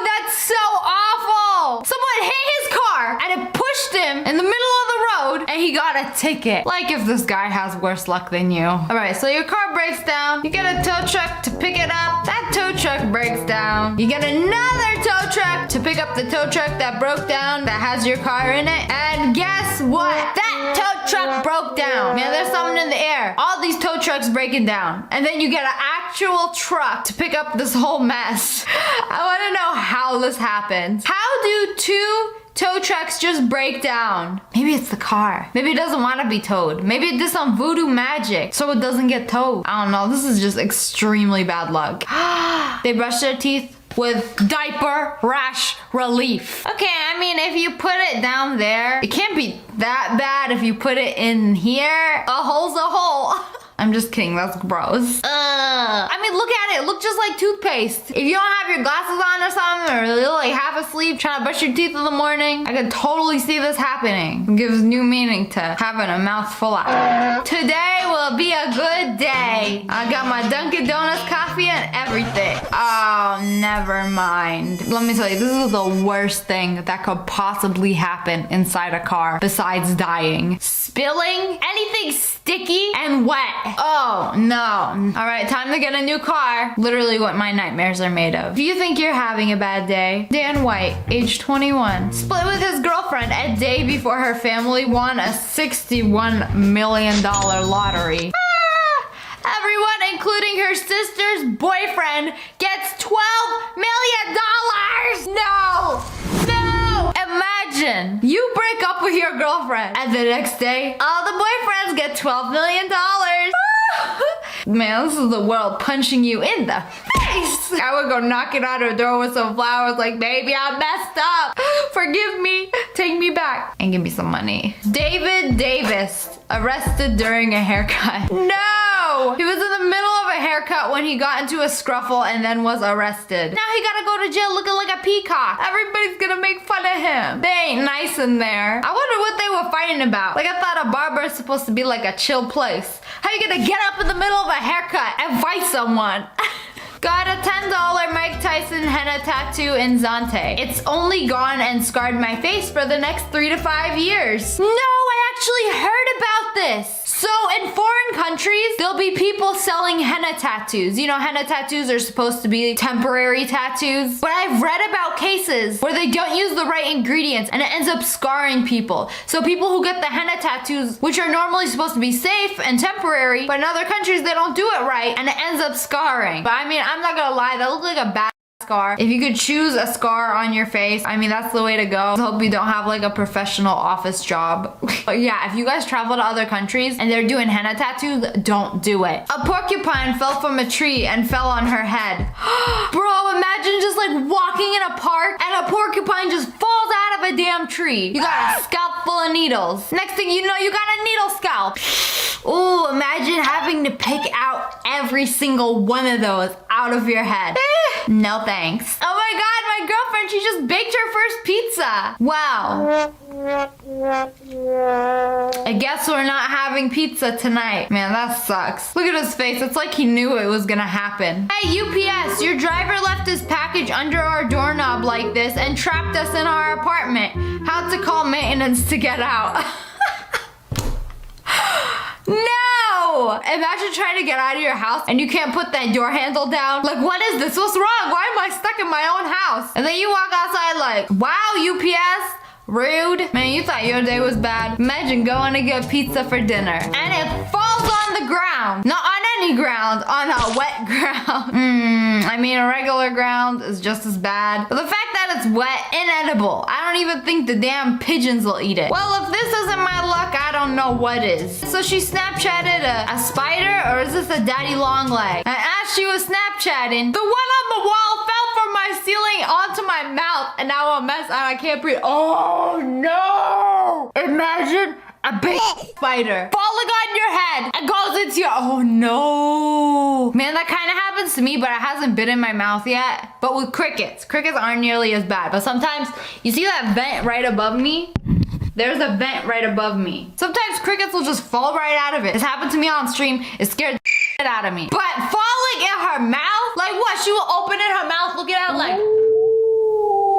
that's so awful. Someone hit his car and it pushed him in the middle of the road and he got a ticket. Like if this guy has worse luck than you. All right, so your car breaks down. You get a tow truck to pick it up. That tow truck breaks down. You get another tow truck to pick up the tow truck that broke down that has your car in it. And guess what? That tow truck broke down. Man, there's something in the air. All these tow trucks breaking down. And then you get an actual truck to pick up this whole mess. I want to know how this happens. How do two tow trucks just break down? Maybe it's the car. Maybe it doesn't want to be towed. Maybe it did some voodoo magic so it doesn't get towed. I don't know. This is just extremely bad luck. They brush their teeth with diaper rash relief. Okay, I mean, if you put it down there, it can't be that bad if you put it in here. A hole's a hole. I'm just kidding, that's gross. I mean, look at it, look just like toothpaste. If you don't have your glasses on or something, or you're like half asleep trying to brush your teeth in the morning, I could totally see this happening. It gives new meaning to having a mouthful out. Today will be a good day. I got my Dunkin' Donuts coffee and everything. Oh, never mind. Let me tell you, this is the worst thing that could possibly happen inside a car besides dying. Spilling anything sticky and wet. Oh no. All right, time to get a new car. Literally what my nightmares are made of. If you think you're having a bad day, Dan White, age 21, split with his girlfriend a day before her family won a $61 million lottery. Everyone, including her sister's boyfriend, gets $12 million. No! No! Imagine you break up with your girlfriend and the next day, all the boyfriends get $12 million. Man, this is the world punching you in the face. I would go knocking on her door with some flowers like, baby, I messed up. Forgive me. Take me back. And give me some money. David Davis, arrested during a haircut. No! He was in the middle of a haircut when he got into a scruffle and then was arrested. Now he gotta go to jail looking like a peacock. Everybody's gonna make fun of him. They ain't nice in there. I wonder what they were fighting about. Like, I thought a barber is supposed to be like a chill place. How you gonna get up in the middle of a haircut and fight someone? Got a $10 Mike Tyson henna tattoo in Zante. It's only gone and scarred my face for the next 3 to 5 years. No, I actually heard about this. So in foreign countries, there'll be people selling henna tattoos. You know, henna tattoos are supposed to be temporary tattoos. But I've read about cases where they don't use the right ingredients and it ends up scarring people. So people who get the henna tattoos, which are normally supposed to be safe and temporary, but in other countries they don't do it right and it ends up scarring. But I mean, I'm not gonna lie, that looked like a bad scar. If you could choose a scar on your face, I mean, that's the way to go. I hope you don't have like a professional office job. But yeah, if you guys travel to other countries and they're doing henna tattoos, don't do it. A porcupine fell from a tree and fell on her head. Bro, imagine just like walking in a park and a porcupine just falls out of a damn tree. You got a scalp full of needles. Next thing you know, you got a needle scalp. Ooh, imagine having to pick out every single one of those out of your head. No thanks. Oh my god, my girlfriend, she just baked her first pizza. Wow. I guess we're not having pizza tonight. Man, that sucks. Look at his face. It's like he knew it was gonna happen. Hey, UPS, your driver left his package under our doorknob like this and trapped us in our apartment. How to call maintenance to get out. No! Imagine trying to get out of your house and you can't put that door handle down. Like, what is this? What's wrong? Why am I stuck in my own house? And then you walk outside like, wow, UPS. Rude. Man, you thought your day was bad. Imagine going to get pizza for dinner and it falls on the ground. Not on any ground, on a wet ground. I mean, a regular ground is just as bad. But the fact that it's wet, inedible. I don't even think the damn pigeons will eat it. Well, if this isn't my luck, I don't know what is. So she Snapchatted a spider, or is this a daddy long leg? And as she was Snapchatting, the one on the wall fell from my ceiling onto my mouth, and now I'm a mess and I can't breathe. Oh no! Imagine a big spider falling on your head and goes into your, oh no. Man, that kind of happens to me, but it hasn't been in my mouth yet. But with crickets aren't nearly as bad. But sometimes, you see that vent right above me? There's a vent right above me. Sometimes crickets will just fall right out of it. This happened to me on stream. It scared the shit out of me. But falling in her mouth? Like what? She will open in her mouth looking at it like,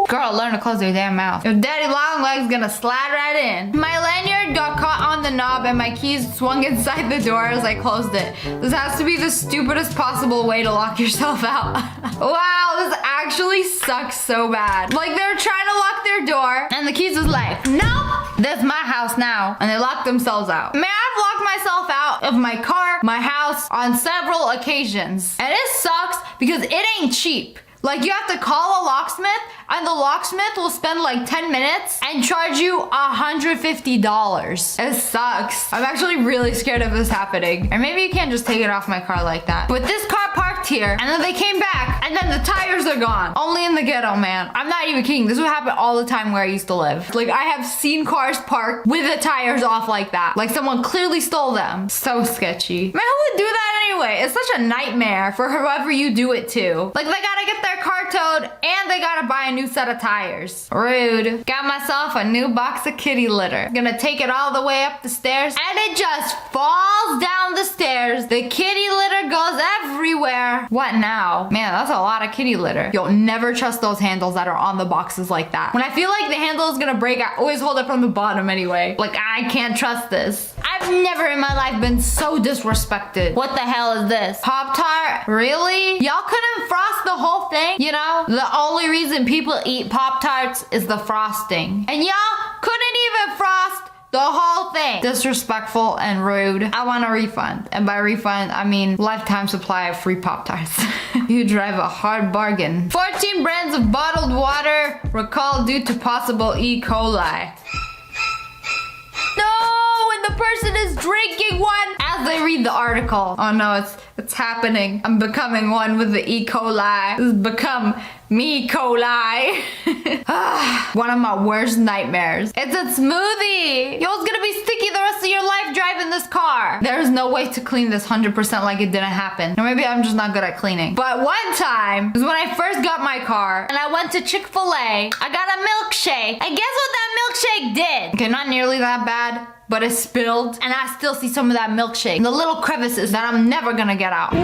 girl, learn to close your damn mouth. Your daddy long leg's gonna slide right in. My lanyard got caught on the knob and my keys swung inside the door as I closed it. This has to be the stupidest possible way to lock yourself out. Wow, this actually sucks so bad. Like, they were trying to lock their door and the keys was like, nope, this is my house now. And they locked themselves out. Man, I've locked myself out of my car, my house on several occasions. And it sucks because it ain't cheap. Like you have to call a locksmith and the locksmith will spend like 10 minutes and charge you $150. It sucks. I'm actually really scared of this happening. Or maybe you can't just take it off my car like that. But this car parked here and then they came back and then the tires are gone. Only in the ghetto, man. I'm not even kidding. This would happen all the time where I used to live. Like I have seen cars parked with the tires off like that. Like someone clearly stole them. So sketchy. Man, who would do that anyway? It's such a nightmare for whoever you do it to. Like they gotta get their car towed and they gotta buy a new set of tires. Rude. Got myself a new box of kitty litter. Gonna take it all the way up the stairs and it just falls down the stairs. The kitty litter goes everywhere. What now? Man, that's a lot of kitty litter. You'll never trust those handles that are on the boxes like that. When I feel like the handle is gonna break, I always hold it from the bottom anyway. Like I can't trust this. I've never in my life been so disrespected. What the hell is this? Pop-Tart? Really? Y'all couldn't frost the whole thing? You know, the only reason people eat Pop-Tarts is the frosting. And y'all couldn't even frost the whole thing. Disrespectful and rude. I want a refund. And by refund, I mean lifetime supply of free Pop-Tarts. You drive a hard bargain. 14 brands of bottled water recalled due to possible E. coli. No, and the person is drinking one as they read the article. Oh no, it's happening. I'm becoming one with the E. coli. This has become me coli. One of my worst nightmares. It's a smoothie. Yo, it's gonna be sticky the rest of your life driving this car. There's no way to clean this 100% like it didn't happen. Or maybe I'm just not good at cleaning. But one time was when I first got my car and I went to Chick-fil-A. I got a milkshake. And guess what that milkshake did? Okay, not nearly that bad, but it spilled and I still see some of that milkshake. The little crevices that I'm never gonna get out. No!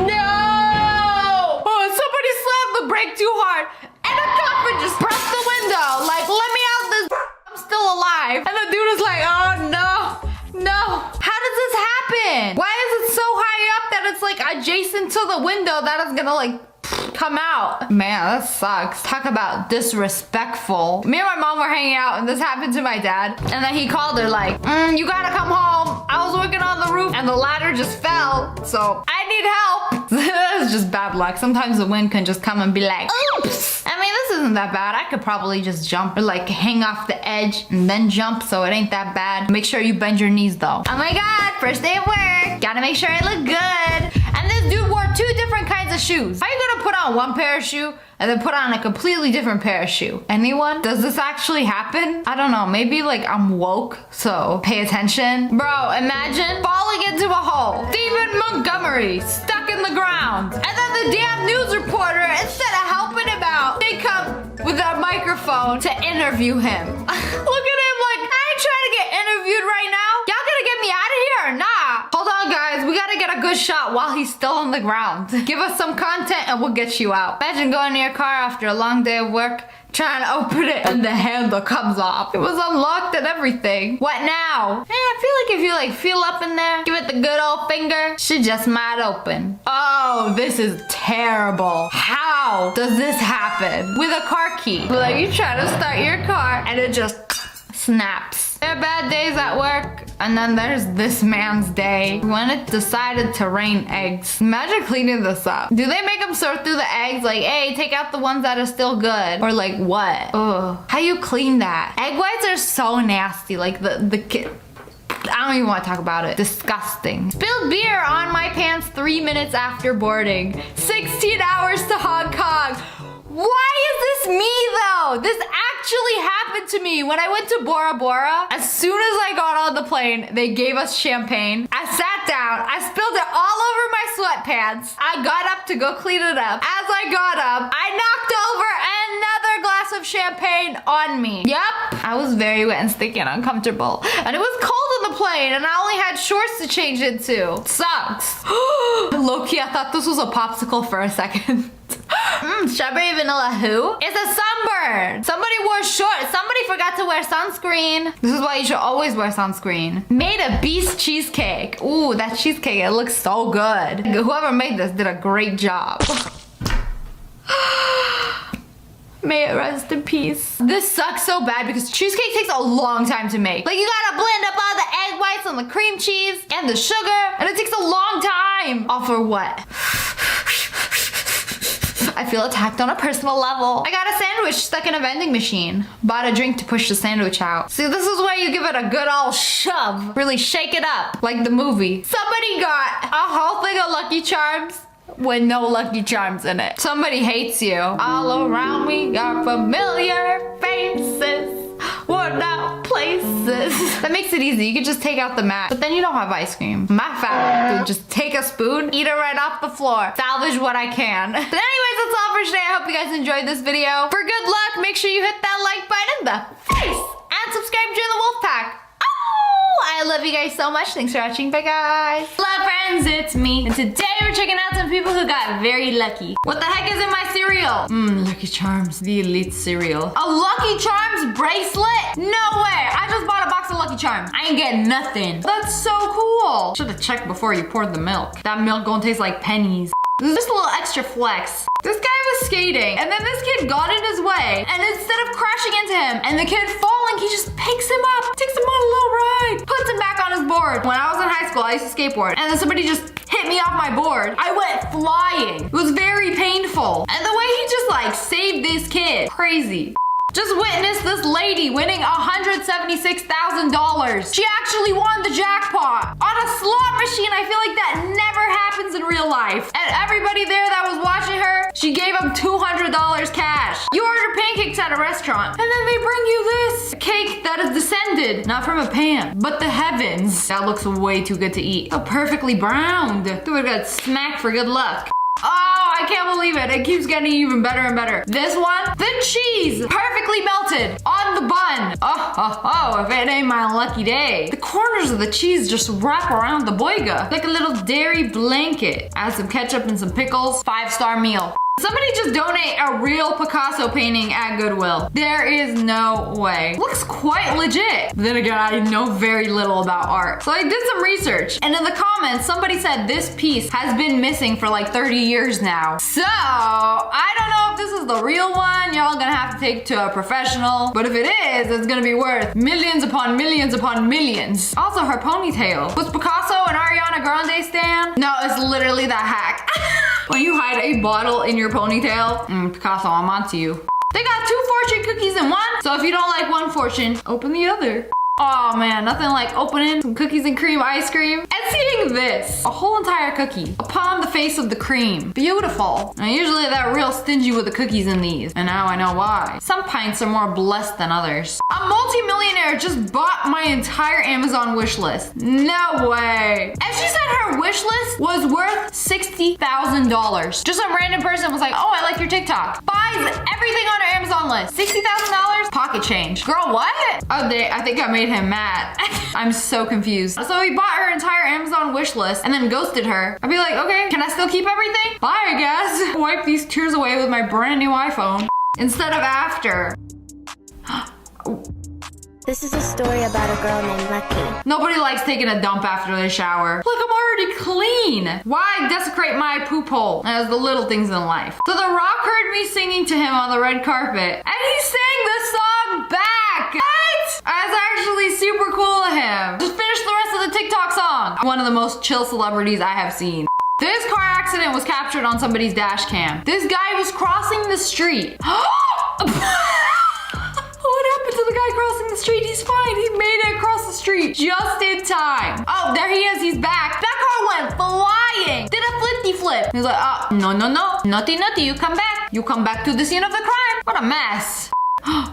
Oh, somebody slammed the brake too hard and the cop would just press the window like, let me out this. I'm still alive. And the dude is like, oh no, no. How does this happen? Why is it so high up that it's like adjacent to the window that is gonna like come out? Man, that sucks. Talk about disrespectful. Me and my mom were hanging out and this happened to my dad. And then he called her like, you gotta come home. I was working on the roof and the ladder just fell. So I need help. That's just bad luck. Sometimes the wind can just come and be like, oops. I mean, this isn't that bad. I could probably just jump or like hang off the edge and then jump. So it ain't that bad. Make sure you bend your knees though. Oh my God, first day of work. Gotta make sure I look good. And this dude wore 2 different kinds of shoes. How are you gonna put on one pair of shoe and then put on a completely different pair of shoe? Anyone? Does this actually happen? I don't know. Maybe like I'm woke, so pay attention. Bro, imagine falling into a hole. Stephen Montgomery stuck in the ground. And then the damn news reporter, instead of helping him out, they come with a microphone to interview him. Look at him like, I ain't trying to get interviewed right now. Y'all gonna get me out of here or nah? Hold on, guys. We gotta get a good shot while he's still on the ground. Give us some content and we'll get you out. Imagine going to your car after a long day of work, trying to open it and the handle comes off. It was unlocked and everything. What now? I feel like if you like feel up in there, give it the good old finger, she just might open. Oh, this is terrible. How does this happen? With a car key. Like you try to start your car and it just snaps. There are bad days at work, and then there's this man's day when it decided to rain eggs. Imagine cleaning this up. Do they make them sort through the eggs like, hey, take out the ones that are still good? Or like what? Ugh. How you clean that? Egg whites are so nasty. Like the kid. I don't even want to talk about it. Disgusting. Spilled beer on my pants 3 minutes after boarding. 16 hours to Hong Kong. Why is this me though? This actually happened to me when I went to Bora Bora. As soon as I got on the plane, they gave us champagne. I sat down, I spilled it all over my sweatpants. I got up to go clean it up. As I got up, I knocked over another glass of champagne on me. Yep, I was very wet and sticky and uncomfortable. And it was cold on the plane and I only had shorts to change into. Sucks. Low-key, I thought this was a popsicle for a second. Strawberry vanilla who? It's a sunburn. Somebody wore shorts. Somebody forgot to wear sunscreen. This is why you should always wear sunscreen. Made a beast cheesecake. Ooh, that cheesecake, it looks so good. Whoever made this did a great job. May it rest in peace. This sucks so bad because cheesecake takes a long time to make. Like you gotta blend up all the egg whites and the cream cheese and the sugar, and it takes a long time. All for what? I feel attacked on a personal level. I got a sandwich stuck in a vending machine. Bought a drink to push the sandwich out. See, this is where you give it a good old shove. Really shake it up, like the movie. Somebody got a whole thing of Lucky Charms with no Lucky Charms in it. Somebody hates you. All around me are familiar faces. Worn out places. That makes it easy. You can just take out the mat, but then you don't have ice cream. My fat would just take a spoon, eat it right off the floor. Salvage what I can. But anyways, that's all for today. I hope you guys enjoyed this video. For good luck, make sure you hit that like button in the face and subscribe to the wolf pack. I love you guys so much. Thanks for watching. Bye, guys. Hello, friends. It's me. And today we're checking out some people who got very lucky. What the heck is in my cereal? Lucky Charms. The elite cereal. A Lucky Charms bracelet? No way. I just bought a box of Lucky Charms. I ain't getting nothing. That's so cool. Should have checked before you poured the milk. That milk gonna taste like pennies. This is just a little extra flex. This guy was skating, and then this kid got in his way, and instead of crashing into him and the kid falling, he just picks him up, takes him on a little ride, puts him back on his board. When I was in high school, I used to skateboard, and then somebody just hit me off my board. I went flying. It was very painful. And the way he just like saved this kid, crazy. Just witnessed this lady winning $176,000. She actually won the jackpot on a slot machine. I feel like that never happens in real life. And everybody there that was watching her, she gave them $200 cash. You order pancakes at a restaurant, and then they bring you this cake that is descended, not from a pan, but the heavens. That looks way too good to eat. So perfectly browned. Dude, we got smacked for good luck. Oh, I can't believe it. It keeps getting even better and better. This one, the cheese, perfectly melted on the bun. Oh, if it ain't my lucky day. The corners of the cheese just wrap around the boiga like a little dairy blanket. Add some ketchup and some pickles. 5-star meal. Somebody just donate a real Picasso painting at Goodwill. There is no way. Looks quite legit. Then again, I know very little about art. So I did some research, and in the comments, somebody said this piece has been missing for like 30 years now. So I don't know if this is the real one. Y'all gonna have to take it to a professional. But if it is, it's gonna be worth millions upon millions upon millions. Also, her ponytail. Was Picasso an Ariana Grande stan? No, it's literally that hack. When you hide a bottle in your ponytail, Picasso, I'm onto you. They got 2 fortune cookies in one, so if you don't like one fortune, open the other. Oh man, nothing like opening some cookies and cream ice cream and seeing this. A whole entire cookie upon the face of the cream. Beautiful. And usually they're real stingy with the cookies in these, and now I know why. Some pints are more blessed than others. A multi-millionaire just bought my entire Amazon wish list. No way. And she said her wish list was worth $60,000. Just some random person was like, oh, I like your TikTok. Buys everything on her Amazon list. $60,000? Pocket change. Girl, what? Oh, I think I made him mad. I'm so confused. So he bought her entire Amazon wish list and then ghosted her. I'd be like, okay, can I still keep everything? Bye, I guess. Wipe these tears away with my brand new iPhone. Instead of after. This is a story about a girl named Lucky. Nobody likes taking a dump after they shower. Look, I'm already clean. Why desecrate my poop hole? As the little things in life. So The Rock heard me singing to him on the red carpet, and he sang the song back. What? That's actually super cool of him. Just finish the rest of the TikTok song. One of the most chill celebrities I have seen. This car accident was captured on somebody's dash cam. This guy was crossing the street. What happened to the guy crossing the street? He's fine. He made it across the street just in time. Oh, there he is. He's back. That car went flying. Did a flippy flip. He's like, oh, no. Nutty. You come back. You come back to the scene of the crime. What a mess.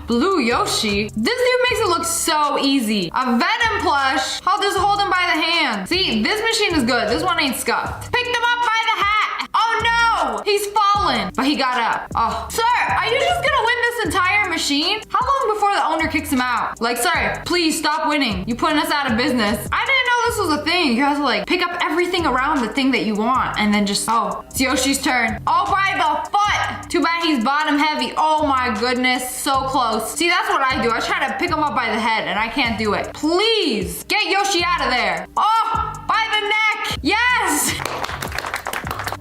Blue Yoshi. This dude makes it look so easy. A Venom plush. I'll just hold him by the hand. See, this machine is good. This one ain't scuffed. Picked him up by the hat. Oh no, he's fallen. But he got up. Oh, sir, are you just gonna win this entire machine? How long before the owner kicks him out? Like, sir, please stop winning. You're putting us out of business. I didn't know this was a thing. You have to like pick up everything around the thing that you want and then just, oh, it's Yoshi's turn. Oh, by the foot. Too bad he's bottom heavy. Oh my goodness, so close. See, that's what I do. I try to pick him up by the head and I can't do it. Please get Yoshi out of there. Oh, by the neck. Yes.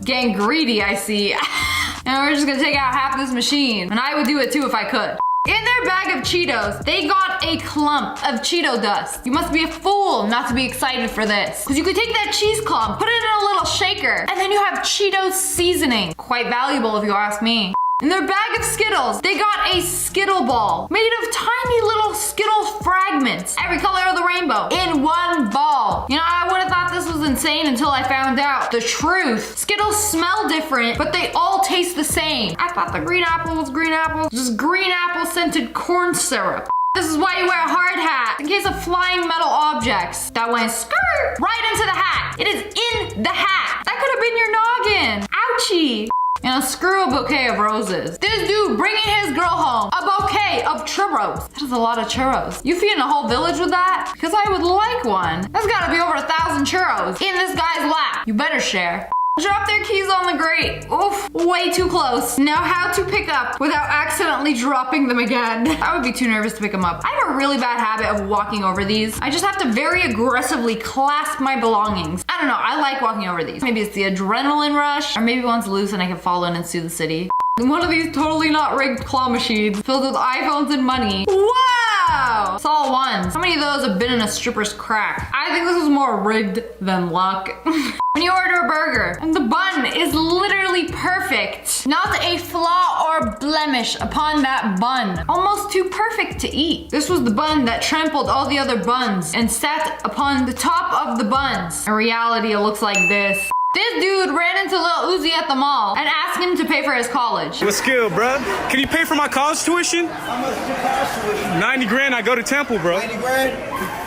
Getting greedy, I see. And we're just gonna take out half this machine. And I would do it too if I could. In their bag of Cheetos, they got a clump of Cheeto dust. You must be a fool not to be excited for this. Because you could take that cheese clump, put it in a little little shaker. And then you have Cheetos seasoning. Quite valuable if you ask me. In their bag of Skittles, they got a Skittle ball made of tiny little Skittle fragments, every color of the rainbow, in one ball. You know, I would have thought this was insane until I found out the truth. Skittles smell different, but they all taste the same. I thought the green apple was green apple, just green apple scented corn syrup. This is why you wear a hard hat, in case of flying metal objects. That went skirt right into the hat. It is in the hat. That could have been your noggin. Ouchie. And screw a bouquet of roses. This dude bringing his girl home a bouquet of churros. That is a lot of churros. You feeding a whole village with that? Because I would like one. That's gotta be over 1,000 churros in this guy's lap. You better share. Drop their keys on the grate. Oof, way too close. Now how to pick up without accidentally dropping them again. I would be too nervous to pick them up. I have a really bad habit of walking over these. I just have to very aggressively clasp my belongings. I don't know, I like walking over these. Maybe it's the adrenaline rush, or maybe one's loose and I can fall in and sue the city. One of these totally not rigged claw machines filled with iPhones and money. Wow! It's all ones. How many of those have been in a stripper's crack? I think this was more rigged than luck. When you order a burger and the bun is literally perfect, not a flaw or blemish upon that bun, almost too perfect to eat. This was the bun that trampled all the other buns and sat upon the top of the buns. In reality, it looks like this. This dude ran into Lil Uzi at the mall and asked him to pay for his college. What's good, bro? Can you pay for my college tuition? How much is your college tuition? 90 grand, I go to Temple, bro. 90 grand?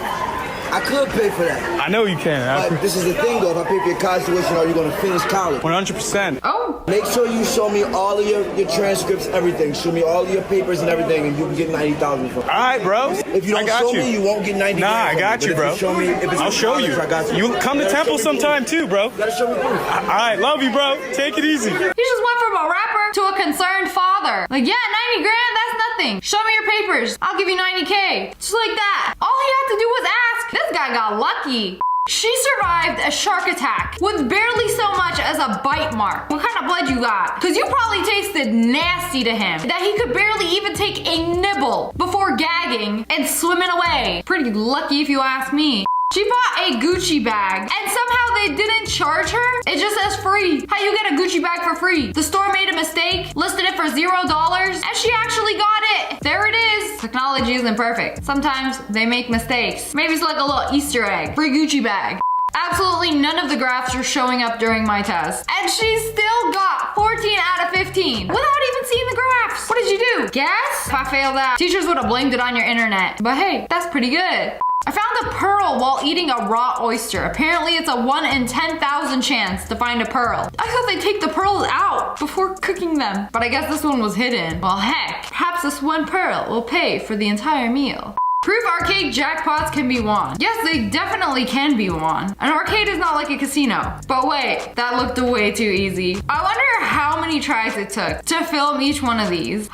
I could pay for that. I know you can. But this is the thing, though. If I pay for your college tuition, are you going to finish college? 100%. Oh. Make sure you show me all of your transcripts, everything. Show me all of your papers and everything, and you can get 90,000 from it. All right, bro. If you don't show me, you won't get 90. Nah, I got you, bro. Show me. If it's I'll show you. I got you. You come to Temple sometime too, bro. You gotta show me proof. All right, love you, bro. Take it easy. He just went from a rapper to a concerned father. Like, yeah, 90 grand, that's nothing. Show me your papers. I'll give you 90K. Just like that. All he had to do was ask. This guy got lucky. She survived a shark attack with barely so much as a bite mark. What kind of blood you got? Because you probably tasted nasty to him that he could barely even take a nibble before gagging and swimming away. Pretty lucky if you ask me. She bought a Gucci bag and somehow they didn't charge her. It just says free. How you get a Gucci bag for free? The store made a mistake, listed it for $0, and she actually got it. There it is. Technology isn't perfect. Sometimes they make mistakes. Maybe it's like a little Easter egg. Free Gucci bag. Absolutely none of the graphs are showing up during my test. And she still got 14 out of 15 without even seeing the graphs. What did you do? Guess? If I failed that, teachers would have blamed it on your internet. But hey, that's pretty good. I found a pearl while eating a raw oyster. Apparently it's a 1 in 10,000 chance to find a pearl. I thought they'd take the pearls out before cooking them, but I guess this one was hidden. Well, heck, perhaps this one pearl will pay for the entire meal. Proof arcade jackpots can be won. Yes, they definitely can be won. An arcade is not like a casino. But wait, that looked way too easy. I wonder how many tries it took to film each one of these.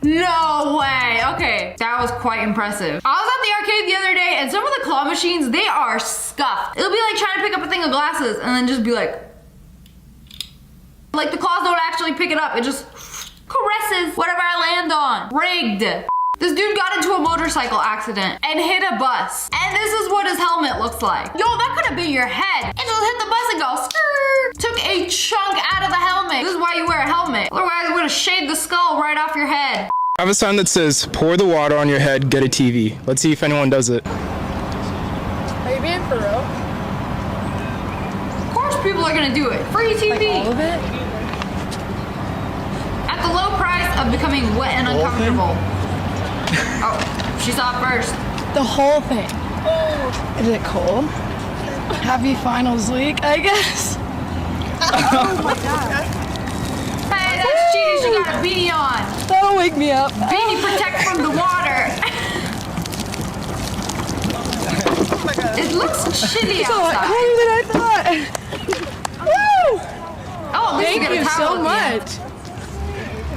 No way. Okay, that was quite impressive. I was at the arcade the other day and some of the claw machines, they are scuffed. It'll be like trying to pick up a thing of glasses and then just be like the claws don't actually pick it up. It just caresses whatever I land on. Rigged. This dude got into a motorcycle accident and hit a bus. And this is what his helmet looks like. Yo, that could have been your head. It just hit the bus and go skrrr. Took a chunk out of the helmet. This is why you wear a helmet. Otherwise, it would have shaved the skull right off your head. I have a sign that says, pour the water on your head, get a TV. Let's see if anyone does it. Are you being for real? Of course people are gonna do it. Free TV. Like all of it? At the low price of becoming wet and uncomfortable. Oh, she saw it first. The whole thing. Is it cold? Happy finals week, I guess. Oh my god. Hey, that's cheating. She got a beanie on. That'll wake me up. Beanie protect from the water. It looks chilly outside. Hotter than I thought. Woo! Oh, thank you so much.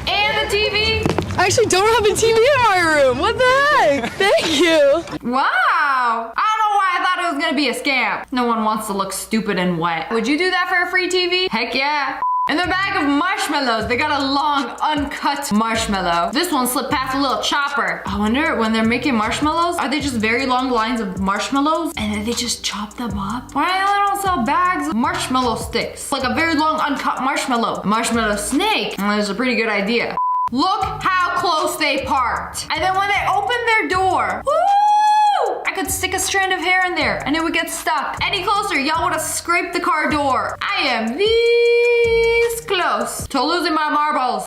And the TV. I actually don't have a TV in my room. What the heck? Thank you. Wow. I don't know why I thought it was gonna be a scam. No one wants to look stupid and wet. Would you do that for a free TV? Heck yeah. And their bag of marshmallows. They got a long, uncut marshmallow. This one slipped past a little chopper. I wonder when they're making marshmallows, are they just very long lines of marshmallows? And then they just chop them up? Why don't sell bags of marshmallow sticks? Like a very long, uncut marshmallow. A marshmallow snake. That's a pretty good idea. Look how close they parked. And then when they opened their door, woo! I could stick a strand of hair in there and it would get stuck. Any closer, y'all would have scraped the car door. I am this close to losing my marbles.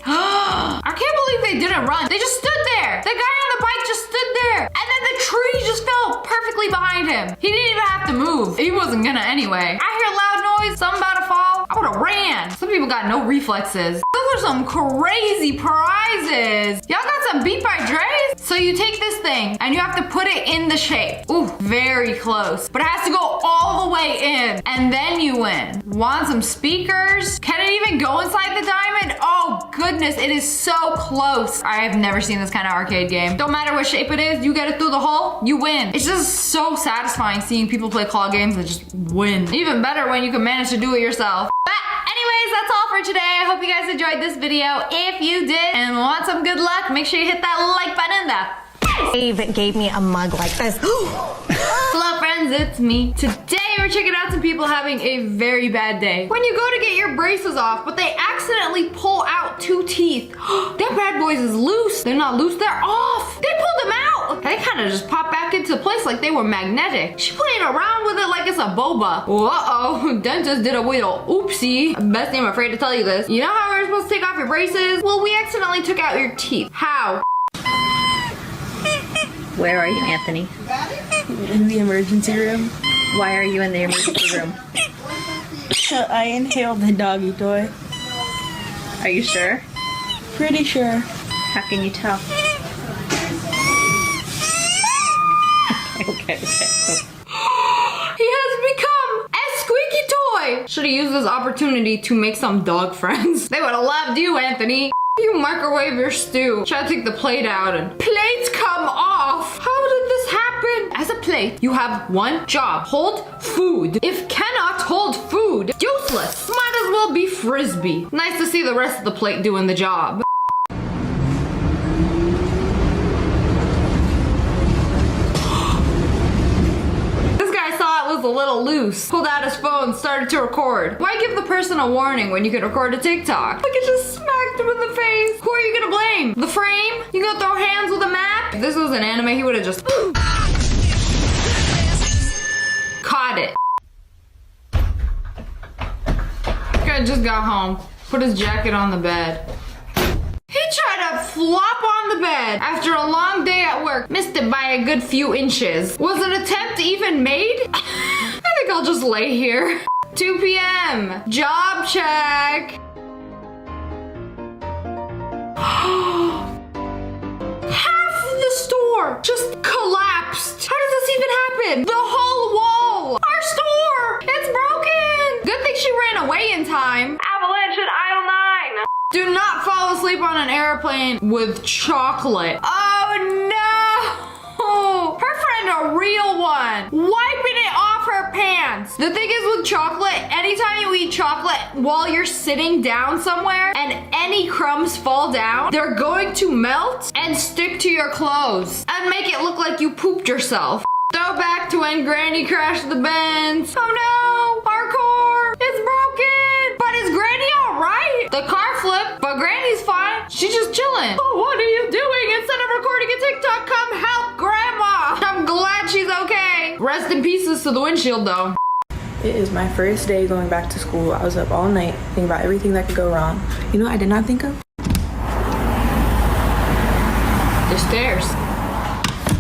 I can't believe they didn't run. They just stood there. The guy on the bike just stood there. And then the tree just fell perfectly behind him. He didn't even have to move. He wasn't gonna anyway. I hear loud noise, something about to fall. I would have ran. Some people got no reflexes. Those are some crazy prizes. Y'all got some beat by Dre's? So you take this thing and you have to put it in the shape. Ooh, very close. But it has to go all the way in and then you win. Want some speakers? Can it even go inside the diamond? Oh goodness, it is so close. I have never seen this kind of arcade game. Don't matter what shape it is, you get it through the hole, you win. It's just so satisfying seeing people play claw games and just win. Even better when you can manage to do it yourself. But anyways, that's all for today. I hope you guys enjoyed this video. If you did and want some good luck, make sure you hit that like button in the Dave gave me a mug like this. Hello friends, it's me. Today we're checking out some people having a very bad day. When you go to get your braces off, but they accidentally pull out 2 teeth. That bad boys is loose. They're not loose, they're off. They pulled them out. They kind of just popped back into place like they were magnetic. She playing around with it like it's a boba. Uh-oh, dentist did a little oopsie. Best thing I'm afraid to tell you this. You know how we're supposed to take off your braces? Well, we accidentally took out your teeth. How? Where are you, Anthony? In the emergency room. Why are you in the emergency room? I inhaled the doggy toy. Are you sure? Pretty sure. How can you tell? Okay. He has become a squeaky toy. Should have used this opportunity to make some dog friends. They would have loved you, Anthony. You microwave your stew. Try to take the plate out and plates come off. How did this happen? As a plate, you have one job. Hold food. If cannot hold food, useless. Might as well be frisbee. Nice to see the rest of the plate doing the job. Was a little loose. Pulled out his phone, started to record. Why give the person a warning when you can record a TikTok? Like it just smacked him in the face. Who are you gonna blame? The frame? You gonna throw hands with a map? If this was an anime, he would have just caught it. Guy just got home. Put his jacket on the bed. He tried to flop on the bed after a long day at work. Missed it by a good few inches. Was an attempt even made? I think I'll just lay here. 2 p.m. Job check. Half the store just collapsed. How does this even happen? The whole wall. Our store. It's broken. Good thing she ran away in time. Avalanche in aisle 9. Do not fall asleep on an airplane with chocolate. Oh no! Her friend, a real one, wiping it off her pants. The thing is with chocolate, anytime you eat chocolate while you're sitting down somewhere and any crumbs fall down, they're going to melt and stick to your clothes and make it look like you pooped yourself. Throwback to when Granny crashed the Benz. Oh no, our car is broken. But is Granny all right? The car flipped, but Granny's fine. She's just chilling. Oh, what are you doing? Instead of recording a TikTok, come help Grandma. I'm glad she's okay. Rest in pieces to the windshield though. It is my first day going back to school. I was up all night thinking about everything that could go wrong. You know what I did not think of? The stairs.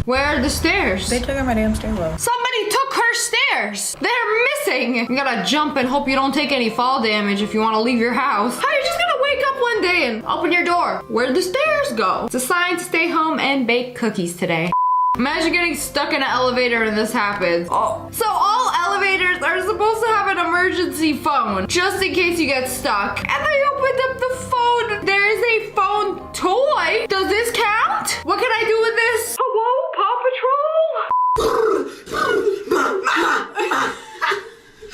Where are the stairs? They took out my damn stairwell. Somebody took her stairs. They're missing. You gotta jump and hope you don't take any fall damage if you want to leave your house. How are you just gonna wake up one day and open your door? Where'd the stairs go? It's a sign to stay home and bake cookies today. Imagine getting stuck in an elevator and this happens. Oh, so all elevators are supposed to have an emergency phone just in case you get stuck. And they opened up the phone. There is a phone toy. Does this count? What can I do with this? Hello, Paw Patrol?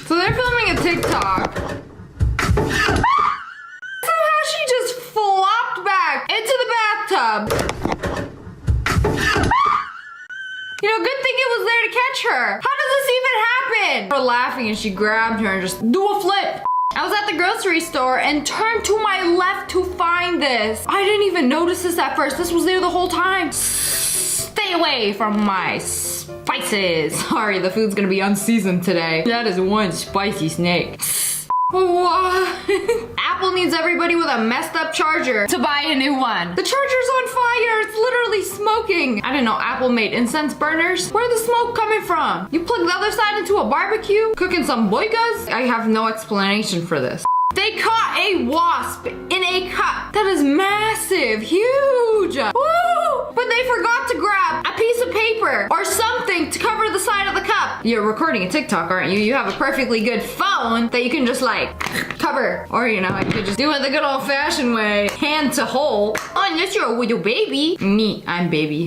So they're filming a TikTok. catch her? How does this even happen? We're laughing and she grabbed her and just do a flip. I was at the grocery store and turned to my left to find this. I didn't even notice this at first. This was there the whole time. Stay away from my spices. Sorry, the food's gonna be unseasoned today. That is one spicy snake. What? Apple needs everybody with a messed up charger to buy a new one. The charger's on fire. It's literally smoking. I didn't know Apple made incense burners. Where's the smoke coming from? You plug the other side into a barbecue? Cooking some boigas? I have no explanation for this. They caught a wasp in a cup. That is massive, huge. Woo! But they forgot to grab a piece of paper or something to cover the side of the cup. You're recording a TikTok, aren't you? You have a perfectly good phone that you can just like cover. Or you know, you could just do it the good old fashioned way. Hand to hole. Unless you're with your baby. Me, I'm baby.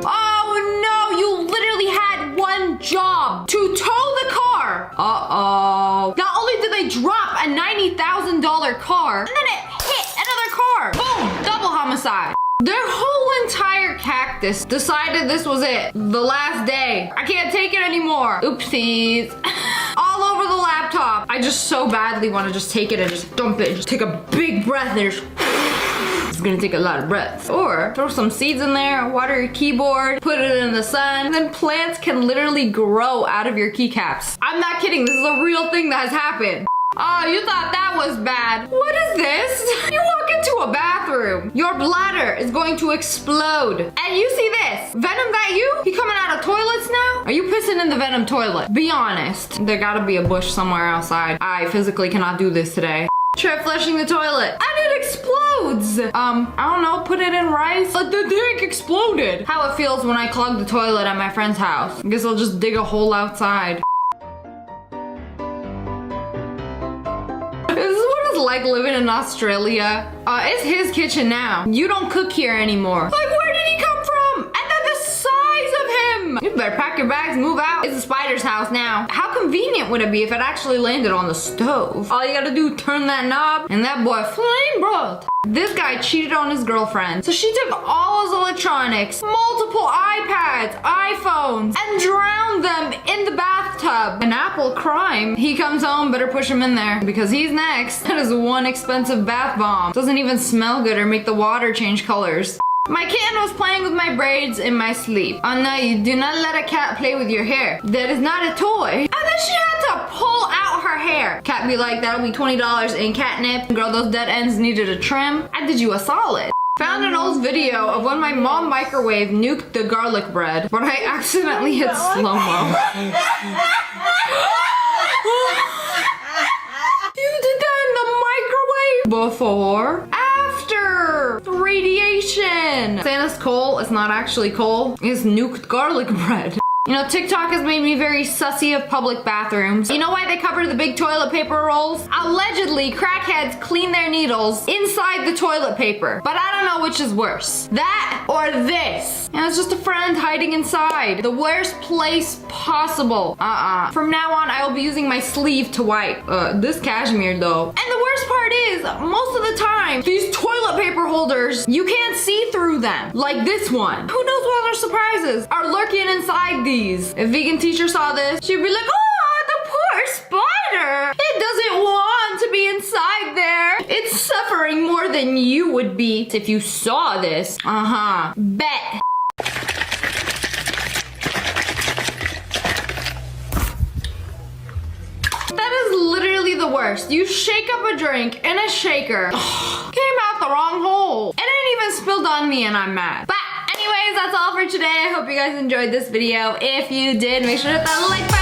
Oh no, you literally had one job to tow the car. Uh-oh. Not only did they drop a $90,000 car, and then it hit another car. Boom, double homicide. Their whole entire cactus decided this was it. The last day. I can't take it anymore. Oopsies. All over the laptop. I just so badly want to just take it and just dump it. Just take a big breath and just... It's gonna take a lot of breaths. Or throw some seeds in there, water your keyboard, put it in the sun, then plants can literally grow out of your keycaps. I'm not kidding, this is a real thing that has happened. Oh, you thought that was bad. What is this? You walk into a bathroom, your bladder is going to explode. And you see this. Venom, that you? He coming out of toilets now? Are you pissing in the Venom toilet? Be honest. There gotta be a bush somewhere outside. I physically cannot do this today. Try flushing the toilet and it explodes. I don't know, put it in rice. But the tank exploded. How it feels when I clog the toilet at my friend's house. I guess I'll just dig a hole outside. This is what it's like living in Australia. It's his kitchen now. You don't cook here anymore. Like, where did he come from? And then the size of him. You better pack your bags, move out. It's a spider's house now. How convenient would it be if it actually landed on the stove? All you gotta do, turn that knob, and that boy flame broiled. This guy cheated on his girlfriend. So she took all his electronics, multiple iPads, iPhones, and drowned them in the bathtub. An Apple crime. He comes home, better push him in there because he's next. That is one expensive bath bomb. Doesn't even smell good or make the water change colors. My kitten was playing with my braids in my sleep. Oh no, you do not let a cat play with your hair. That is not a toy. And then she had to pull out her hair. Cat be like, that'll be $20 in catnip. Girl, those dead ends needed a trim. I did you a solid. Found an old video of when my mom microwave nuked the garlic bread, but I accidentally hit slow-mo. You did that in the microwave? Before? After? Radiation. Saying it's coal, it's not actually coal. It's nuked garlic bread. You know, TikTok has made me very sussy of public bathrooms. You know why they cover the big toilet paper rolls? Allegedly, crackheads clean their needles inside the toilet paper. But I don't know which is worse. That or this. And it's just a friend hiding inside. The worst place possible. From now on, I will be using my sleeve to wipe. This cashmere though. And the worst part is, most of the time, these toilet paper holders, you can't see through them. Like this one. Who knows what other surprises are lurking inside these? If vegan teacher saw this, she'd be like, oh, the poor spider. It doesn't want to be inside there. It's suffering more than you would be if you saw this. Bet. That is literally the worst. You shake up a drink in a shaker. Came out the wrong hole. It ain't even spilled on me and I'm mad. But anyways, that's all for today. I hope you guys enjoyed this video. If you did, make sure to hit that like button.